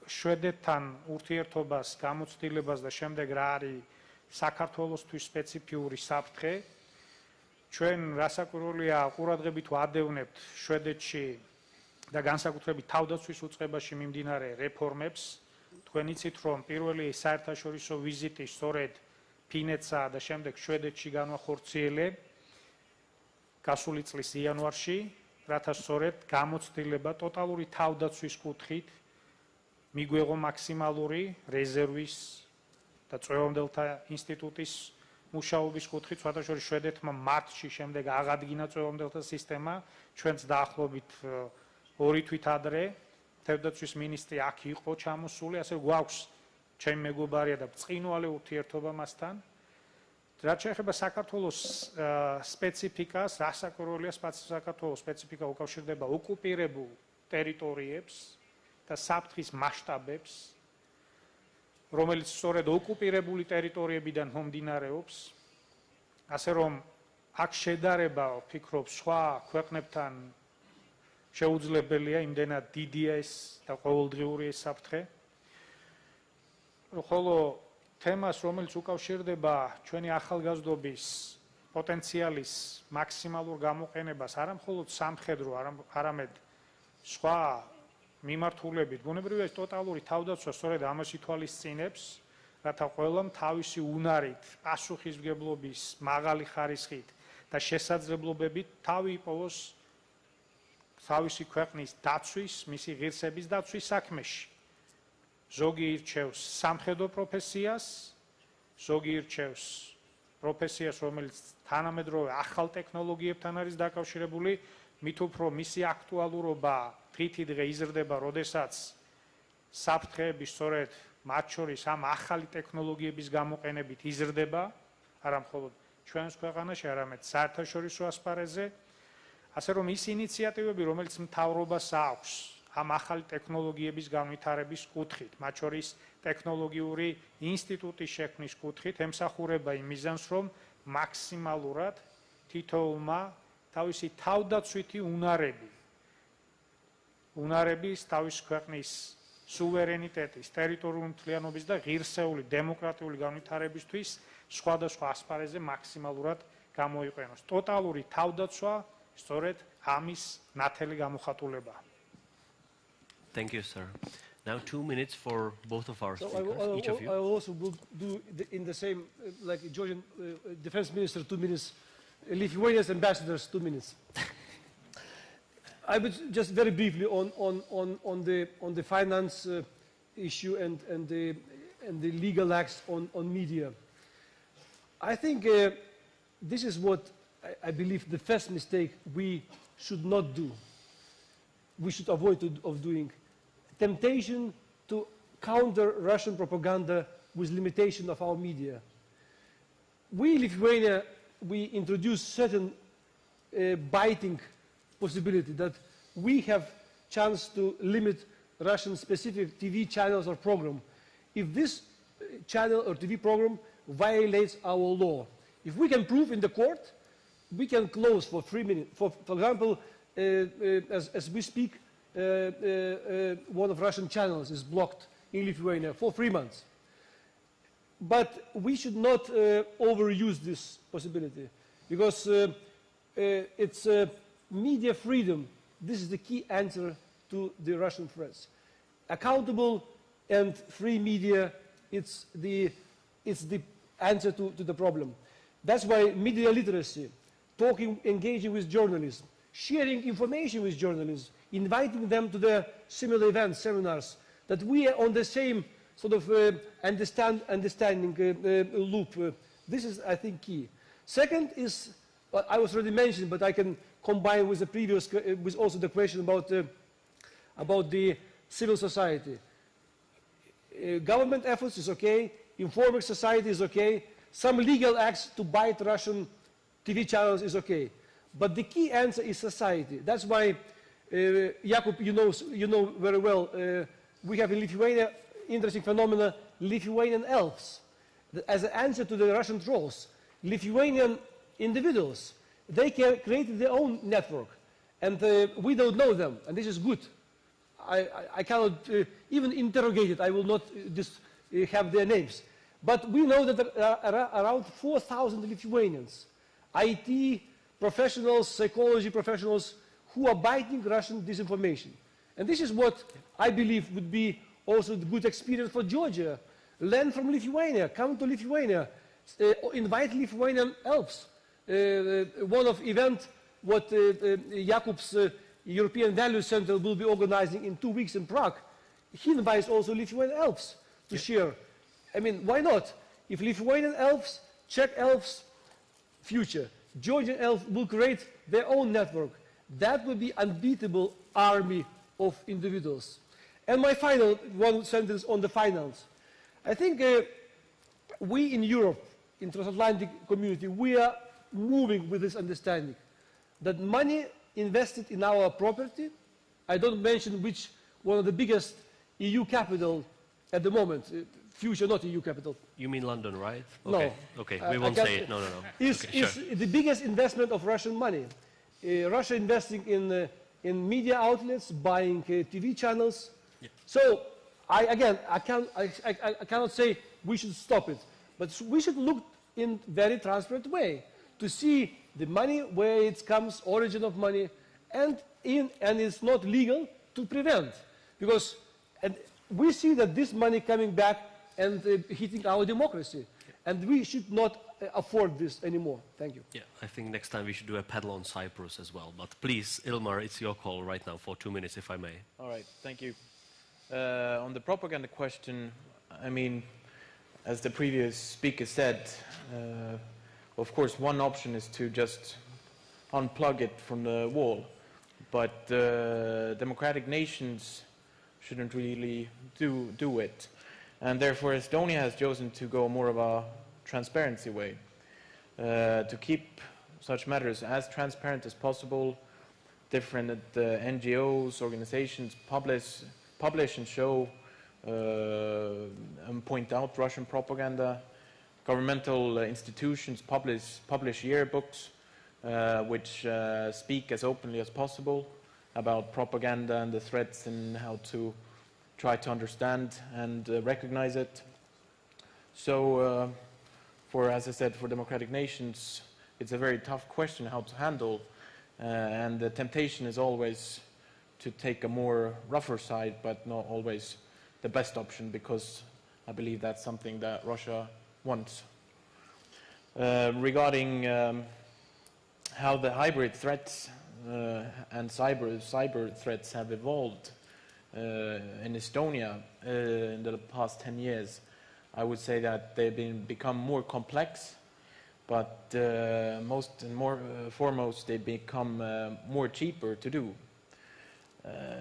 შვედეთთან ურთიერთობას, გამოცდილებას და შემდეგ რა არის საქართველოსთვის სპეციფიური საფრთხე, ჩვენ რასაკვირველია ყურადღებით ვადევნებთ შვედეთში და განსაკუთრებით თავდაცვის უწყებაში მიმდინარე რეფორმებს. თქვენ იცით, რომ პირველი საერთაშორისო ვიზიტი სწორედ ფინეთსა და შემდეგ შვედეთში განვახორციელე გასული წლის იანვარში, რათა სწორედ გამოცდილება ტოტალური თავდაცვის კუთხით მიგვეღო მაქსიმალური რეზერვის და წვევამდელთა ინსტიტუტის მუშაობის კუთხით, სხვადასხვა შვედეთმა მარტში შემდეგ აღადგინა წვევამდელთა სისტემა, ჩვენც დაახლოებით 2 თვით ადრე თავდაცვის მინისტრი აქ იყო ჩამოსული, ასე გვაქვს ჩემი მეგობარია და ბრწყინვალე ურთიერთობა მასთან. რაც შეეხება საქართველოს სპეციფიკას, რასაკვირველია საქართველოს სპეციფიკა უკავშირდება ოკუპირებულ ტერიტორიებს და საფრთხის მასშტაბებს, რომელიც სწორედ ოკუპირებული ტერიტორიებიდან მომდინარეობს, ასე რომ აქ შედარება ვფიქრობ სხვა ქვეყნებთან შეუძლებელია, იმდენად დიდია ეს და ყოველდღიური ეს საფრთხე. ხოლო თემას, რომელიც უკავშირდება ჩვენი ახალგაზრდობის პოტენციალის მაქსიმალურ გამოყენებას, არა მხოლოდ სამხედრო, არამედ სხვა მიმართულებით, ბუნებრივია ტოტალური თავდაცვა სწორედ ამას ითვალისწინებს, რათა ყველამ თავისი უნარით, პასუხისმგებლობის მაღალი ხარისხით და შესაძლებლობებით თავი იპოვოს თავისი ქვეყნის დაცვის, მისი ღირსების დაცვის საქმეში. ზოგი ირჩევს სამხედრო პროფესიას, ზოგი ირჩევს პროფესიას, რომელიც თანამედროვე ახალ ტექნოლოგიებთან არის დაკავშირებული, მით უფრო მისი აქტუალურობა დღითიდღე იზრდება, როდესაც საფრთხეები სწორედ მათ შორის ამ ახალი ტექნოლოგიების გამოყენებით იზრდება, არა მხოლოდ ჩვენს ქვეყანაში, არამედ საერთაშორისო ასპარეზზე. ასე რომ ის ინიციატივები, რომელიც მთავრობას აქვს ამ ახალი ტექნოლოგიების განვითარების კუთხით, მათ შორის ტექნოლოგიური ინსტიტუტის შექმნის კუთხით, ემსახურება იმ მიზანს, რომ მაქსიმალურად თითოეულმა თავისი თავდაცვითი უნარების, თავის ქვეყნის სუვერენიტეტის, ტერიტორიული მთლიანობის და ღირსეული დემოკრატიული განვითარებისთვის სხვადასხვა ასპარეზზე მაქსიმალურად გამოიყენოს. ტოტალური თავდაცვა სწორედ ამის ნათელი გამოხატულებაა. Thank you, sir. Now 2 minutes for both of our speakers, each of you. I also will do in the same, like Georgian defense minister, 2 minutes, Lithuania's ambassadors, 2 minutes. I would just very briefly on the finance issue and the legal acts on media. I think this is what I believe the first mistake we should not do. We should avoid of doing. Temptation to counter Russian propaganda with limitation of our media. We in Lithuania, we introduced certain biting possibility that we have chance to limit Russian specific TV channels or program. If this channel or TV program violates our law, if we can prove in the court, we can close for 3 minutes. For example, as we speak, one of Russian channels is blocked in Lithuania for 3 months. But we should not overuse this possibility, because it's media freedom. This is the key answer to the Russian threats. Accountable and free media, it's the answer to the problem. That's why media literacy, engaging with journalists, sharing information with journalists, inviting them to the similar events, seminars, that we are on the same sort of understanding loop. This is, I think, key. Second is, what I was already mentioned, but I can combine with the previous, with also the question about the civil society. Government efforts is okay, informing society is okay, some legal acts to bite Russian TV channels is okay. But the key answer is society. That's why, Jakub, you know very well, we have in Lithuania interesting phenomena, Lithuanian elves. As an answer to the Russian trolls, Lithuanian individuals, they created their own network. And we don't know them, and this is good. I cannot even interrogate it. I will not just have their names. But we know that there are around 4,000 Lithuanians, IT professionals, psychology professionals, who are biting Russian disinformation. And this is what I believe would be also the good experience for Georgia. Learn from Lithuania, come to Lithuania, invite Lithuanian elves. One of event what Jakub's European Values Center will be organizing in 2 weeks in Prague. He invites also Lithuanian elves to share. I mean, why not? If Lithuanian elves, Czech elves, future, Georgian elves will create their own network. That will be unbeatable army of individuals. And my final one sentence on the finance. I think we in Europe, in transatlantic community, we are moving with this understanding that money invested in our property, I don't mention which one of the biggest EU capital at the moment, future not EU capital. You mean London, right? No. Okay, we won't say it. No. Is the biggest investment of Russian money. Russia investing in media outlets, buying TV channels. Yeah. So, I cannot say we should stop it, but we should look in very transparent way to see the money, where it comes, origin of money, and it's not legal to prevent. Because we see that this money coming back and hitting our democracy. And we should not afford this anymore. Thank you. Yeah, I think next time we should do a panel on Cyprus as well. But please, Ilmar, it's your call right now for 2 minutes, if I may. All right, thank you. On the propaganda question, I mean, as the previous speaker said, of course, one option is to just unplug it from the wall. But democratic nations shouldn't really do it. And therefore, Estonia has chosen to go more of a transparency way, to keep such matters as transparent as possible. Different NGOs, organizations publish and show and point out Russian propaganda. Governmental institutions publish yearbooks which speak as openly as possible about propaganda and the threats and how to try to understand and recognize it. So, as I said, for democratic nations, it's a very tough question how to handle, and the temptation is always to take a more rougher side, but not always the best option, because I believe that's something that Russia wants. Regarding how the hybrid threats and cyber threats have evolved in Estonia in the past 10 years, I would say that they've become more complex, but foremost they become more cheaper to do.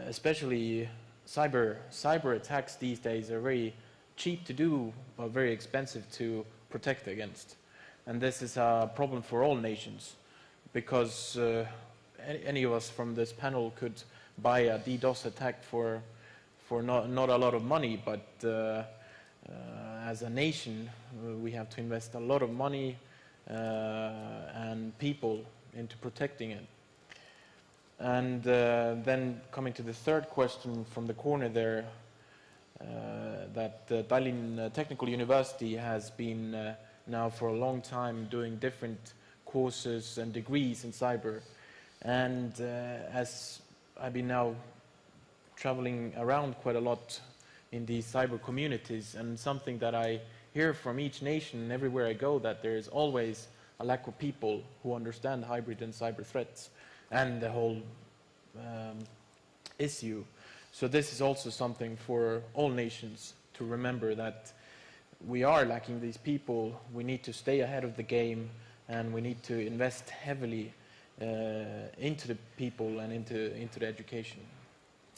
Especially cyber attacks these days are very cheap to do, but very expensive to protect against. And this is a problem for all nations, because any of us from this panel could buy a DDoS attack for not a lot of money, but as a nation we have to invest a lot of money and people into protecting it. And then coming to the third question from the corner there, that Tallinn Technical University has been now for a long time doing different courses and degrees in cyber. And as I've been now traveling around quite a lot in these cyber communities, and something that I hear from each nation and everywhere I go, that there is always a lack of people who understand hybrid and cyber threats and the whole issue. So this is also something for all nations to remember, that we are lacking these people. We need to stay ahead of the game, and we need to invest heavily into the people and into the education.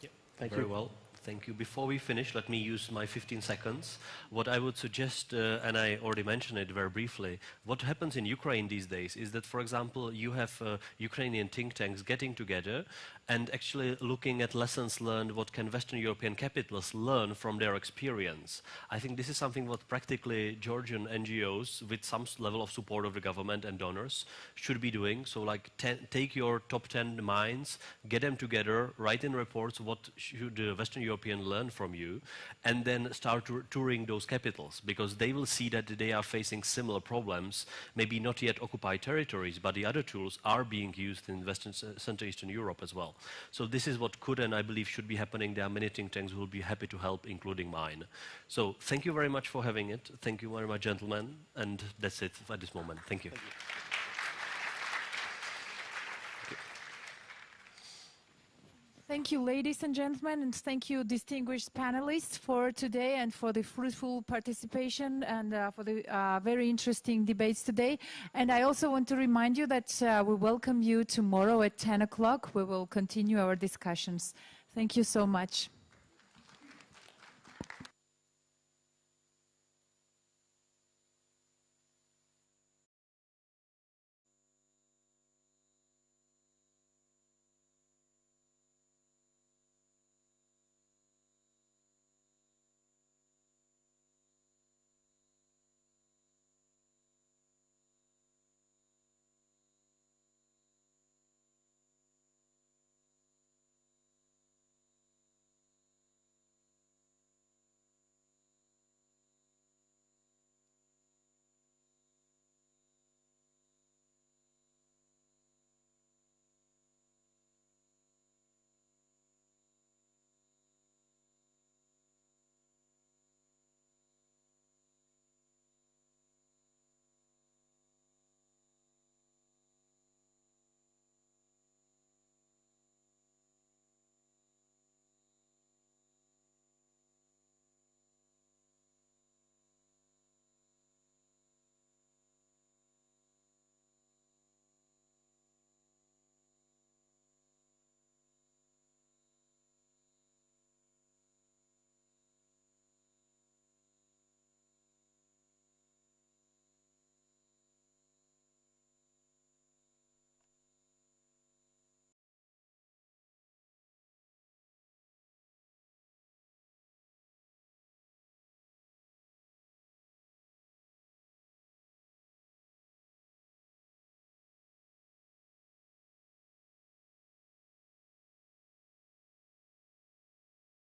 Yep. Thank you. Very well. Thank you. Before we finish, let me use my 15 seconds. What I would suggest, and I already mentioned it very briefly, what happens in Ukraine these days is that, for example, you have Ukrainian think tanks getting together and actually looking at lessons learned, what can Western European capitals learn from their experience. I think this is something what practically Georgian NGOs, with some level of support of the government and donors, should be doing. So like take your top 10 minds, get them together, write in reports what should the Western European learn from you, and then start touring those capitals, because they will see that they are facing similar problems, maybe not yet occupied territories, but the other tools are being used in Western, Central Eastern Europe as well. So this is what could and I believe should be happening. There are many think tanks who will be happy to help, including mine. So thank you very much for having it. Thank you very much, gentlemen. And that's it at this moment. Thank you. Thank you, ladies and gentlemen, and thank you, distinguished panelists, for today and for the fruitful participation and for the very interesting debates today. And I also want to remind you that we welcome you tomorrow at 10 o'clock. We will continue our discussions. Thank you so much.